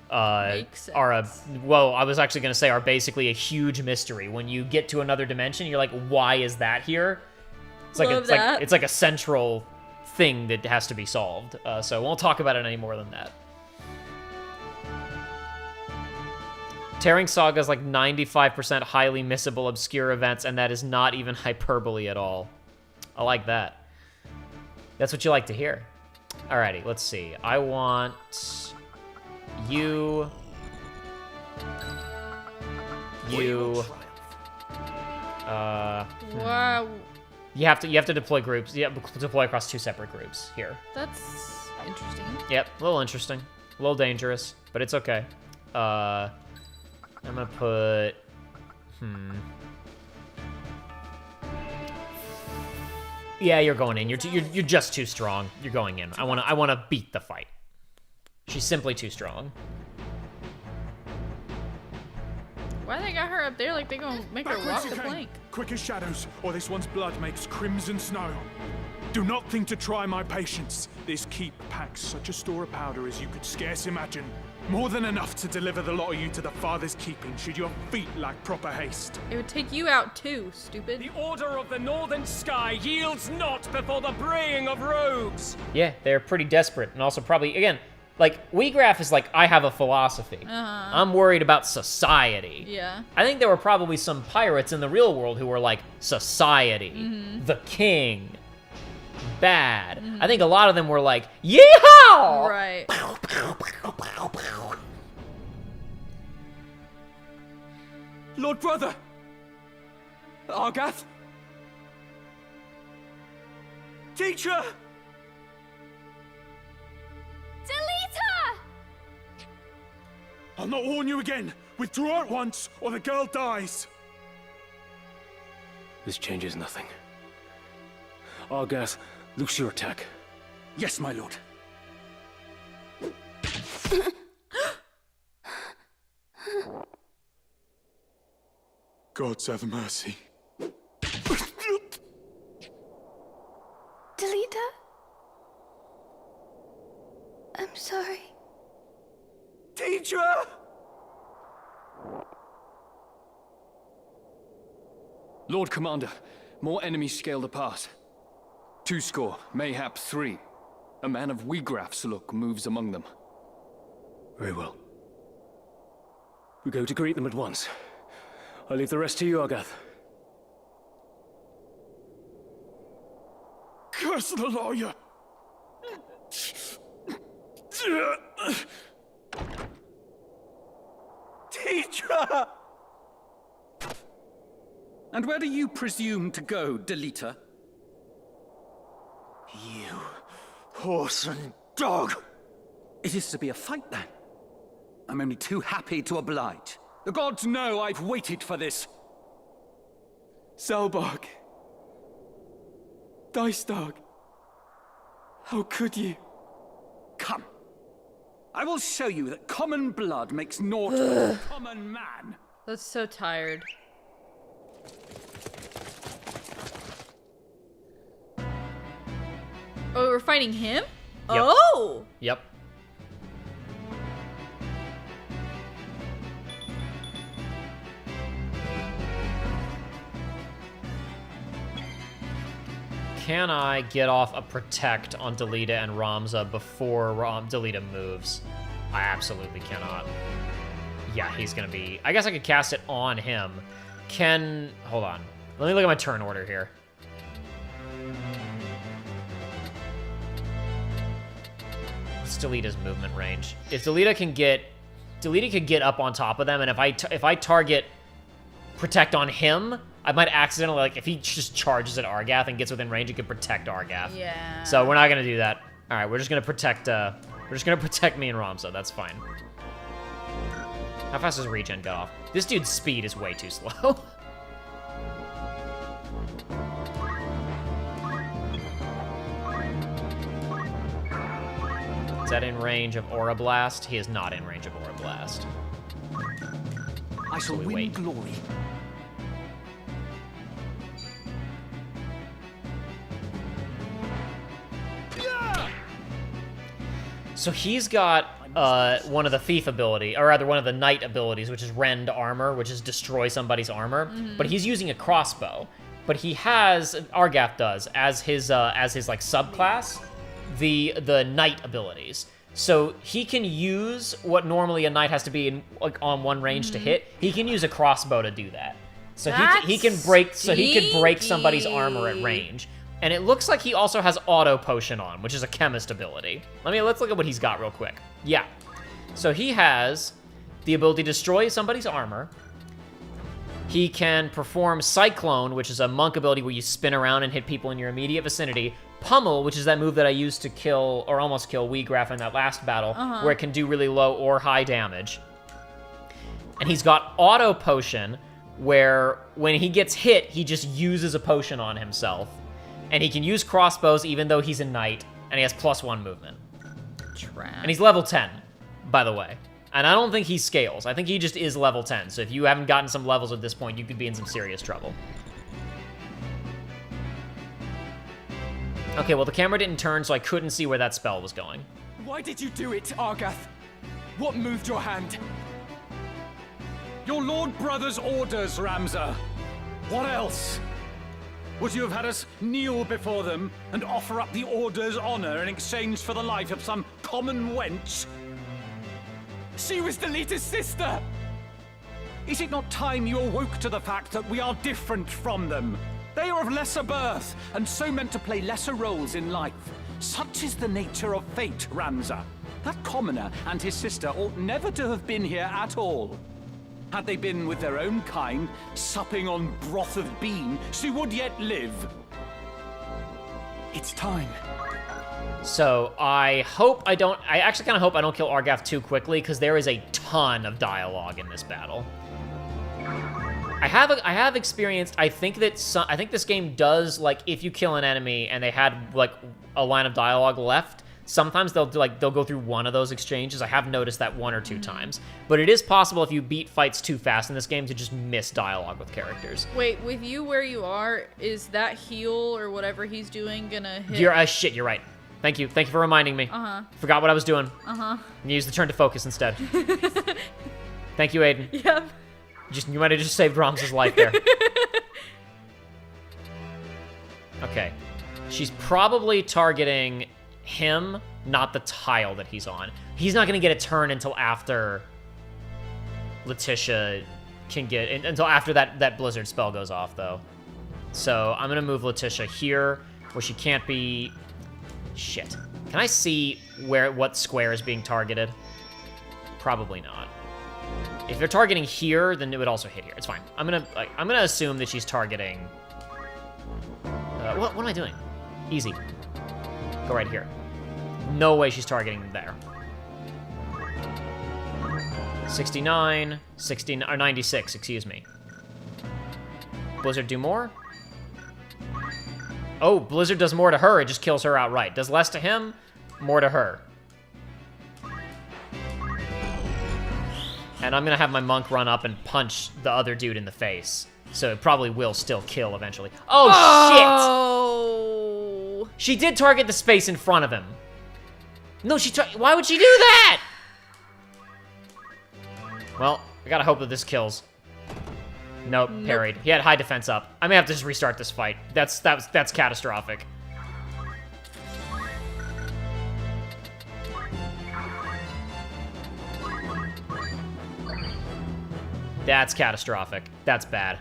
well, I was actually going to say are basically a huge mystery. When you get to another dimension, you're like, why is that here? It's like a central thing that has to be solved. So I won't talk about it any more than that. Tearing Saga is like 95% highly missable obscure events, and that is not even hyperbole at all. I like that. That's what you like to hear. Alrighty, let's see. I want you. Wow. You have to deploy groups. You have to deploy across 2 separate groups here. That's interesting. Yep, a little interesting, a little dangerous, but it's okay. I'm gonna put. Yeah, you're going in. You're just too strong. You're going in. I wanna beat the fight. She's simply too strong. Why they got her up there like they gonna make her walk the plank? Quick as shadows, or this one's blood makes crimson snow. Do not think to try my patience. This keep packs such a store of powder as you could scarce imagine. More than enough to deliver the lot of you to the father's keeping, should your feet lack proper haste. It would take you out too, stupid. The order of the northern sky yields not before the braying of rogues. Yeah, they're pretty desperate, and also probably, again, like, Weegraph is like, I have a philosophy. I'm worried about society. Yeah. I think there were probably some pirates in the real world who were like, society, the king, bad. I think a lot of them were like, yeehaw! Right. Lord Brother! Argath? Teacher! Delita! I'll not warn you again. Withdraw at once, or the girl dies. This changes nothing. Argath, loose your attack. Yes, my lord. Gods have mercy. Delita? I'm sorry. Teacher! Lord Commander, more enemies scale the pass. 2 score, mayhap 3. A man of Weegraph's look moves among them. Very well. We go to greet them at once. I leave the rest to you, Argath. Curse the lawyer! Teacher! And where do you presume to go, Delita? You whoreson dog! It is to be a fight, then. I'm only too happy to oblige. The gods know I've waited for this. Selbog. Dice Dog. How could you? Come. I will show you that common blood makes naught of a common man. That's so tired. Oh, we're fighting him? Yep. Oh! Yep. Can I get off a protect on Delita and Ramza before Delita moves? I absolutely cannot. Yeah, he's gonna be... I guess I could cast it on him. Hold on. Let me look at my turn order here. What's Delita's movement range? If Delita can get up on top of them, and if I target protect on him, I might accidentally, like, if he just charges at Argath and gets within range, it could protect Argath. Yeah. So we're not gonna do that. All right, we're just gonna protect me and Ramza. That's fine. How fast does regen get off? This dude's speed is way too slow. Is that in range of Aura Blast? He is not in range of Aura Blast. I shall we win wait. glory. So he's got one of the thief ability, or rather one of the knight abilities, which is rend armor, which is destroy somebody's armor. But he's using a crossbow. But he has, Argath does, as his like subclass, the knight abilities. So he can use what normally a knight has to be in, like, on one range to hit. He can use a crossbow to do that. So he can break. So he can break somebody's armor at range. And it looks like he also has auto potion on, which is a chemist ability. Let's look at what he's got real quick. Yeah. So he has the ability to destroy somebody's armor. He can perform Cyclone, which is a monk ability where you spin around and hit people in your immediate vicinity. Pummel, which is that move that I used to kill, or almost kill, Wheatgraph in that last battle, where it can do really low or high damage. And he's got auto potion, where when he gets hit, he just uses a potion on himself. And he can use crossbows even though he's a knight, and he has +1 movement. And he's level 10, by the way. And I don't think he scales. I think he just is level 10. So if you haven't gotten some levels at this point, you could be in some serious trouble. Okay, well, the camera didn't turn, so I couldn't see where that spell was going. Why did you do it, Argath? What moved your hand? Your lord brother's orders, Ramza. What else? Would you have had us kneel before them and offer up the Order's honor in exchange for the life of some common wench? She was Delita's sister! Is it not time you awoke to the fact that we are different from them? They are of lesser birth, and so meant to play lesser roles in life. Such is the nature of fate, Ramza. That commoner and his sister ought never to have been here at all. Had they been with their own kind, supping on broth of bean, she would yet live. It's time. So I actually kind of hope I don't kill Argath too quickly, because there is a ton of dialogue in this battle. I have experienced, I think this game does, like, if you kill an enemy and they had, like, a line of dialogue left, sometimes they'll go through one of those exchanges. I have noticed that 1 or 2 times. But it is possible if you beat fights too fast in this game to just miss dialogue with characters. Wait, with you where you are, is that heal or whatever he's doing gonna hit? You're right. Thank you for reminding me. Forgot what I was doing. Use the turn to focus instead. Thank you, Aiden. Yep. You might have just saved Rom's life there. Okay. She's probably targeting him, not the tile that he's on. He's not going to get a turn until after Letitia can get... Until after that blizzard spell goes off, though. So I'm going to move Letitia here, where she can't be... Shit. Can I see what square is being targeted? Probably not. If they're targeting here, then it would also hit here. It's fine. I'm gonna assume that she's targeting... what am I doing? Easy. Go right here. No way she's targeting there. 69, 96, excuse me. Blizzard do more? Oh, Blizzard does more to her, it just kills her outright. Does less to him, more to her. And I'm gonna have my monk run up and punch the other dude in the face. So it probably will still kill eventually. Oh, shit! She did target the space in front of him. No, why would she do that? Well, I gotta hope that this kills. Nope, parried. He had high defense up. I may have to just restart this fight. That's catastrophic. That's catastrophic. That's bad.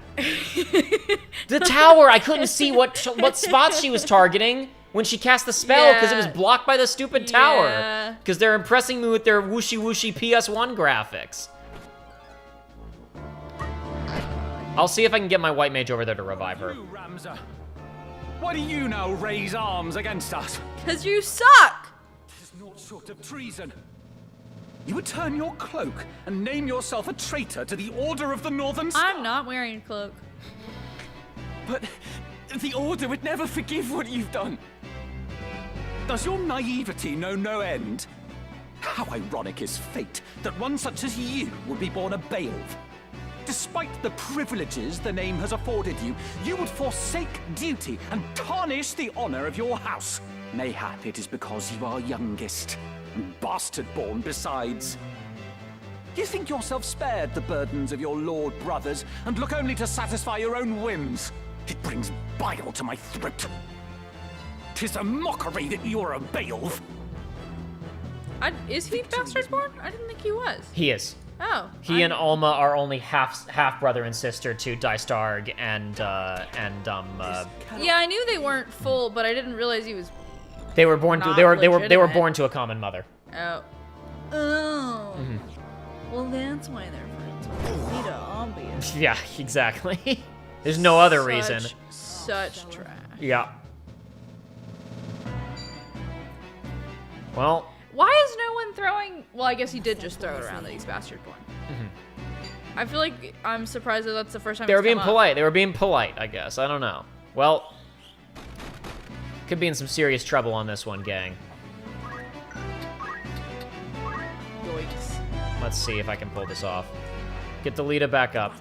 The tower! I couldn't see what spots she was targeting when she cast the spell because it was blocked by the stupid tower. Because they're impressing me with their whooshy PS1 graphics. I'll see if I can get my white mage over there to revive her. Ramza. Why do you now raise arms against us? Because you suck! This is not short of treason. You would turn your cloak and name yourself a traitor to the Order of the Northern Star. I'm not wearing a cloak. But the Order would never forgive what you've done. Does your naivety know no end? How ironic is fate that one such as you would be born a Beowulf. despite the privileges the name has afforded you, you would forsake duty and tarnish the honor of your house. Mayhap it is because you are youngest, and bastard-born besides. You think yourself spared the burdens of your lord brothers, and look only to satisfy your own whims. It brings bile to my throat. 'Tis a mockery that you're a Beowulf. Is he bastard-born? I didn't think he was. He is. Oh. He and Alma are only half brother and sister to Dystarg and Yeah, I knew they weren't full, but I didn't realize he was. they were born to Not they were legitimate. born to a common mother. Oh. Oh. Well, that's why they're friends. Lita, obvious. Yeah, exactly. There's no other reason. Such trash. Yeah. Well, Why is no one throwing? Well, I guess he did just throw it around that he's bastard-born. I feel like I'm surprised that that's the first time they were it's being come polite. They were being polite, I guess. I don't know. Well, could be in some serious trouble on this one, gang. Up. Yikes. Let's see if I can pull this off. Get the Lita back up.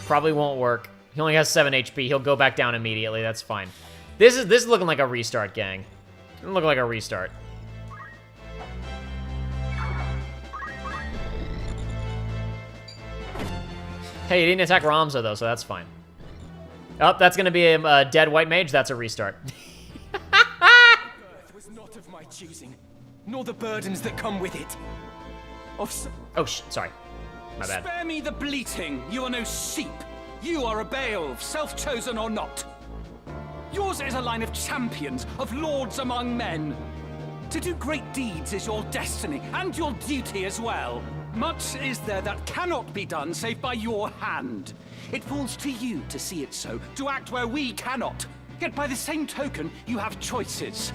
Probably won't work. He only has 7 HP. He'll go back down immediately. That's fine. This is looking like a restart, gang. It look like a restart. Hey, he didn't attack Ramza though, so that's fine. Oh, that's gonna be a dead white mage. That's a restart. Birth was not of my choosing, nor the burdens that come with it. Oh, sorry. My bad. Spare me the bleating. You are no sheep. You are a Beowulf, self-chosen or not. Yours is a line of champions, of lords among men. To do great deeds is your destiny, and your duty as well. Much is there that cannot be done save by your hand. It falls to you to see it so, to act where we cannot. Yet by the same token, you have choices.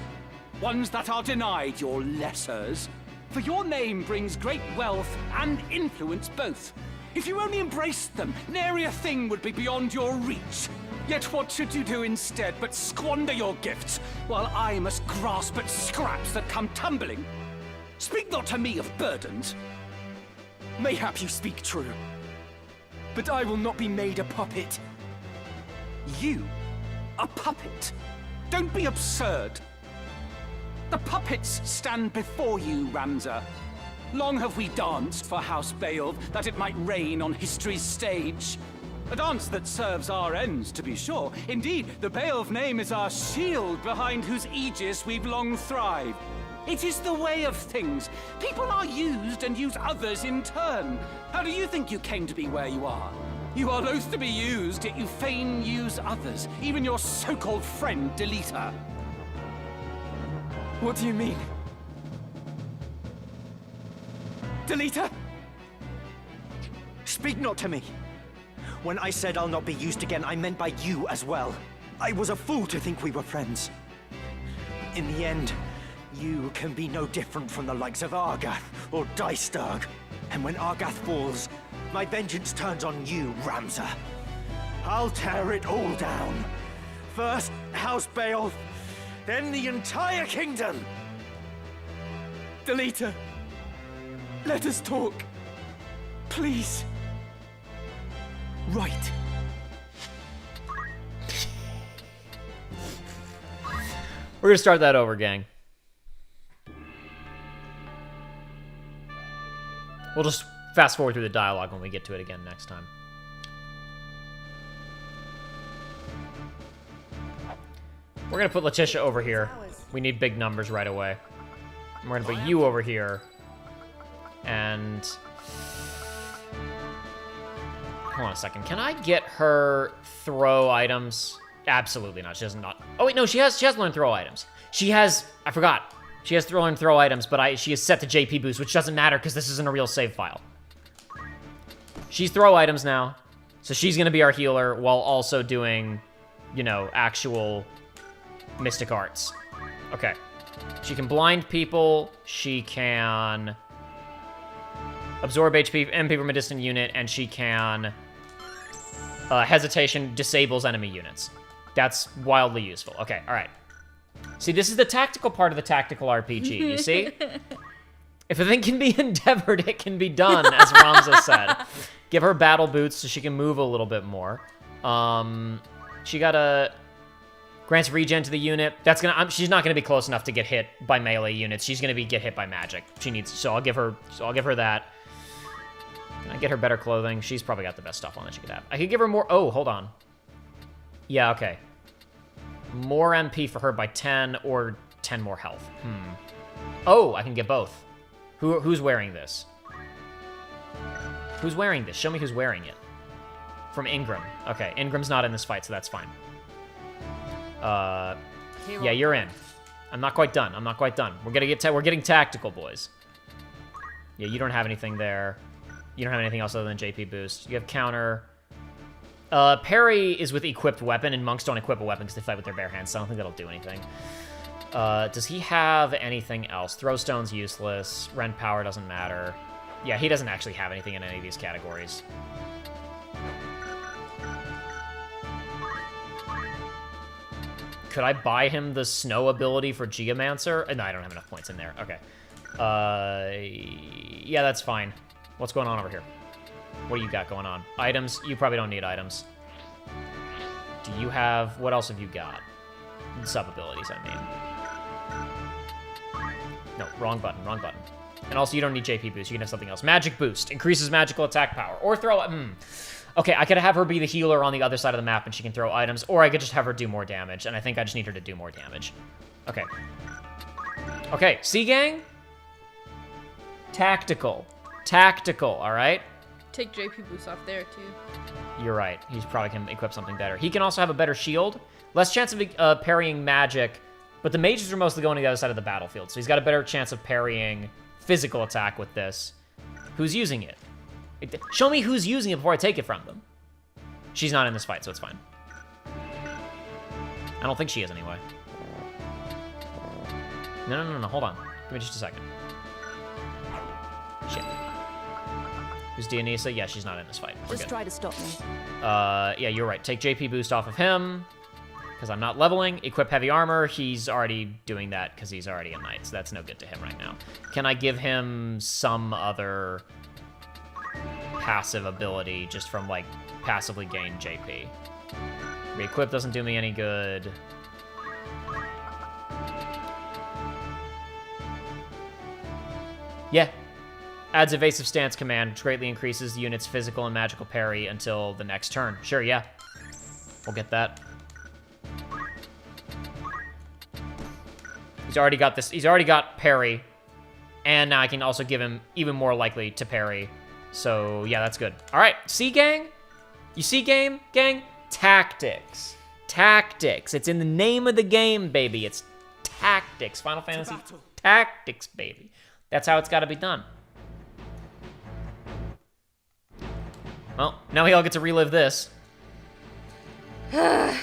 Ones that are denied your lessers. For your name brings great wealth and influence both. If you only embraced them, nary a thing would be beyond your reach. Yet what should you do instead but squander your gifts, while I must grasp at scraps that come tumbling? Speak not to me of burdens. Mayhap you speak true, but I will not be made a puppet. You? A puppet? Don't be absurd. The puppets stand before you, Ramza. Long have we danced for House Beowulf, that it might reign on history's stage. A dance that serves our ends, to be sure. Indeed, the Beowulf name is our shield behind whose aegis we've long thrived. It is the way of things. People are used and use others in turn. How do you think you came to be where you are? You are loath to be used, yet you fain use others, even your so-called friend, Delita. What do you mean? Delita? Speak not to me. When I said I'll not be used again, I meant by you as well. I was a fool to think we were friends. In the end, you can be no different from the likes of Argath or Dystarg. And when Argath falls, my vengeance turns on you, Ramza. I'll tear it all down. First, House Beowulf, then the entire kingdom! Delita, let us talk. Please. Right. We're gonna start that over, gang. We'll just fast forward through the dialogue when we get to it again next time. We're gonna put Letitia over here. We need big numbers right away. And we're gonna put you over here. And... hold on a second. Can I get her throw items? Absolutely not. She does not. Oh wait, no, she has learned throw items. She has, I forgot. She has learned throw items, but she is set to JP boost, which doesn't matter because this isn't a real save file. She's throw items now. So she's gonna be our healer while also doing, you know, actual mystic arts. Okay. She can blind people, she can absorb MP from a distant unit, and she can hesitation disables enemy units. That's wildly useful. Okay, all right. See, this is the tactical part of the tactical RPG, you see? If a thing can be endeavored, it can be done, as Ramza said. Give her battle boots so she can move a little bit more. She got a grants regen to the unit. That's gonna. She's not gonna be close enough to get hit by melee units. She's gonna get hit by magic. She needs. So I'll give her that. Can I get her better clothing? She's probably got the best stuff on that she could have. I could give her more. Oh, hold on. Yeah, okay. More MP for her by 10 or 10 more health. Oh, I can get both. Who's wearing this? Who's wearing this? Show me who's wearing it. From Ingram. Okay, Ingram's not in this fight, so that's fine. Yeah, you're in. I'm not quite done. I'm not quite done. We're getting tactical, boys. Yeah, you don't have anything there. You don't have anything else other than JP boost. You have counter. Parry is with equipped weapon, and monks don't equip a weapon because they fight with their bare hands, so I don't think that'll do anything. Does he have anything else? Throwstone's useless. Rend power doesn't matter. Yeah, he doesn't actually have anything in any of these categories. Could I buy him the snow ability for Geomancer? No, I don't have enough points in there. Okay. Yeah, that's fine. What's going on over here? What do you got going on? Items? You probably don't need items. Do you have... What else have you got? Sub-abilities, I mean. No, wrong button, wrong button. And also, you don't need JP boost. You can have something else. Magic boost. Increases magical attack power. Or throw... Okay, I could have her be the healer on the other side of the map and she can throw items. Or I could just have her do more damage. And I think I just need her to do more damage. Okay. Okay, C-Gang? Tactical. Tactical, all right? Take JP boost off there, too. You're right. He probably can equip something better. He can also have a better shield. Less chance of parrying magic, but the mages are mostly going to the other side of the battlefield, so he's got a better chance of parrying physical attack with this. Who's using it? Show me who's using it before I take it from them. She's not in this fight, so it's fine. I don't think she is anyway. No, hold on. Give me just a second. Shit. Who's Dionysa? Yeah, she's not in this fight. We're Just good. try to stop me. Yeah, you're right. Take JP boost off of him, because I'm not leveling. Equip heavy armor. He's already doing that because he's already a knight, so that's no good to him right now. Can I give him some other passive ability just from, like, passively gain JP? Re-equip doesn't do me any good. Yeah. Adds evasive stance command, which greatly increases the unit's physical and magical parry until the next turn. Sure, yeah. We'll get that. He's already got this. He's already got parry. And now I can also give him even more likely to parry. So, yeah, that's good. All right, C-Gang? You see game, gang? Tactics. Tactics. It's in the name of the game, baby. It's tactics. Final Fantasy Tactics, baby. That's how it's got to be done. Well, now we all get to relive this. Yeah,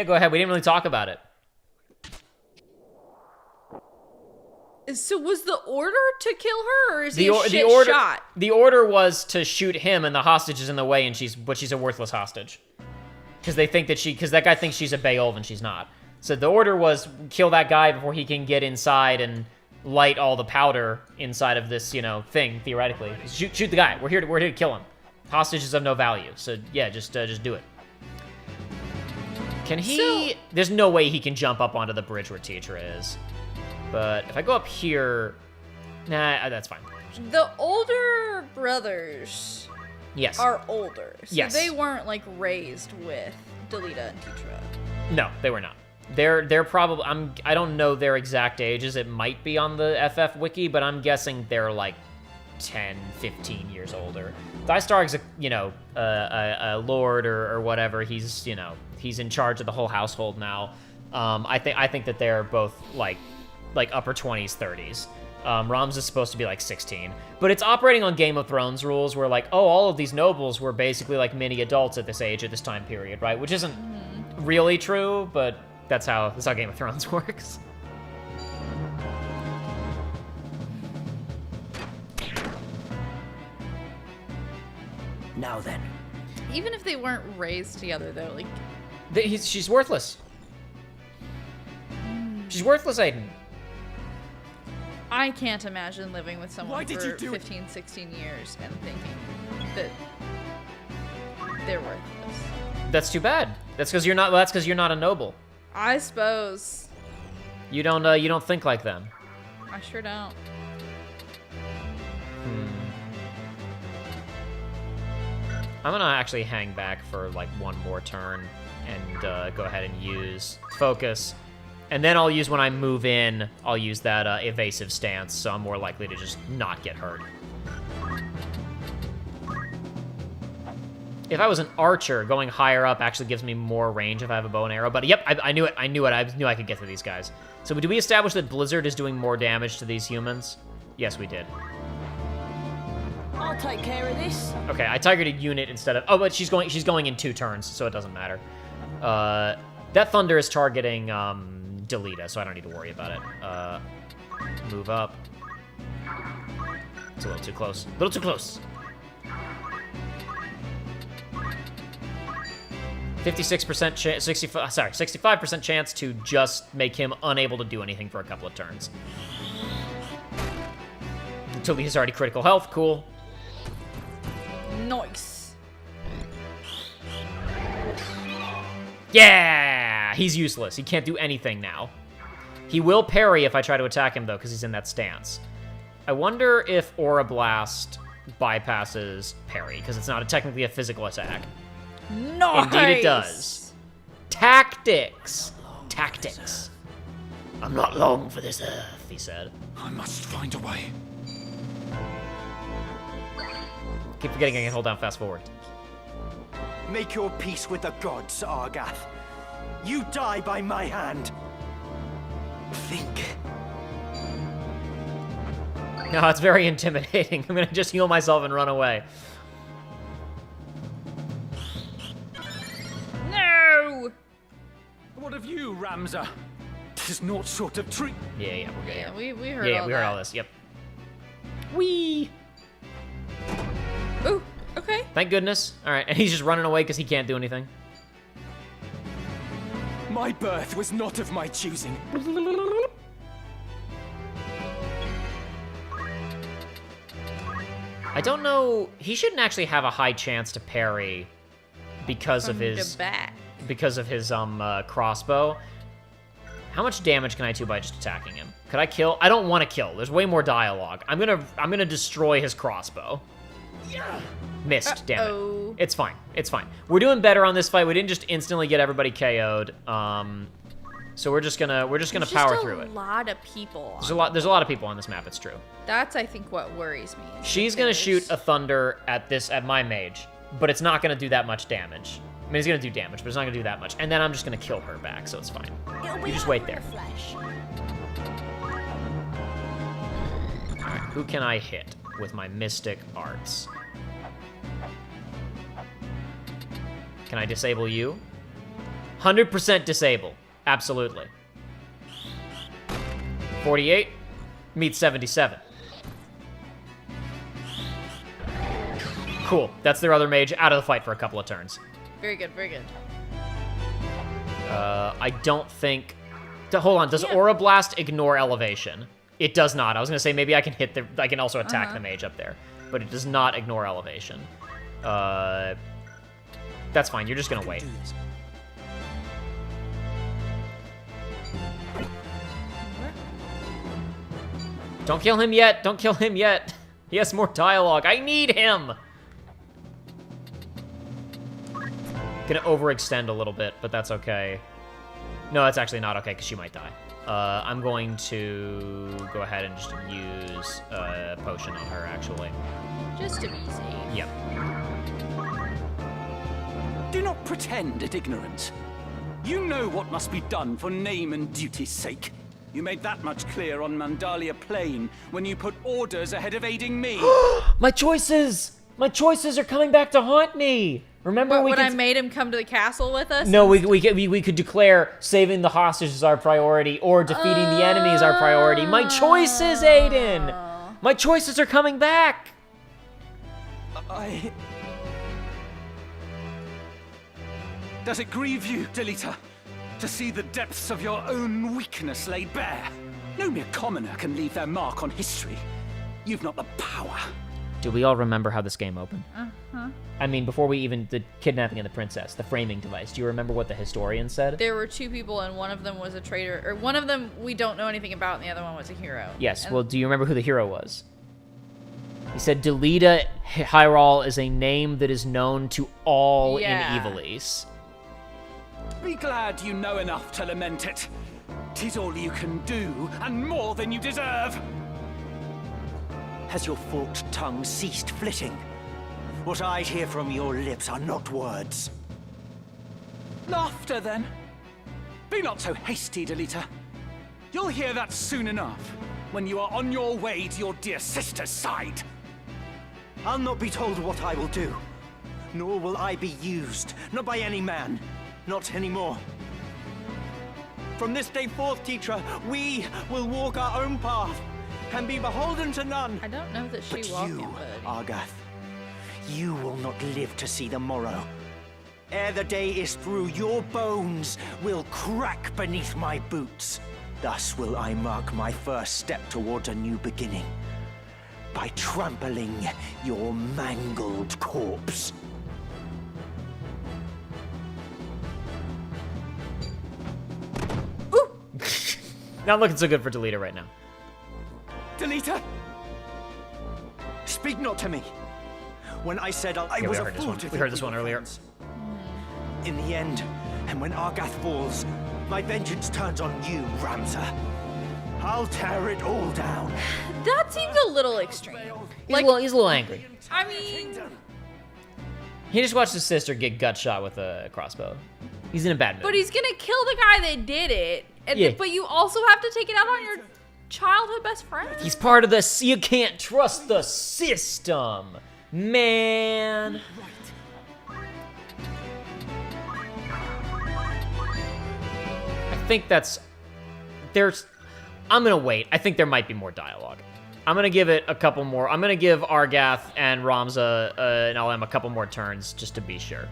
go ahead. We didn't really talk about it. So was the order to kill her, or is he shot? The order was to shoot him, and the hostage is in the way, and she's a worthless hostage. Because they think that because that guy thinks she's a Beowulf, and she's not. So the order was kill that guy before he can get inside and light all the powder inside of this, thing, theoretically. Shoot the guy. We're here to kill him. Hostage is of no value. So yeah, just do it. Can he... There's no way he can jump up onto the bridge where Tetra is. But if I go up here... Nah, that's fine. The older brothers yes. are older. So yes. They weren't, raised with Delita and Tetra. No, they were not. They're probably... I don't know their exact ages. It might be on the FF wiki, but I'm guessing they're, 10, 15 years older. Thistarg's a lord or whatever. He's, he's in charge of the whole household now. I think that they're both, upper 20s, 30s. Rams is supposed to be 16, but it's operating on Game of Thrones rules where all of these nobles were basically mini adults at this age at this time period, right? Which isn't really true, but that's how Game of Thrones works. Now then. Even if they weren't raised together, though, she's worthless. She's worthless, Aiden. I can't imagine living with someone Why did for you do it? 15, 16 years and thinking that they're worthless. That's too bad. That's because you're not. Well, that's because you're not a noble. I suppose. You don't. You don't think like them. I sure don't. I'm gonna actually hang back for like one more turn and go ahead and use focus, and then I'll use when I move in. I'll use that evasive stance, so I'm more likely to just not get hurt. If I was an archer, going higher up actually gives me more range if I have a bow and arrow. But yep, I knew it. I knew it. I knew I could get to these guys. So do we establish that Blizzard is doing more damage to these humans? Yes, we did. I'll take care of this. Okay, I targeted a unit instead of... Oh, but she's going in 2 turns, so it doesn't matter. That thunder is targeting Delita, so I don't need to worry about it. Move up. It's a little too close. A little too close. 56% chance, 65% chance to just make him unable to do anything for a couple of turns. Until he's already critical health, cool. Nice. Yeah! He's useless. He can't do anything now. He will parry if I try to attack him, though, because he's in that stance. I wonder if Aura Blast bypasses parry, because it's not technically a physical attack. Nice. Indeed it does. Tactics. Tactics. I'm not long for this earth, he said. I must find a way. Keep forgetting I can hold down fast forward. Make your peace with the gods, Argath. You die by my hand. Think. No, it's very intimidating. I'm gonna just heal myself and run away. No! What of you, Ramza? Tis not short of treat. Yeah, we're good. Yeah, we heard Yeah, all we heard that. all this. Yep. Whee! Ooh, okay. Thank goodness. All right, and he's just running away because he can't do anything. My birth was not of my choosing. I don't know. He shouldn't actually have a high chance to parry because of his crossbow. How much damage can I do by just attacking him? Could I kill? I don't want to kill. There's way more dialogue. I'm gonna destroy his crossbow. Missed. Damn it. It's fine. It's fine. We're doing better on this fight. We didn't just instantly get everybody KO'd. So we're just gonna power through it. There's a lot of people. There's a lot of people on this map. It's true. That's, I think, what worries me. She's gonna shoot a thunder at my mage, but it's not gonna do that much damage. I mean, it's gonna do damage, but it's not gonna do that much. And then I'm just gonna kill her back, so it's fine. You just wait there. All right, who can I hit with my mystic arts? Can I disable you? 100% disable. Absolutely. 48 meets 77. Cool. That's their other mage out of the fight for a couple of turns. Very good, very good. I don't think... Hold on. Does Aura Blast ignore elevation? It does not. I was going to say maybe I can hit the... I can also attack the mage up there. But it does not ignore elevation. That's fine. You're just going to wait. Don't kill him yet. Don't kill him yet. He has more dialogue. I need him. Gonna overextend a little bit, but that's okay. No, that's actually not okay because she might die. I'm going to go ahead and just use a potion on her, actually. Just to be safe. Yep. Do not pretend at ignorance. You know what must be done for name and duty's sake. You made that much clear on Mandalia Plain when you put orders ahead of aiding me. My choices! My choices are coming back to haunt me! Remember when I made him come to the castle with us? No, we could declare saving the hostage is our priority or defeating the enemy is our priority. My choices, Aiden! My choices are coming back! Does it grieve you, Delita, to see the depths of your own weakness laid bare? No mere commoner can leave their mark on history. You've not the power. Do we all remember how this game opened? Uh-huh. I mean, before we even... The kidnapping of the princess, the framing device. Do you remember what the historian said? There were two people, and one of them was a traitor. Or one of them we don't know anything about, and the other one was a hero. Yes, And well, do you remember who the hero was? He said, Delita Hyrule is a name that is known to all in Ivalice. Be glad you know enough to lament it. 'Tis all you can do, and more than you deserve. Has your forked tongue ceased flitting? What I hear from your lips are not words. Laughter, then. Be not so hasty, Delita. You'll hear that soon enough, when you are on your way to your dear sister's side. I'll not be told what I will do, nor will I be used, not by any man, not anymore. From this day forth, teacher, we will walk our own path, and be beholden to none. I don't know that she but walked you, him, but... Argath, you will not live to see the morrow. Ere the day is through, your bones will crack beneath my boots. Thus will I mark my first step towards a new beginning, by trampling your mangled corpse. Not looking so good for Delita right now. Delita? Speak not to me. When I said I Yeah, was we a heard this fool one. to We think heard this we one were earlier. friends. In the end, and when Argath falls, my vengeance turns on you, Ramza. I'll tear it all down. That seems a little extreme. He's a little angry. I mean... He just watched his sister get gut shot with a crossbow. He's in a bad mood. But he's gonna kill the guy that did it. And Yeah. but you also have to take it out on your childhood best friend. He's part of the... You can't trust the system, man. I think that's... I'm gonna wait. I think there might be more dialogue. I'm gonna give it a couple more. I'm gonna give Argath and Ramza and LM a couple more turns just to be sure.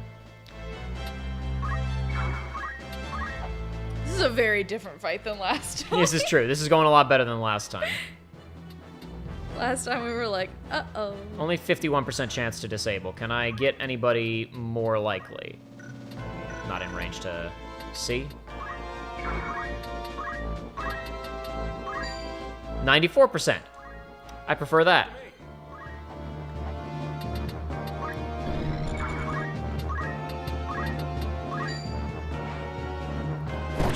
This is a very different fight than last time. This is true. This is going a lot better than last time. Last time we were like, uh-oh. Only 51% chance to disable. Can I get anybody more likely? Not in range to see. 94%. I prefer that.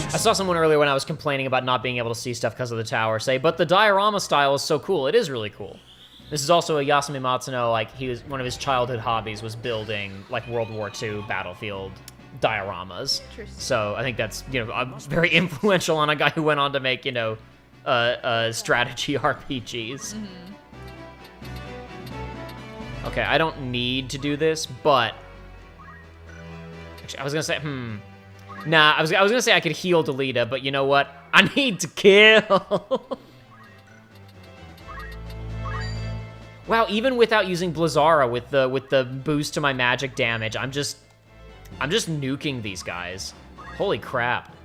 I saw someone earlier when I was complaining about not being able to see stuff because of the tower say, but the diorama style is so cool. It is really cool. This is also a Yasumi Matsuno, like, one of his childhood hobbies was building, like, World War II battlefield dioramas. So I think that's, very influential on a guy who went on to make, strategy RPGs. Okay, I don't need to do this, but... Actually, I was gonna say, Nah, I was gonna say I could heal Delita, but you know what? I need to kill! Wow, even without using Blizzara with the boost to my magic damage, I'm just nuking these guys. Holy crap.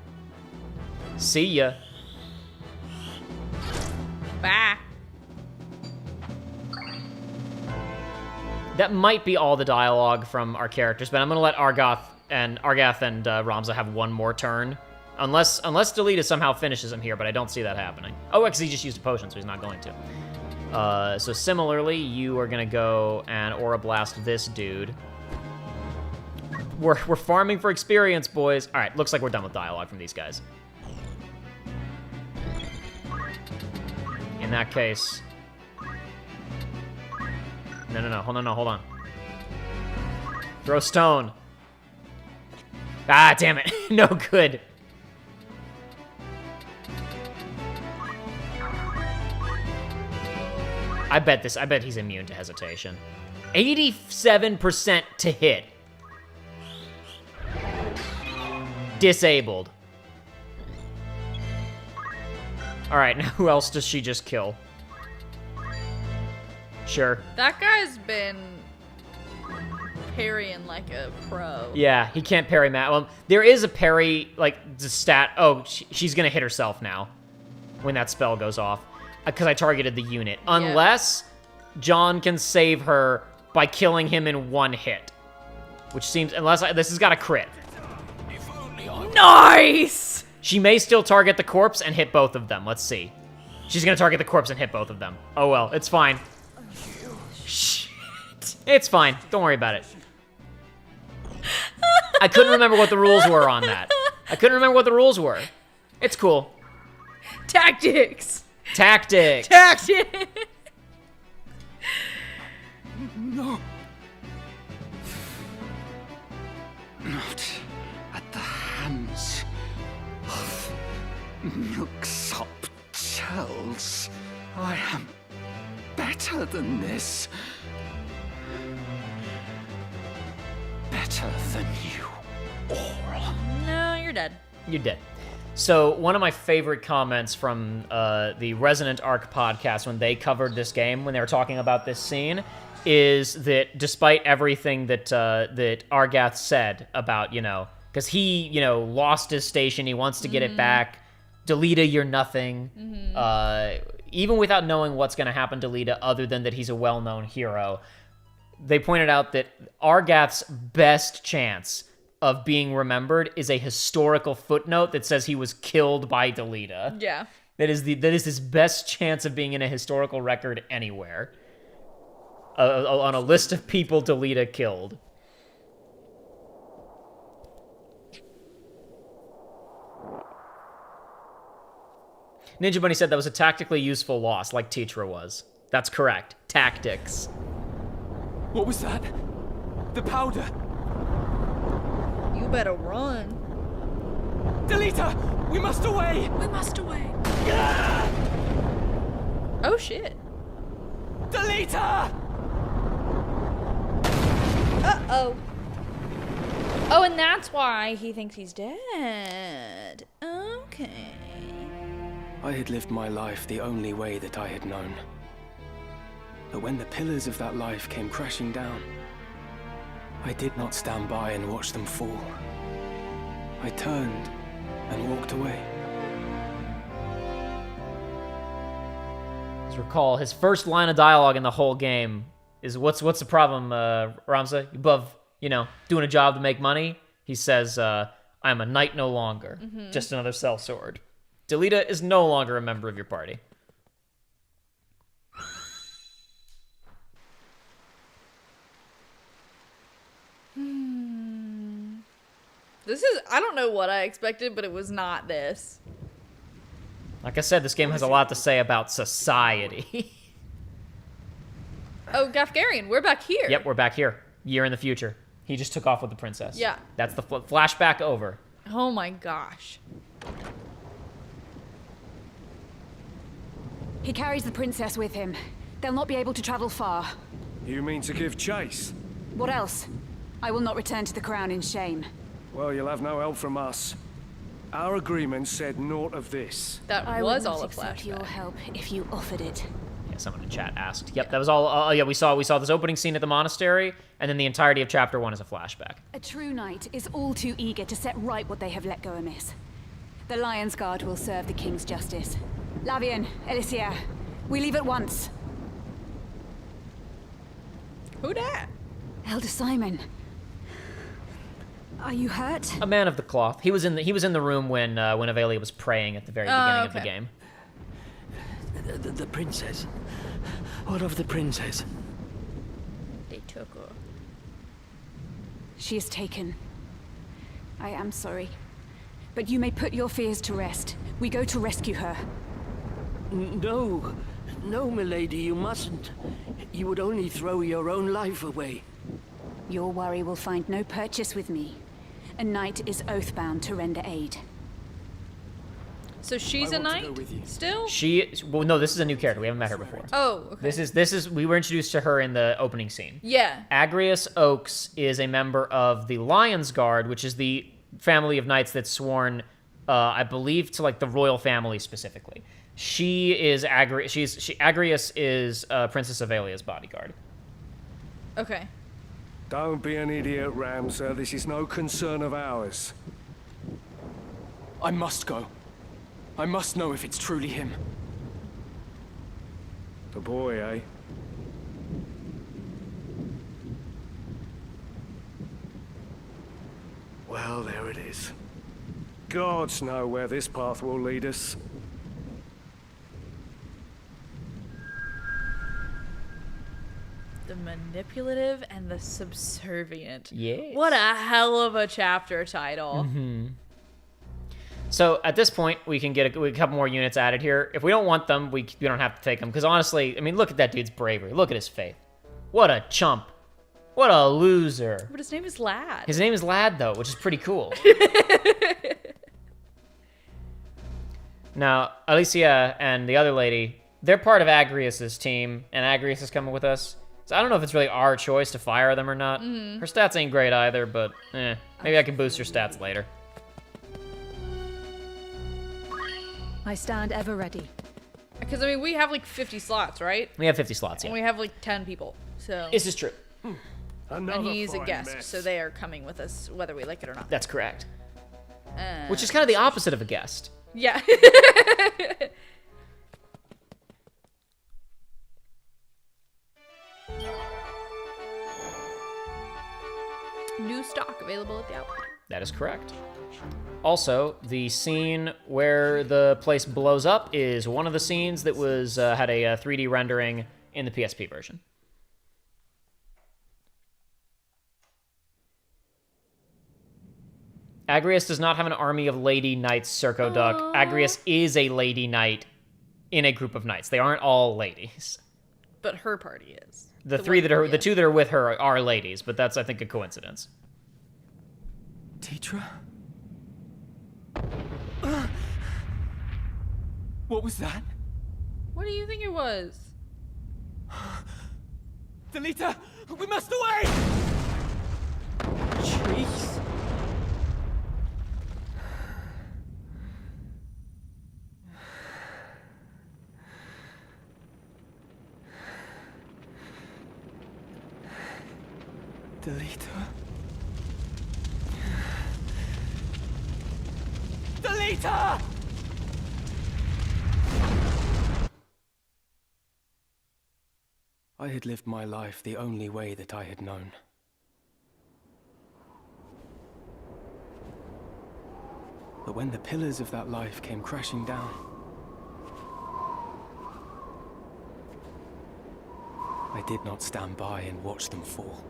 See ya. Bye. That might be all the dialogue from our characters, but I'm gonna let Argath and Ramza have one more turn. Unless Delita somehow finishes him here, but I don't see that happening. Oh, because he just used a potion, so he's not going to. So similarly, you are gonna go and Aura Blast this dude. We're farming for experience, boys. All right, looks like we're done with dialogue from these guys. In that case... No, hold on. Throw stone. Ah, damn it. No good. I bet he's immune to hesitation. 87% to hit. Disabled. Alright, now who else does she just kill? Sure. That guy's been parrying like a pro. Yeah, he can't parry Matt. Well, there is a parry, like, the stat. Oh, she's gonna hit herself now. when that spell goes off, because I targeted the unit. Unless John can save her by killing him in one hit. Which seems, this has got a crit. Nice! She may still target the corpse and hit both of them. Let's see. She's gonna target the corpse and hit both of them. Oh well, it's fine. Shit. It's fine. Don't worry about it. I couldn't remember what the rules were on that. It's cool. Tactics! Tactics! No. Not at the hands of milksop Chels. I am better than this. Better than you all. No, you're dead. You're dead. So one of my favorite comments from the Resonant Arc podcast when they covered this game, when they were talking about this scene, is that despite everything that that Argath said about, because he, lost his station, he wants to get it back. Delita, you're nothing. Even without knowing what's going to happen to Delita, other than that he's a well-known hero, they pointed out that Argath's best chance of being remembered is a historical footnote that says he was killed by Delita. Yeah. That is his best chance of being in a historical record anywhere. On a list of people Delita killed. Ninja Bunny said that was a tactically useful loss, like Tetra was. That's correct. Tactics. What was that? The powder. You better run. Delita! We must away! We must away. Oh shit. Delita! Uh-oh. Oh, and that's why he thinks he's dead. Okay. I had lived my life the only way that I had known. But when the pillars of that life came crashing down, I did not stand by and watch them fall. I turned and walked away. Let's recall his first line of dialogue in the whole game is, what's the problem, Ramza? Above, doing a job to make money? He says, I'm a knight no longer. Just another sellsword. Delita is no longer a member of your party. This is, I don't know what I expected, but it was not this. Like I said, this game has a lot to say about society. Oh, Gafgarian, we're back here. Yep, we're back here. Year in the future. He just took off with the princess. Yeah. That's the flashback over. Oh my gosh. He carries the princess with him. They'll not be able to travel far. You mean to give chase? What else? I will not return to the crown in shame. Well, you'll have no help from us. Our agreement said naught of this. That I was would all not a accept flashback. your help if you offered it. Yeah, someone in chat asked. Yep, that was all. We saw this opening scene at the monastery, and then the entirety of chapter 1 is a flashback. A true knight is all too eager to set right what they have let go amiss. The Lion's Guard will serve the king's justice. Lavian, Elisier, we leave at once. Who dat? Elder Simon. Are you hurt? A man of the cloth. He was in the room when Avelia was praying at the very beginning of the game. The princess. What of the princess? They took her. She is taken. I am sorry. But you may put your fears to rest. We go to rescue her. No, milady, you mustn't. You would only throw your own life away. Your worry will find no purchase with me. A knight is oath-bound to render aid. So she's a knight still? No, this is a new character. We haven't met her before. Oh, okay. This is we were introduced to her in the opening scene. Yeah. Agrius Oaks is a member of the Lion's Guard, which is the family of knights that's sworn, I believe, to like the royal family specifically. She is Agrius is Princess Avelia's bodyguard. Okay. Don't be an idiot, Ramsar. This is no concern of ours. I must go. I must know if it's truly him. The boy, eh? Well, there it is. Gods know where this path will lead us. The manipulative and the subservient. Yes. What a hell of a chapter title. So at this point, we can get a couple more units added here. If we don't want them, we don't have to take them. Because honestly, I mean, look at that dude's bravery. Look at his faith. What a chump. What a loser. But his name is Lad. His name is Lad, though, which is pretty cool. Now, Alicia and the other lady, they're part of Agrius's team, and Agrius is coming with us. So I don't know if it's really our choice to fire them or not. Her stats ain't great either, but maybe I can boost her stats later. I stand ever ready. Because, I mean, we have like 50 slots, right? We have 50 slots, yeah. And we have like 10 people, so... This is true. And he's a guest, so they are coming with us, whether we like it or not. That's correct. Which is kind of the opposite of a guest. Yeah. New stock available at the outlet. That is correct. Also, the scene where the place blows up is one of the scenes that was had a 3D rendering in the PSP version. Agrius does not have an army of lady knights, Circo Duck. Agrius is a lady knight in a group of knights. They aren't all ladies. But her party is. The two that are with her are ladies, but that's, I think, a coincidence. Tetra? What was that? What do you think it was? Delita, we must away! Jeez. Delita? Delita! I had lived my life the only way that I had known. But when the pillars of that life came crashing down, I did not stand by and watch them fall.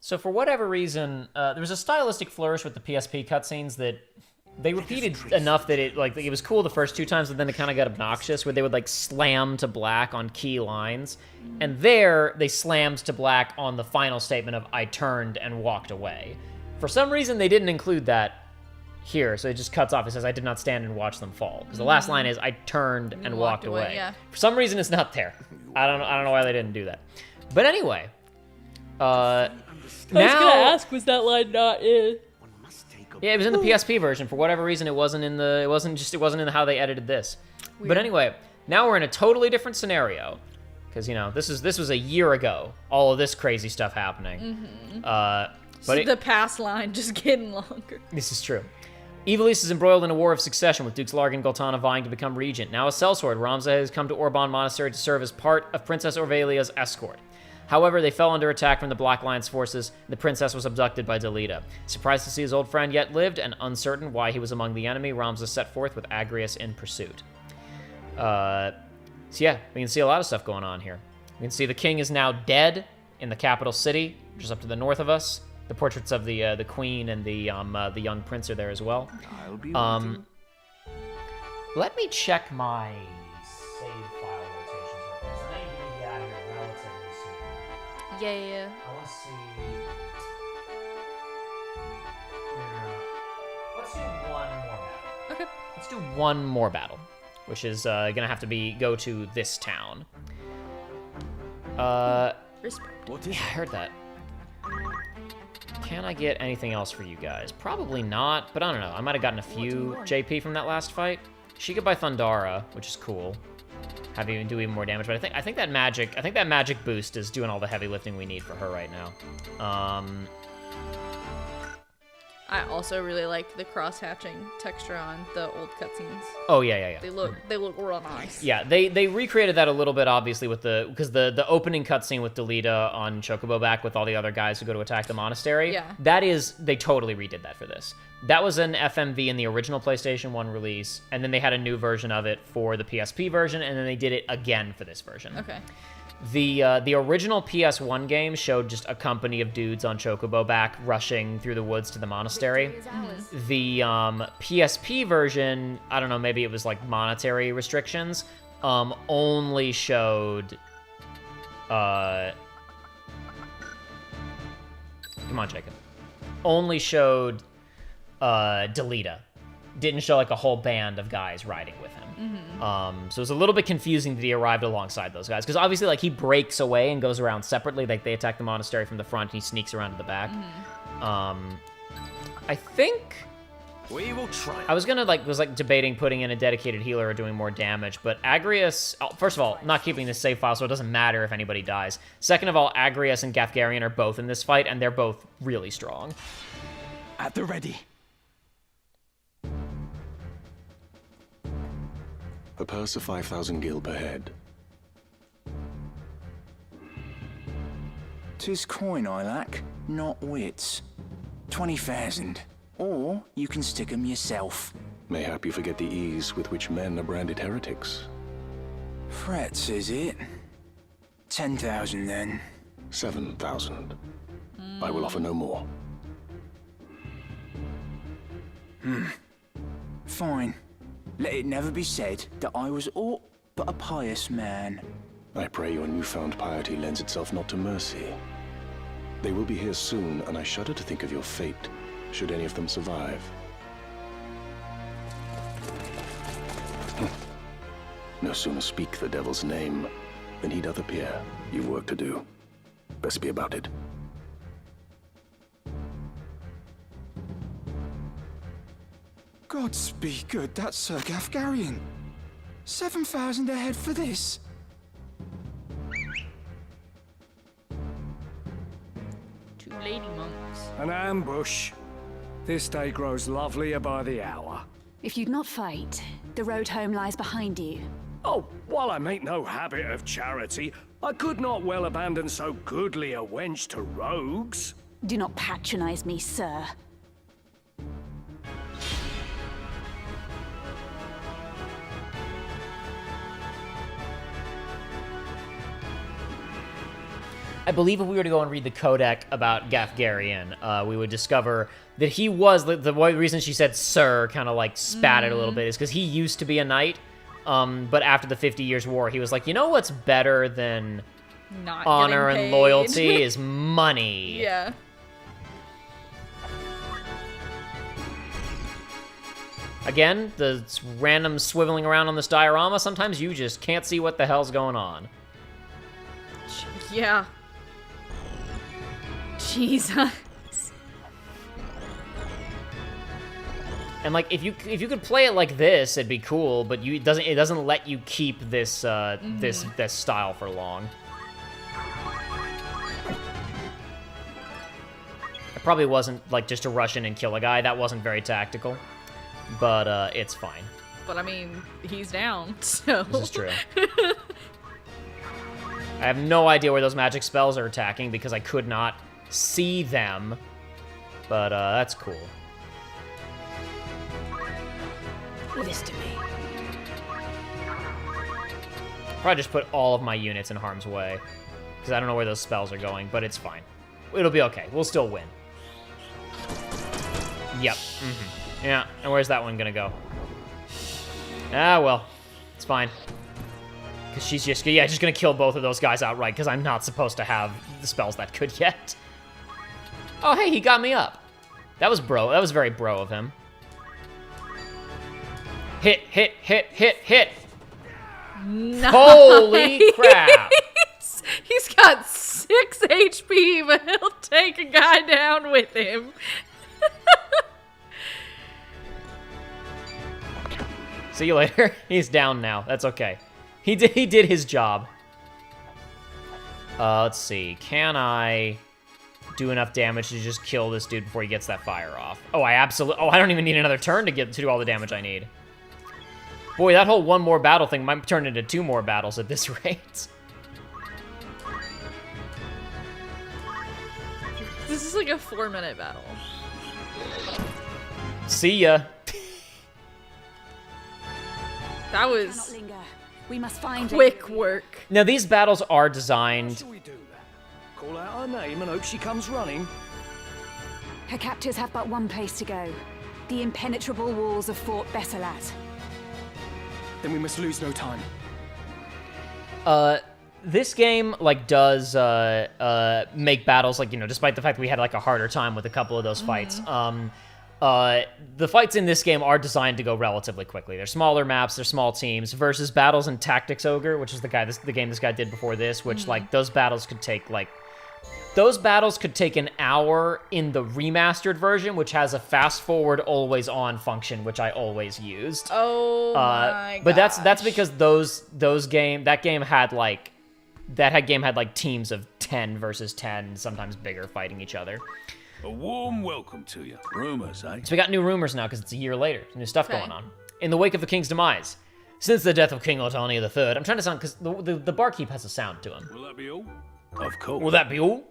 So for whatever reason, there was a stylistic flourish with the PSP cutscenes that they repeated enough that it was cool the first two times, but then it kind of got obnoxious, where they would like slam to black on key lines, and there they slammed to black on the final statement of "I turned and walked away." For some reason, they didn't include that here, so it just cuts off. It says, "I did not stand and watch them fall," because the last line is "I turned and walked away." Yeah. For some reason, it's not there. I don't know why they didn't do that. But anyway, I was gonna ask, was that line not in? Yeah, it was in the PSP version. For whatever reason, it wasn't in the how they edited this. Weird. But anyway, now we're in a totally different scenario, because this was a year ago. All of this crazy stuff happening. But the past line just getting longer. This is true. Evilise is embroiled in a war of succession, with Dukes Larg and Goltana vying to become regent. Now a sellsword, Ramza has come to Orban Monastery to serve as part of Princess Orvelia's escort. However, they fell under attack from the Black Lion's forces, and the princess was abducted by Delita. Surprised to see his old friend yet lived, and uncertain why he was among the enemy, Ramza set forth with Agrius in pursuit. So yeah, we can see a lot of stuff going on here. We can see the king is now dead in the capital city, just up to the north of us. The portraits of the queen and the young prince are there as well. I'll be Let me check my save file rotations real quick. I need to get out of here relatively soon. Yeah. I want to see. Let's do one more battle. Okay. Let's do one more battle, which is gonna have to go to this town. Respect. Yeah, I heard that. Can I get anything else for you guys? Probably not, but I don't know. I might have gotten a few JP from that last fight. She could buy Thundara, which is cool. Have even do even more damage, but I think that magic boost is doing all the heavy lifting we need for her right now. I also really like the cross-hatching texture on the old cutscenes. Oh yeah. They look real nice. Yeah, they recreated that a little bit, obviously, with because the opening cutscene with Delita on Chocobo back with all the other guys who go to attack the monastery. Yeah. They totally redid that for this. That was an FMV in the original PlayStation 1 release, and then they had a new version of it for the PSP version, and then they did it again for this version. Okay. The original PS1 game showed just a company of dudes on Chocobo back rushing through the woods to the monastery. The PSP version, I don't know, maybe it was like monetary restrictions, only showed... come on, Jacob. Only showed Delita. Didn't show like a whole band of guys riding with him. So it was a little bit confusing that he arrived alongside those guys, because obviously like he breaks away and goes around separately. Like they attack the monastery from the front and he sneaks around to the back. I think we will try. I was debating putting in a dedicated healer or doing more damage, but Agrias, first of all, not keeping this save file, so it doesn't matter if anybody dies. Second of all, Agrias and Gafgarian are both in this fight, and they're both really strong. At the ready. A purse of 5,000 gil per head. 'Tis coin I lack, not wits. 20,000. Or you can stick 'em yourself. Mayhap you forget the ease with which men are branded heretics. Frets, is it? 10,000 then. 7,000. I will offer no more. Fine. Let it never be said that I was aught but a pious man. I pray your newfound piety lends itself not to mercy. They will be here soon, and I shudder to think of your fate, should any of them survive. No sooner speak the devil's name than he doth appear. You've work to do. Best be about it. Gods be good, that's Sir Gafgarian. 7,000 a head for this. Two lady monks. An ambush. This day grows lovelier by the hour. If you'd not fight, the road home lies behind you. Oh, while I make no habit of charity, I could not well abandon so goodly a wench to rogues. Do not patronize me, sir. I believe if we were to go and read the Codex about Gafgarian, we would discover that he was, the reason she said sir kind of like spat it a little bit is because he used to be a knight, but after the 50 Years' War, he was like, you know what's better than Not honor getting and paid. loyalty is money. Yeah. Again, the random swiveling around on this diorama, sometimes you just can't see what the hell's going on. Yeah. Jesus. And like, if you could play it like this, it'd be cool. But it doesn't let you keep this this style for long. It probably wasn't like just to rush in and kill a guy. That wasn't very tactical. But it's fine. But I mean, he's down, so. This is true. I have no idea where those magic spells are attacking because I could not see them. But that's cool. Leave this to me. Probably just put all of my units in harm's way because I don't know where those spells are going, but it's fine. It'll be okay. We'll still win. Yep. Yeah, and where's that one gonna go? Ah, well. It's fine. Because she's just gonna kill both of those guys outright because I'm not supposed to have the spells that good yet. Oh, hey, he got me up. That was bro. That was very bro of him. Hit, hit, hit, hit, hit. Nice. Holy crap. He's got 6 HP, but he'll take a guy down with him. See you later. He's down now. That's okay. He did his job. Let's see. Can I do enough damage to just kill this dude before he gets that fire off? Oh, I don't even need another turn to do all the damage I need. Boy, that whole one more battle thing might turn into 2 more battles at this rate. This is like a 4-minute battle. See ya. That was We must find quick work. Now, these battles are designed... Call out her name and hope she comes running. Her captors have but one place to go. The impenetrable walls of Fort Besselat. Then we must lose no time. This game, like, does make battles, like, you know, despite the fact that we had, like, a harder time with a couple of those fights. The fights in this game are designed to go relatively quickly. They're smaller maps, they're small teams, versus battles in Tactics Ogre, which is the game this guy did before this, which, like, those battles could take, like... Those battles could take an hour in the remastered version, which has a fast-forward, always-on function, which I always used. Oh my But that's because that game had like teams of 10 versus 10, sometimes bigger, fighting each other. A warm welcome to you. Rumors, eh? So we got new rumors now because it's a year later. New stuff going on. In the wake of the king's demise, since the death of King Altania III, I'm trying to sound because the barkeep has a sound to him. Will that be all? Of course. Will that be all?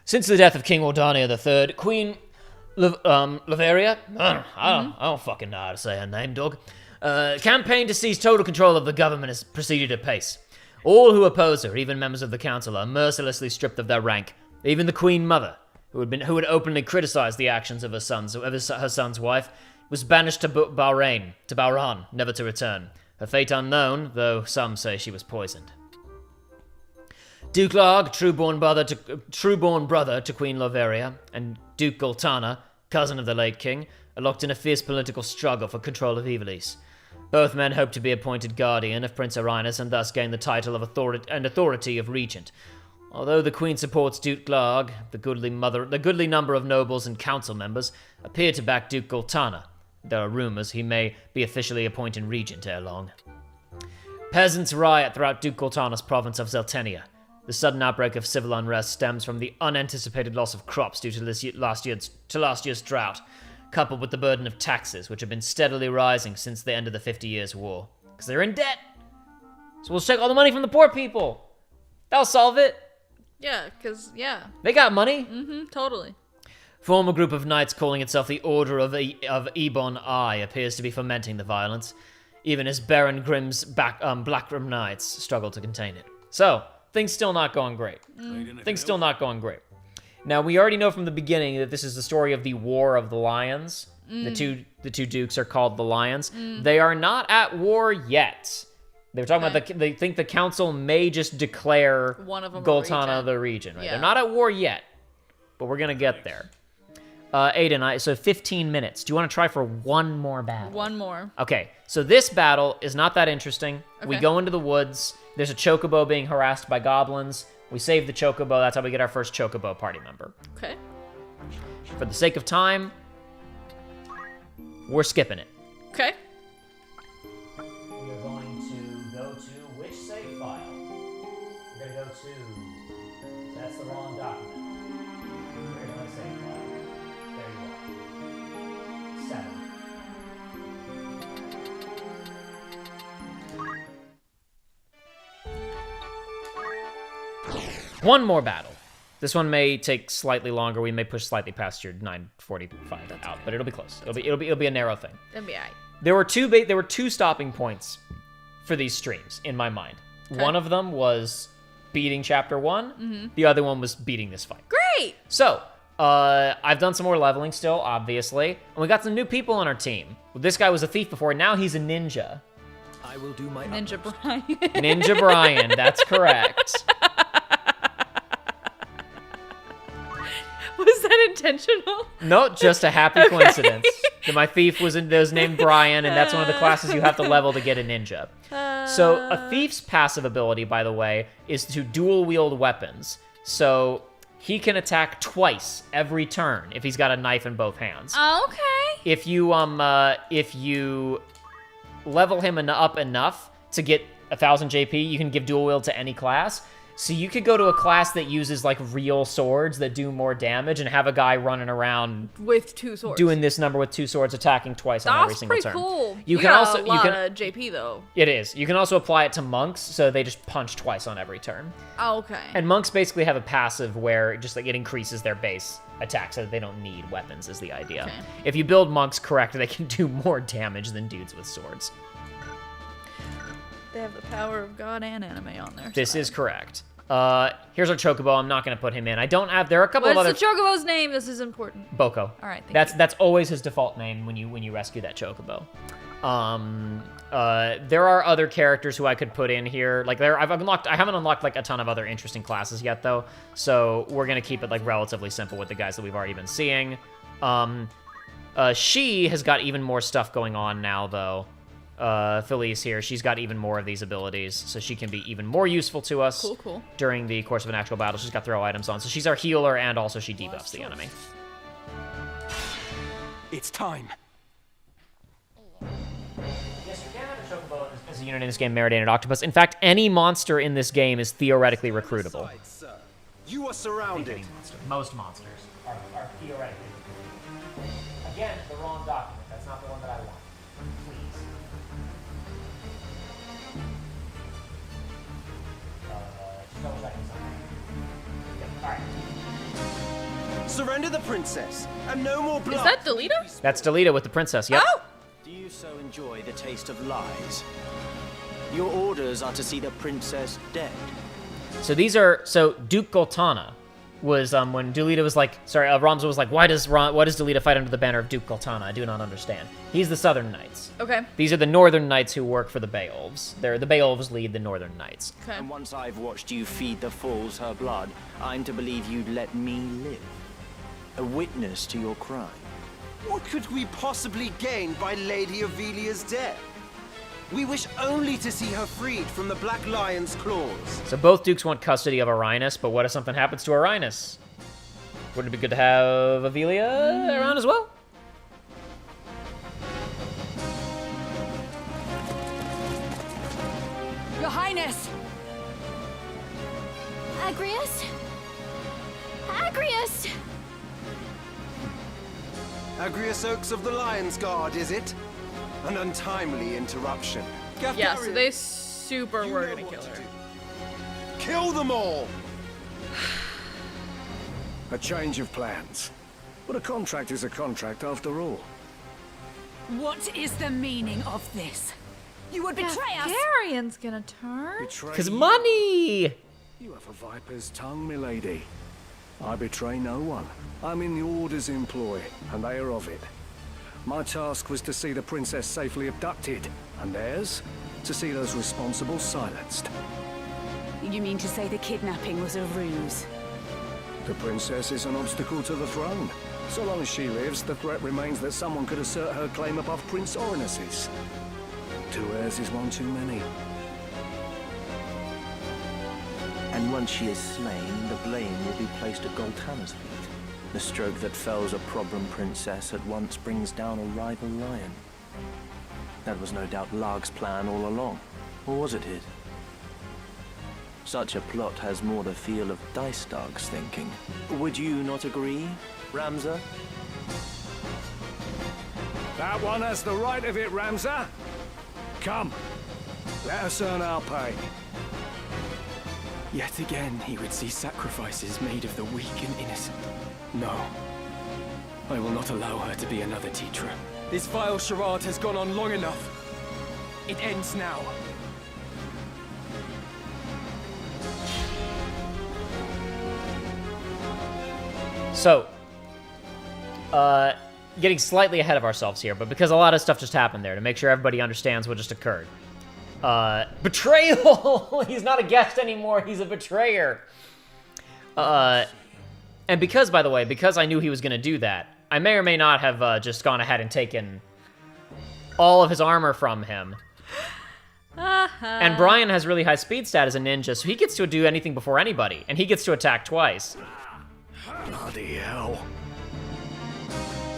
Since the death of King Altania III, Queen Laveria, I don't fucking know how to say her name, dog. Campaign to seize total control of the government has proceeded apace. All who oppose her, even members of the council, are mercilessly stripped of their rank. Even the Queen Mother, who had openly criticized the actions of her son's wife, was banished to Bahrain, never to return. Her fate unknown, though some say she was poisoned. Duke Larg, true-born brother to Queen Laveria, and Duke Goltana, cousin of the late king, are locked in a fierce political struggle for control of Ivalice. Both men hope to be appointed guardian of Prince Arinus and thus gain the title of authority of regent. Although the queen supports Duke Larg, the goodly number of nobles and council members appear to back Duke Goltana. There are rumors he may be officially appointed regent ere long. Peasants riot throughout Duke Goltana's province of Zeltenia. The sudden outbreak of civil unrest stems from the unanticipated loss of crops due to last year's drought, coupled with the burden of taxes, which have been steadily rising since the end of the 50 Years' War. Because they're in debt! So we'll take all the money from the poor people! That'll solve it! Yeah, because, yeah. They got money! Mm-hmm, totally. Form a group of knights calling itself the Order of Ebon Eye appears to be fomenting the violence, even as Baron Grimm's Blackrim Knights struggle to contain it. So, things still not going great. Things still not going great. Now, we already know from the beginning that this is the story of the War of the Lions. The two dukes are called the Lions. They are not at war yet. They're talking about they think the council may just declare one of them Goltana the regent. Right? Yeah. They're not at war yet, but we're gonna get there. Aiden, so 15 minutes. Do you want to try for one more battle? One more. Okay, so this battle is not that interesting. We Okay. go into the woods. There's a chocobo being harassed by goblins. We save the chocobo. That's how we get our first chocobo party member. Okay. For the sake of time, we're skipping it. Okay. We are going to go to which save file? We're going to go to... That's the wrong document. Where's my save file? There you are. 7. One more battle. This one may take slightly longer. We may push slightly past your 9:45 out, but it'll be close. It'll be a narrow thing. That'd be aight. There were two stopping points for these streams in my mind. Okay. One of them was beating chapter 1. Mhm. The other one was beating this fight. Great. So, I've done some more leveling still, obviously, and we got some new people on our team. This guy was a thief before. Now he's a ninja. I will do my Ninja Brian. Ninja Brian. That's correct. Was that intentional? No, just a happy Okay. coincidence. My thief was named Brian, and that's one of the classes you have to level to get a ninja. So a thief's passive ability, by the way, is to dual wield weapons. So he can attack twice every turn if he's got a knife in both hands. Okay. If you level him up enough to get 1,000 JP, you can give dual wield to any class. So you could go to a class that uses like real swords that do more damage and have a guy running around with 2 swords, doing this number with 2 swords, attacking twice on every single turn. That's pretty cool. You can also a lot of JP though. It is. You can also apply it to monks, so they just punch twice on every turn. Oh, okay. And monks basically have a passive where just like it increases their base attack, so that they don't need weapons. Is the idea. Okay. If you build monks correct, they can do more damage than dudes with swords. They have the power of God and anime on there. This is correct. Here's our Chocobo. I'm not going to put him in. I don't have... There are a couple of other... What's the Chocobo's name? This is important. Boko. All right, That's always his default name when you rescue that Chocobo. There are other characters who I could put in here. Like I haven't unlocked like a ton of other interesting classes yet though. So we're going to keep it like relatively simple with the guys that we've already been seeing. She has got even more stuff going on now though. Felice here, she's got even more of these abilities, so she can be even more useful to us during the course of an actual battle. She's got throw items on, so she's our healer, and also she debuffs the enemy. It's time. Yes, you can have a Chocobo as a unit in this game, Meridian Octopus. In fact, any monster in this game is theoretically recruitable. You are surrounded. Most monsters are theoretically recruitable. Again, the wrong document. That's not the one that I want. Surrender the princess, and no more blood. Is that Delita? That's Delita with the princess, yep. Oh! Do you so enjoy the taste of lies? Your orders are to see the princess dead. So Duke Goltana was, when Delita was like, Ramza was like, why does Delita fight under the banner of Duke Goltana? I do not understand. He's the Southern Knights. Okay. These are the Northern Knights who work for the Beowulfs. The Beowulfs lead the Northern Knights. Okay. And once I've watched you feed the fools her blood, I'm to believe you'd let me live. A witness to your crime. What could we possibly gain by Lady Avelia's death? We wish only to see her freed from the Black Lion's claws. So both dukes want custody of Arinus, but what if something happens to Arinus? Wouldn't it be good to have Avelia around as well? Your Highness! Agrius? Agrius! Agrius Oaks of the Lion's Guard, is it? An untimely interruption. Yeah, so they super were gonna kill her. Kill them all! A change of plans. But a contract is a contract after all. What is the meaning of this? You would betray us! Targaryен's gonna turn? Because money! You have a viper's tongue, milady. I betray no one. I'm in the Order's employ, and they are of it. My task was to see the princess safely abducted, and theirs, to see those responsible silenced. You mean to say the kidnapping was a ruse? The princess is an obstacle to the throne. So long as she lives, the threat remains that someone could assert her claim above Prince Orinus's. 2 heirs is one too many. And once she is slain, the blame will be placed at Goltana's feet. The stroke that fells a problem princess at once brings down a rival lion. That was no doubt Larg's plan all along. Or was it his? Such a plot has more the feel of Dice Dark's thinking. Would you not agree, Ramza? That one has the right of it, Ramza. Come, let us earn our pay. Yet again, he would see sacrifices made of the weak and innocent. No, I will not allow her to be another Tetra. This vile charade has gone on long enough. It ends now. So, getting slightly ahead of ourselves here, but because a lot of stuff just happened there, to make sure everybody understands what just occurred. Betrayal! He's not a guest anymore, he's a betrayer. And because, by the way, because I knew he was going to do that, I may or may not have just gone ahead and taken all of his armor from him. And Brian has really high speed stat as a ninja, so he gets to do anything before anybody, and he gets to attack twice. Bloody hell.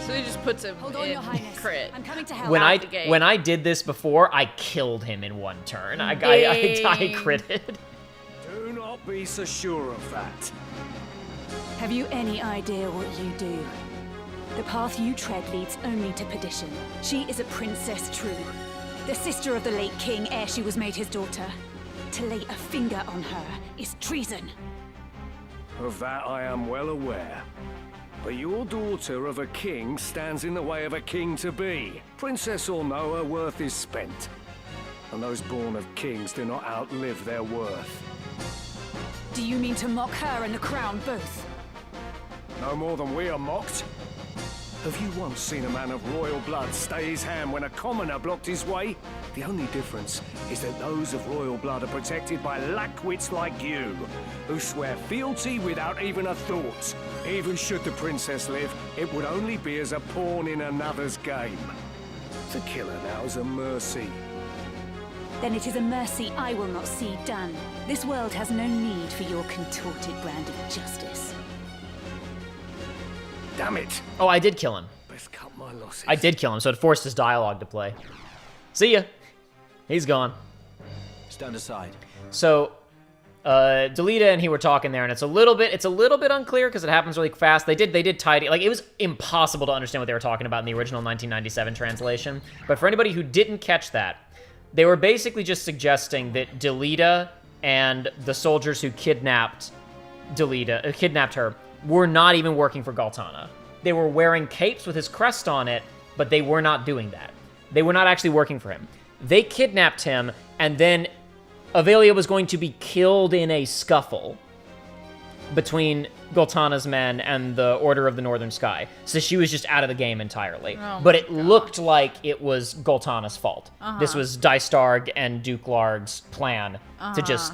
So he just puts him Hold on, in Your Highness. crit. I'm coming to help. When Out the gate. I did this before, I killed him in one turn. I Dang. critted. Do not be so sure of that. Have you any idea what you do? The path you tread leads only to perdition. She is a princess true, the sister of the late king ere she was made his daughter. To lay a finger on her is treason. Of that I am well aware. But your daughter of a king stands in the way of a king-to-be. Princess or no, her worth is spent. And those born of kings do not outlive their worth. Do you mean to mock her and the crown both? No more than we are mocked. Have you once seen a man of royal blood stay his hand when a commoner blocked his way? The only difference is that those of royal blood are protected by lackwits like you, who swear fealty without even a thought. Even should the princess live, it would only be as a pawn in another's game. To kill her now is a mercy. Then it is a mercy I will not see done. This world has no need for your contorted brand of justice. Damn it! Oh, I did kill him. Best cut my losses. I did kill him, so it forced his dialogue to play. See ya. He's gone. Stand aside. So, Delita and he were talking there, and it's a little bit unclear because it happens really fast. They did tidy, like, it was impossible to understand what they were talking about in the original 1997 translation. But for anybody who didn't catch that, they were basically just suggesting that Delita and the soldiers who kidnapped her, were not even working for Galtana. They were wearing capes with his crest on it, but they were not doing that. They were not actually working for him. They kidnapped him, and then Avelia was going to be killed in a scuffle between Galtana's men and the Order of the Northern Sky. So she was just out of the game entirely. Oh but it looked like it was Galtana's fault. Uh-huh. This was Dystarg and Duke Larg's plan to just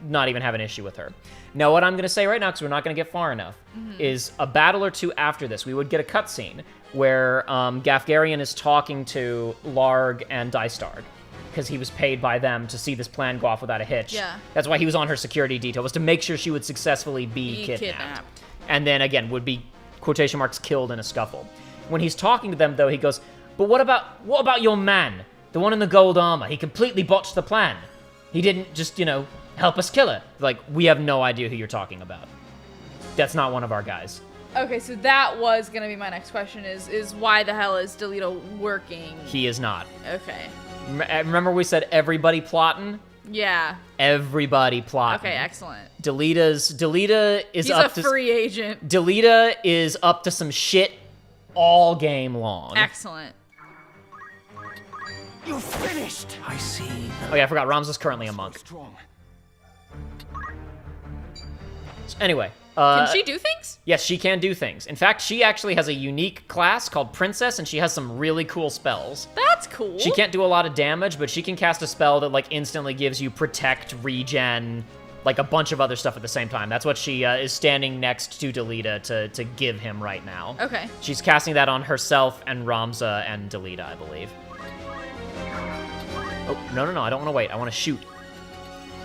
not even have an issue with her. Now, what I'm going to say right now, because we're not going to get far enough, is a battle or two after this, we would get a cutscene where Gafgarian is talking to Larg and Dystarg, because he was paid by them to see this plan go off without a hitch. Yeah. That's why he was on her security detail, was to make sure she would successfully be kidnapped. And then, again, would be, quotation marks, killed in a scuffle. When he's talking to them, though, he goes, but what about your man? The one in the gold armor? He completely botched the plan. He didn't just, help us kill her. Like, we have no idea who you're talking about. That's not one of our guys. Okay, so that was gonna be my next question: is why the hell is Delita working? He is not. Okay. Remember we said everybody plotting? Yeah. Everybody plotting. Okay, excellent. Delita is He's up a free agent. Delita is up to some shit all game long. Excellent. You're finished. I see. Oh yeah, I forgot. Ramza's currently a monk. Anyway. Can she do things? Yes, she can do things. In fact, she actually has a unique class called Princess, and she has some really cool spells. That's cool. She can't do a lot of damage, but she can cast a spell that, like, instantly gives you protect, regen, like, a bunch of other stuff at the same time. That's what she is standing next to Delita to give him right now. Okay. She's casting that on herself and Ramza and Delita, I believe. Oh, no, I don't want to wait. I want to shoot.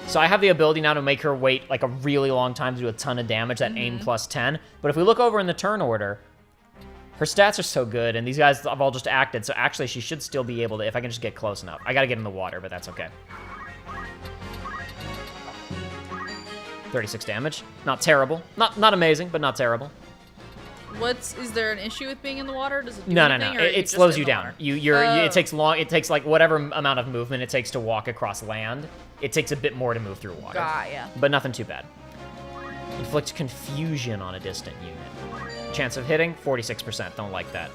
So I have the ability now to make her wait like a really long time to do a ton of damage, that aim plus 10. But if we look over in the turn order, her stats are so good, and these guys have all just acted, so actually she should still be able to, if I can just get close enough. I gotta get in the water, but that's okay. 36 damage. Not terrible. Not amazing, but not terrible. Is there an issue with being in the water? Does it do No. anything, or are you It just slows in you the down. water? It takes long. It takes like whatever amount of movement it takes to walk across land. It takes a bit more to move through water. Yeah. But nothing too bad. Inflict confusion on a distant unit. Chance of hitting 46%. Don't like that.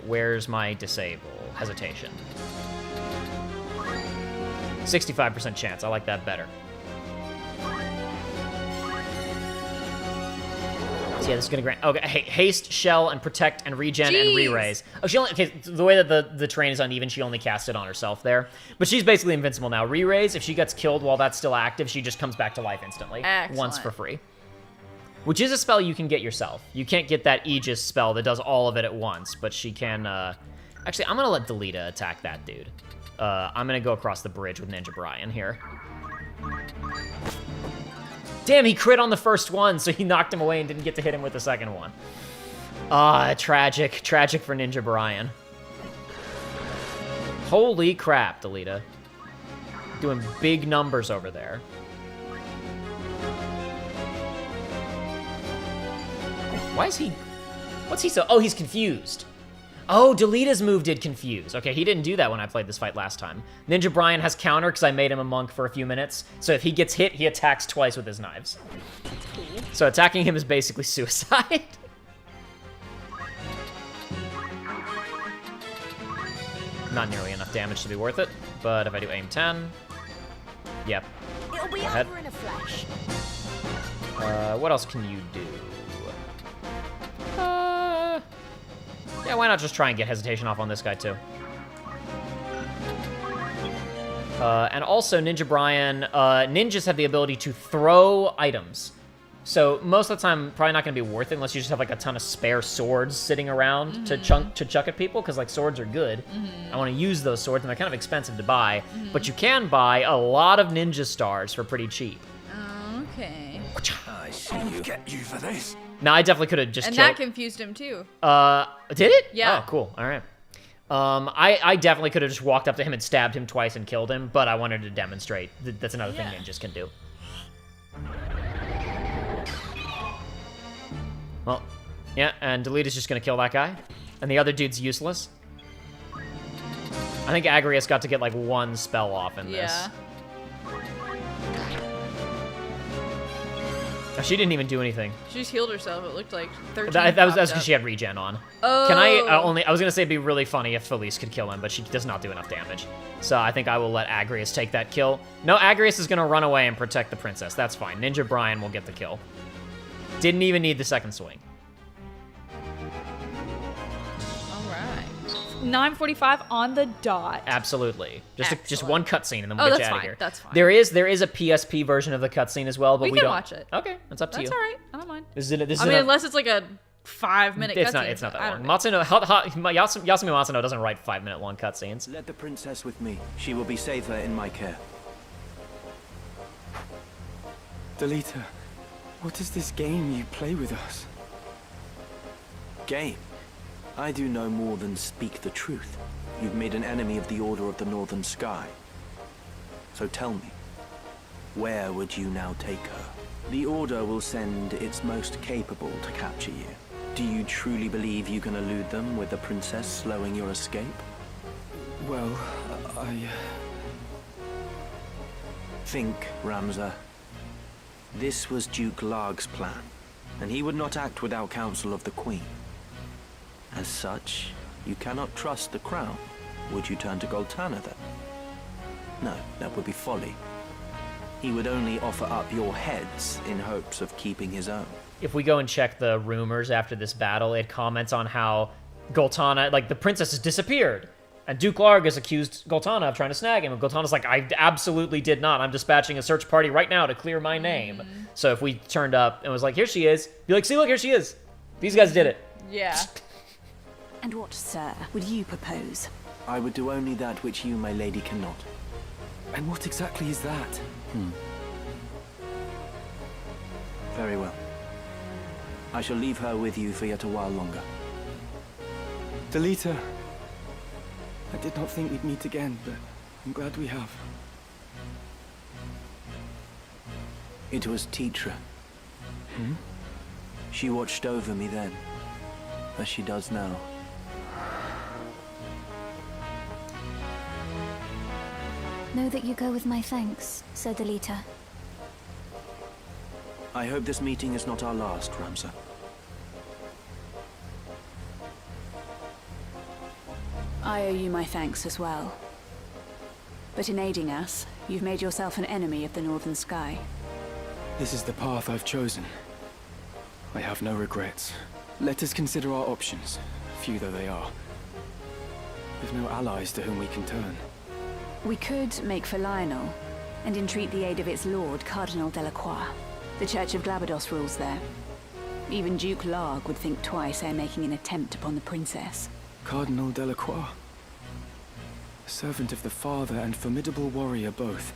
Where's my disable? Hesitation. 65% chance. I like that better. Yeah, this is gonna grant. Okay, haste, shell, and protect, and regen, and re-raise. Oh, she only. Okay, the way that the terrain is uneven, she only cast it on herself there. But she's basically invincible now. Re-raise. If she gets killed while that's still active, she just comes back to life instantly. Excellent. Once for free. Which is a spell you can get yourself. You can't get that Aegis spell that does all of it at once, but she can. Actually, I'm gonna let Delita attack that dude. I'm gonna go across the bridge with Ninja Brian here. Damn, he crit on the first one, so he knocked him away and didn't get to hit him with the second one. Ah, tragic for Ninja Brian. Holy crap, Delita. Doing big numbers over there. Why is he... What's he so... Oh, he's confused. Oh, Delita's move did confuse. Okay, he didn't do that when I played this fight last time. Ninja Brian has counter because I made him a monk for a few minutes. So if he gets hit, he attacks twice with his knives. So attacking him is basically suicide. Not nearly enough damage to be worth it, but if I do aim 10... Yep. It'll be Go ahead. over in a flash. What else can you do? Yeah, why not just try and get hesitation off on this guy, too? And also, Ninja Brian, ninjas have the ability to throw items. So most of the time, probably not going to be worth it unless you just have like a ton of spare swords sitting around to chuck at people, because like swords are good. I want to use those swords, and they're kind of expensive to buy. But you can buy a lot of ninja stars for pretty cheap. Okay. I see you. Get you for this. Now, I definitely could have just And killed... that confused him too. Did it? Yeah. Oh, cool. All right. I definitely could have just walked up to him and stabbed him twice and killed him, but I wanted to demonstrate. That's another thing ninjas can do. Well, yeah, and Delita's just gonna kill that guy. And the other dude's useless. I think Agrius got to get like one spell off in this. Yeah. Oh, she didn't even do anything. She just healed herself. It looked like 13. That was because she had regen on. Oh. Can I was gonna say it'd be really funny if Felice could kill him, but she does not do enough damage. So I think I will let Agrius take that kill. No, Agrius is gonna run away and protect the princess. That's fine. Ninja Brian will get the kill. Didn't even need the second swing. All right. 9:45 on the dot. Absolutely. Just one cutscene and then Oh, we'll get that's you out of fine. here. That's fine. There is a PSP version of the cutscene as well, but we can don't watch it. Okay, that's up to you. That's all right. I don't mind. This is I mean, unless it's like a 5-minute cutscene. It's not that I long. don't know. Yasumi Matsuno doesn't write 5-minute long cutscenes. Let the princess with me. She will be safer in my care. Delita, what is this game you play with us? Game? I do no more than speak the truth. You've made an enemy of the Order of the Northern Sky. So tell me, where would you now take her? The Order will send its most capable to capture you. Do you truly believe you can elude them with the princess slowing your escape? Well, Think, Ramza. This was Duke Larg's plan, and he would not act without counsel of the Queen. As such, you cannot trust the crown. Would you turn to Goltana then? No, that would be folly. He would only offer up your heads in hopes of keeping his own. If we go and check the rumors after this battle, it comments on how Goltana, like the princess has disappeared. And Duke Larg has accused Goltana of trying to snag him. And Goltana's like, I absolutely did not. I'm dispatching a search party right now to clear my name. So if we turned up and was like, here she is, be like, see, look, here she is. These guys did it. Yeah. And what, sir, would you propose? I would do only that which you, my lady, cannot. And what exactly is that? Very well. I shall leave her with you for yet a while longer. Delita, I did not think we'd meet again, but I'm glad we have. It was Tetra. She watched over me then, as she does now. Know that you go with my thanks, Sir Delita. I hope this meeting is not our last, Ramza. I owe you my thanks as well. But in aiding us, you've made yourself an enemy of the Northern Sky. This is the path I've chosen. I have no regrets. Let us consider our options, few though they are. We've no allies to whom we can turn. We could make for Lionel and entreat the aid of its lord, Cardinal Delacroix. The Church of Glabados rules there. Even Duke Larg would think twice ere making an attempt upon the princess. Cardinal Delacroix. A servant of the Father and formidable warrior both.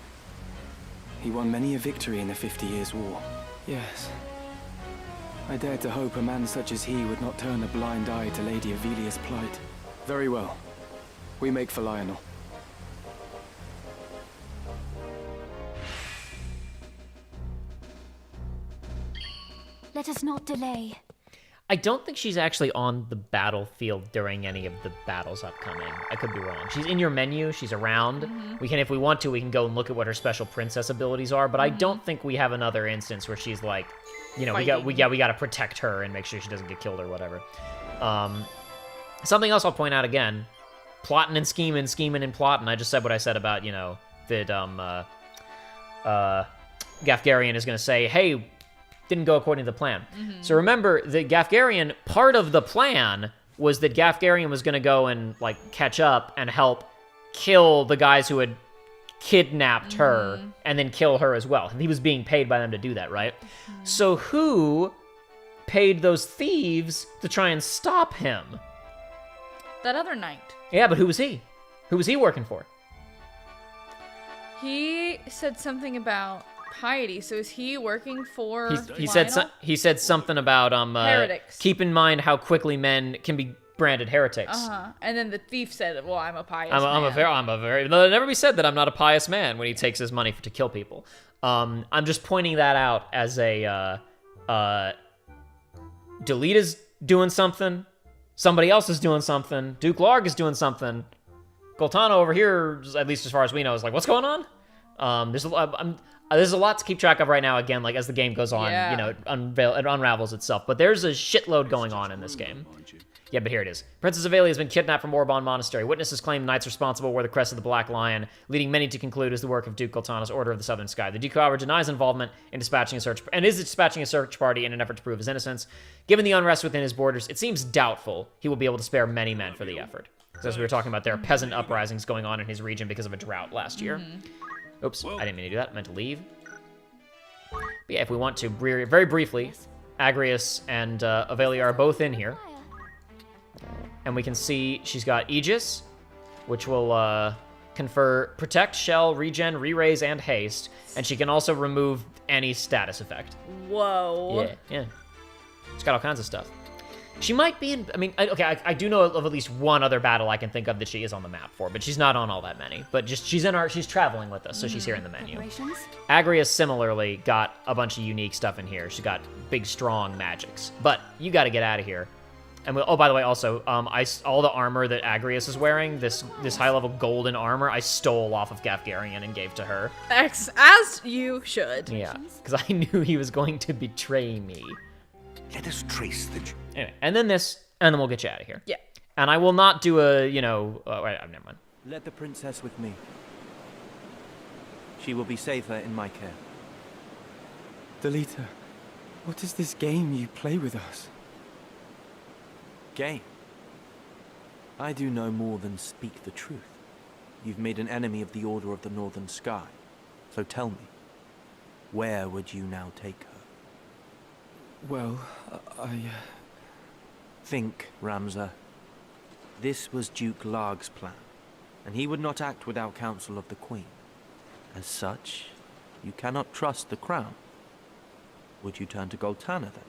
He won many a victory in the 50 Years' War. Yes. I dared to hope a man such as he would not turn a blind eye to Lady Avelia's plight. Very well. We make for Lionel. Let us not delay. I don't think she's actually on the battlefield during any of the battles upcoming. I could be wrong. She's in your menu. She's around. We can, if we want to, we can go and look at what her special princess abilities are. But I don't think we have another instance where she's like, you know, we got to protect her and make sure she doesn't get killed or whatever. Something else I'll point out again: plotting and scheming, scheming and plotting. I just said what I said about, you know, that Gafgarian is going to say, hey, didn't go according to the plan. So remember that Gafgarian, part of the plan was that Gafgarian was going to go and like catch up and help kill the guys who had kidnapped her and then kill her as well. He was being paid by them to do that, right? So who paid those thieves to try and stop him? That other knight. Yeah, but who was he? Who was he working for? He said something about piety. So is he working for He said something about heretics. Keep in mind how quickly men can be branded heretics. And then the thief said, "Well, I'm a pious man." I'm a very. It'll never be said that I'm not a pious man when he takes his money to kill people. I'm just pointing that out as a. Delita's doing something. Somebody else is doing something. Duke Larg is doing something. Goltana over here, at least as far as we know, is like, what's going on? There's a lot to keep track of right now. Again, like as the game goes on, you know, it unravels itself. But there's a shitload going on in this game. Yeah, but here it is. Princess Avelia has been kidnapped from Orbon Monastery. Witnesses claim the knights responsible were the crest of the Black Lion, leading many to conclude is the work of Duke Goltana's Order of the Southern Sky. The Duke, however, denies involvement in dispatching a search party in an effort to prove his innocence. Given the unrest within his borders, it seems doubtful he will be able to spare many men for the effort. So as we were talking about, there are peasant uprisings going on in his region because of a drought last year. Oops, I didn't mean to do that. I meant to leave. But yeah, if we want to, very briefly, Agrius and Avelia are both in here. And we can see she's got Aegis, which will confer Protect, Shell, Regen, Re-Raise, and Haste. And she can also remove any status effect. Whoa. Yeah. She's got all kinds of stuff. She might be in... I mean, I do know of at least one other battle I can think of that she is on the map for, but she's not on all that many. But just she's traveling with us, so she's here in the menu. Agrius similarly got a bunch of unique stuff in here. She's got big, strong magics. But you got to get out of here. And oh, by the way, also, all the armor that Agrius is wearing, this high-level golden armor, I stole off of Gafgarian and gave to her. As you should. Yeah, because I knew he was going to betray me. Let us trace the... Anyway, and then we'll get you out of here. Yeah. And I will not do a, never mind. Let the princess with me. She will be safer in my care. Delita, what is this game you play with us? Game? I do no more than speak the truth. You've made an enemy of the Order of the Northern Sky. So tell me, where would you now take her? Well, Think, Ramza. This was Duke Larg's plan, and he would not act without counsel of the Queen. As such, you cannot trust the crown. Would you turn to Goltana then?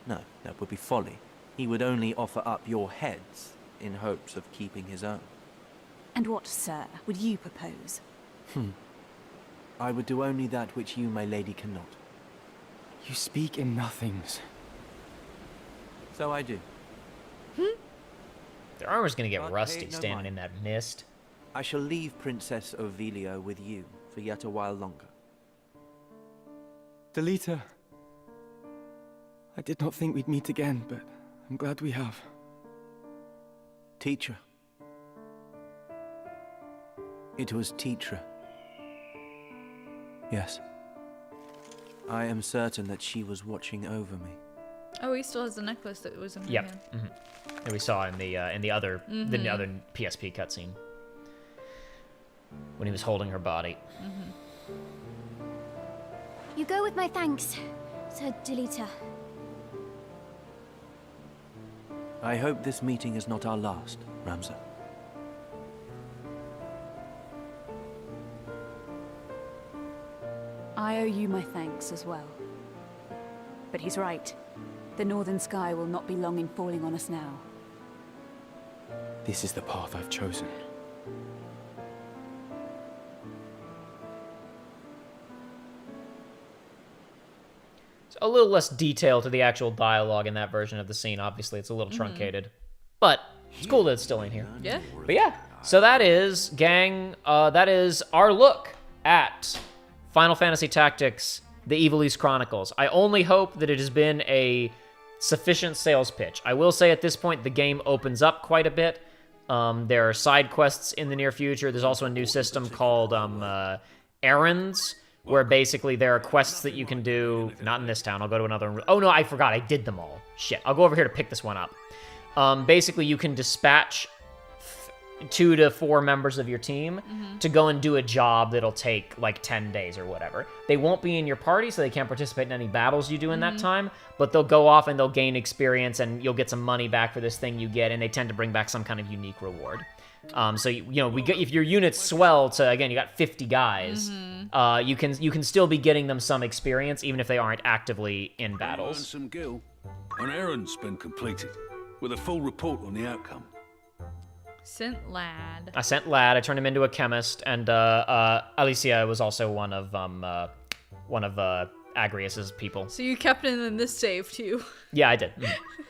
No, that would be folly. He would only offer up your heads in hopes of keeping his own. And what, sir, would you propose? I would do only that which you, my lady, cannot. You speak in nothings. So I do. Their armor's gonna get But rusty pay no standing mind. in that mist. I shall leave Princess Ovelia with you for yet a while longer. Delita, I did not think we'd meet again, but I'm glad we have. Teacher. It was Teacher. Yes. I am certain that she was watching over me. Oh, he still has the necklace that was in her Yep. hand. That we saw in the other PSP cutscene when he was holding her body. You go with my thanks, Sir Delita. I hope this meeting is not our last, Ramza. I owe you my thanks as well. But he's right. The northern sky will not be long in falling on us now. This is the path I've chosen. A little less detail to the actual dialogue in that version of the scene. Obviously, it's a little truncated. But it's cool that it's still in here. Yeah. But yeah, so that is, gang, that is our look at Final Fantasy Tactics, The Evil East Chronicles. I only hope that it has been a sufficient sales pitch. I will say at this point, the game opens up quite a bit. There are side quests in the near future. There's also a new system called Errands, where basically there are quests that you can do. Not in this town. I'll go to another one. Oh, no, I forgot. I did them all. Shit. I'll go over here to pick this one up. Basically, you can dispatch 2 to 4 members of your team to go and do a job that'll take like 10 days or whatever. They won't be in your party, so they can't participate in any battles you do in that time, but they'll go off and they'll gain experience, and you'll get some money back for this thing you get, and they tend to bring back some kind of unique reward. So you know, if your units swell to, again, you got 50 guys, you can still be getting them some experience even if they aren't actively in battles. Some gil. An errand's been completed with a full report on the outcome. Sent Lad. I sent Lad. I turned him into a chemist, and Alicia was also one of Agrius's people. So you kept him in this save too. Yeah, I did.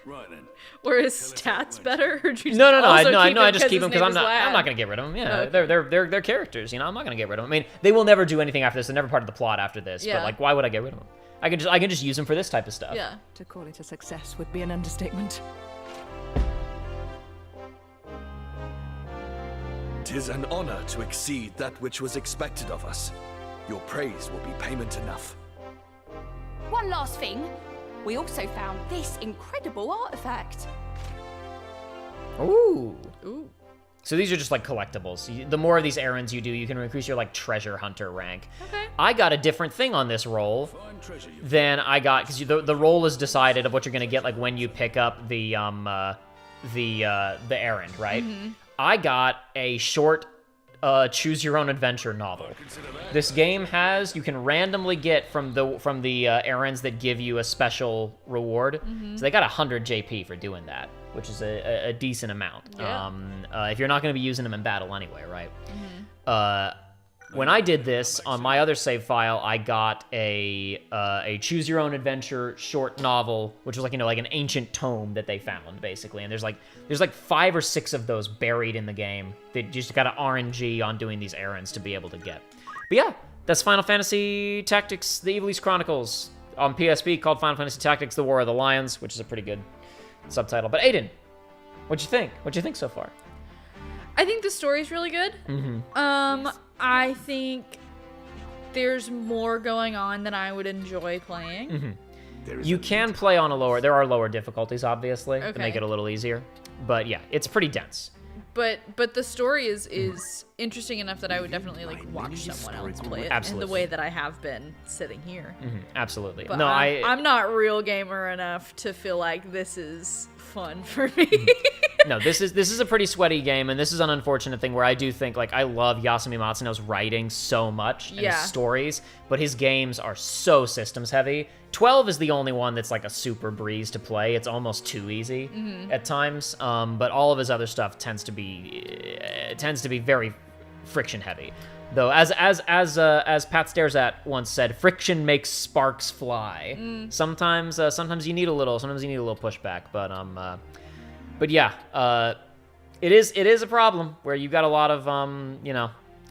Right then. Were his stats better? Or did you No. I I just keep him because I'm not gonna get rid of them. Yeah, Okay. they're characters. You know, I'm not gonna get rid of them. I mean, they will never do anything after this. They're never part of the plot after this. Yeah. But like, why would I get rid of them? I can just use them for this type of stuff. Yeah. To call it a success would be an understatement. 'Tis an honor to exceed that which was expected of us. Your praise will be payment enough. One last thing. We also found this incredible artifact. Ooh. So these are just like collectibles. The more of these errands you do, you can increase your like treasure hunter rank. Okay. I got a different thing on this roll than I got, because the roll is decided of what you're gonna get like when you pick up the errand, right? I got a short choose your own adventure novel. This game has, you can randomly get from the errands that give you a special reward. So they got 100 JP for doing that, which is a decent amount. Yeah. If you're not going to be using them in battle anyway, right? When I did this on my other save file, I got a choose your own adventure short novel, which was like, you know, like an ancient tome that they found basically. And there's like 5 or 6 of those buried in the game. They just got an RNG on doing these errands to be able to get. But yeah, that's Final Fantasy Tactics: The Evil East Chronicles on PSP, called Final Fantasy Tactics: The War of the Lions, which is a pretty good subtitle. But Aiden, what'd you think? What'd you think so far? I think the story's really good. I think there's more going on than I would enjoy playing. You can play on there are lower difficulties, obviously, to make Okay. it a little easier. But yeah, it's pretty dense. But the story is interesting enough that I would definitely like watch someone else play it Absolutely. in the way that I have been sitting here. Absolutely. But No, I'm not real gamer enough to feel like this is fun for me. No, this is a pretty sweaty game, and this is an unfortunate thing where I do think, like, I love Yasumi Matsuno's writing so much and his stories, but his games are so systems heavy. 12 is the only one that's like a super breeze to play. It's almost too easy at times, but all of his other stuff tends to be very friction heavy. Though, as Pat Stares At once said, friction makes sparks fly. Sometimes you need a little pushback, but yeah, it is a problem where you've got a lot of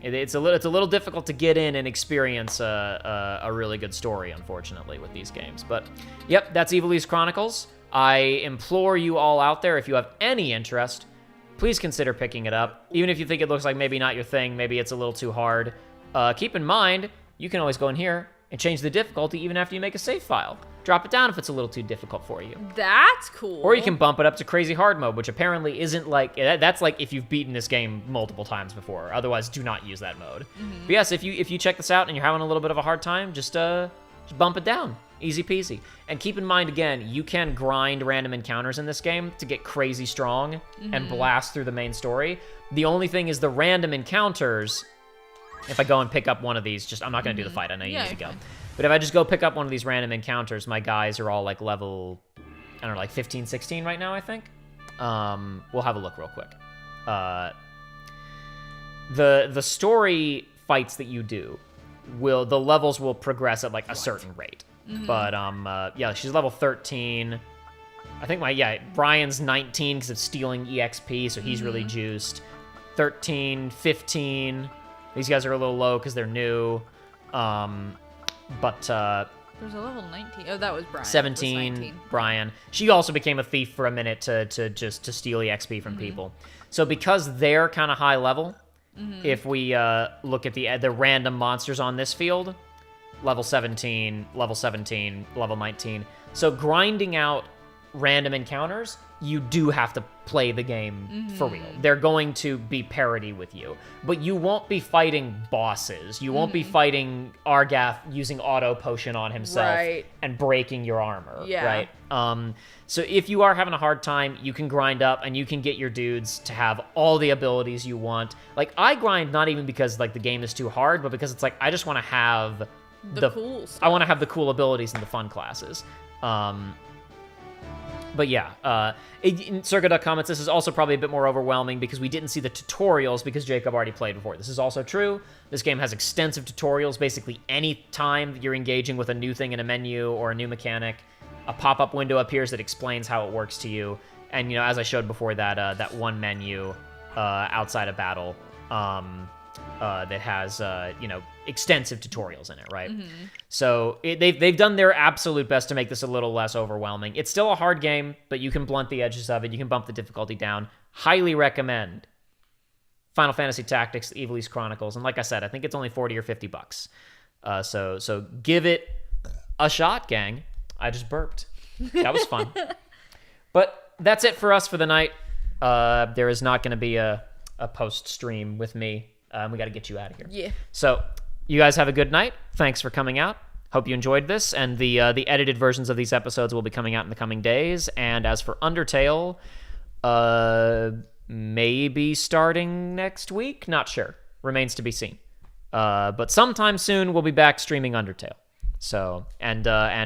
it's a little difficult to get in and experience a really good story, unfortunately, with these games. But yep, that's Evil East Chronicles. I implore you all out there, if you have any interest, please consider picking it up. Even if you think it looks like maybe not your thing, maybe it's a little too hard. Keep in mind, you can always go in here and change the difficulty even after you make a save file. Drop it down if it's a little too difficult for you. That's cool. Or you can bump it up to crazy hard mode, which apparently isn't like, that's like if you've beaten this game multiple times before. Otherwise, do not use that mode. But yes, if you check this out and you're having a little bit of a hard time, just bump it down. Easy peasy. And keep in mind, again, you can grind random encounters in this game to get crazy strong and blast through the main story. The only thing is the random encounters, if I go and pick up one of these, I'm not going to do the fight, I know you need to go. But if I just go pick up one of these random encounters, my guys are all like level I don't know, like 15, 16 right now, I think. We'll have a look real quick. The story fights that you do the levels will progress at like a certain rate. Mhm. But yeah, she's level 13. I think Brian's 19 because of stealing EXP, so he's really juiced. 13, 15. These guys are a little low because they're new. But There's a level 19. Oh, that was Brian. 17, Was 19. Brian. She also became a thief for a minute to steal EXP from people. So because they're kind of high level, if we look at the random monsters on this field, level 17, level 17, level 19. So grinding out random encounters, you do have to play the game for real. They're going to be parity with you. But you won't be fighting bosses. You won't be fighting Argath using auto potion on himself and breaking your armor, right? So if you are having a hard time, you can grind up and you can get your dudes to have all the abilities you want. Like, I grind not even because like the game is too hard, but because it's like I just want to have the cool stuff. I want to have the cool abilities and the fun classes. But yeah, Circa comments, this is also probably a bit more overwhelming because we didn't see the tutorials because Jacob already played before. This is also true. This game has extensive tutorials. Basically, any time you're engaging with a new thing in a menu or a new mechanic, a pop-up window appears that explains how it works to you. And, you know, as I showed before, that one menu outside of battle that has, you know, extensive tutorials in it, right? So they've done their absolute best to make this a little less overwhelming. It's still a hard game, but you can blunt the edges of it. You can bump the difficulty down. Highly recommend Final Fantasy Tactics: Ivalice Chronicles. And like I said, I think it's only 40 or 50 bucks. So give it a shot, gang. I just burped. That was fun. But that's it for us for the night. There is not going to be a post stream with me. We got to get you out of here. Yeah. So you guys have a good night. Thanks for coming out. Hope you enjoyed this. And the edited versions of these episodes will be coming out in the coming days. And as for Undertale, maybe starting next week. Not sure. Remains to be seen. But sometime soon we'll be back streaming Undertale. So and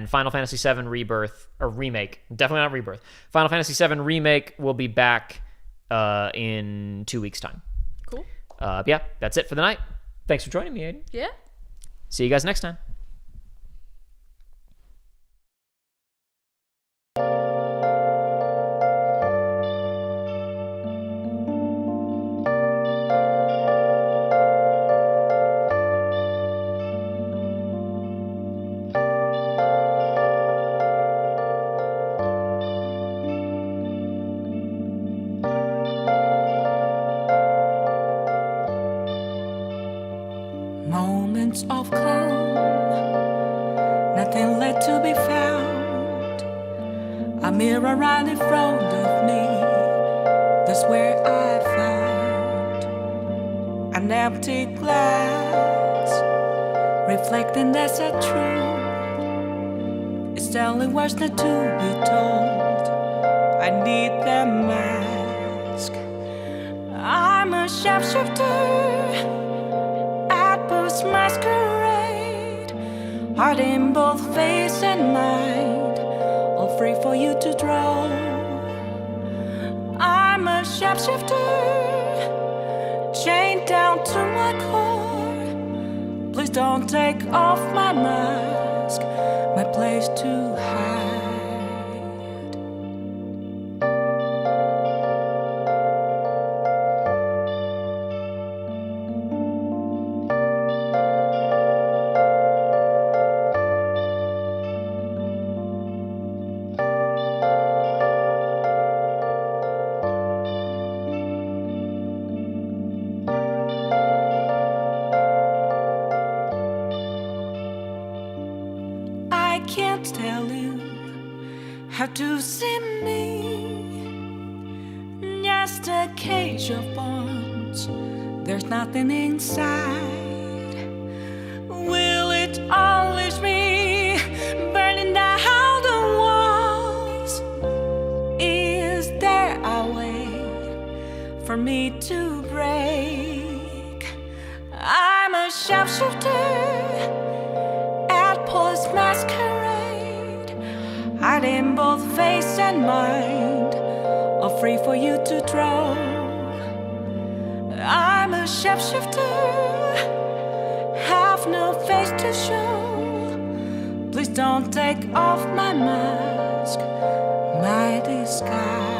Final Fantasy VII Rebirth or remake, definitely not Rebirth. Final Fantasy VII Remake will be back in 2 weeks' time. Cool. Yeah, that's it for the night. Thanks for joining me, Aiden. Yeah. See you guys next time. Moments of calm, nothing left to be found. A mirror right in front of me, that's where I found an empty glass, reflecting that's a truth. It's telling words not to be told. I need the mask. I'm a sharpshooter. Masquerade, heart in both face and mind, all free for you to draw. I'm a sharpshooter, chained down to my core. Please don't take off my mask, my place to hide. How to see me, just a cage of bones. There's nothing inside. Will it unleash me, burning down the walls? Is there a way for me to break? I'm a sharpshooter at post masquerade, hiding and both face and mind are free for you to draw. I'm a shapeshifter, have no face to show. Please don't take off my mask, my disguise.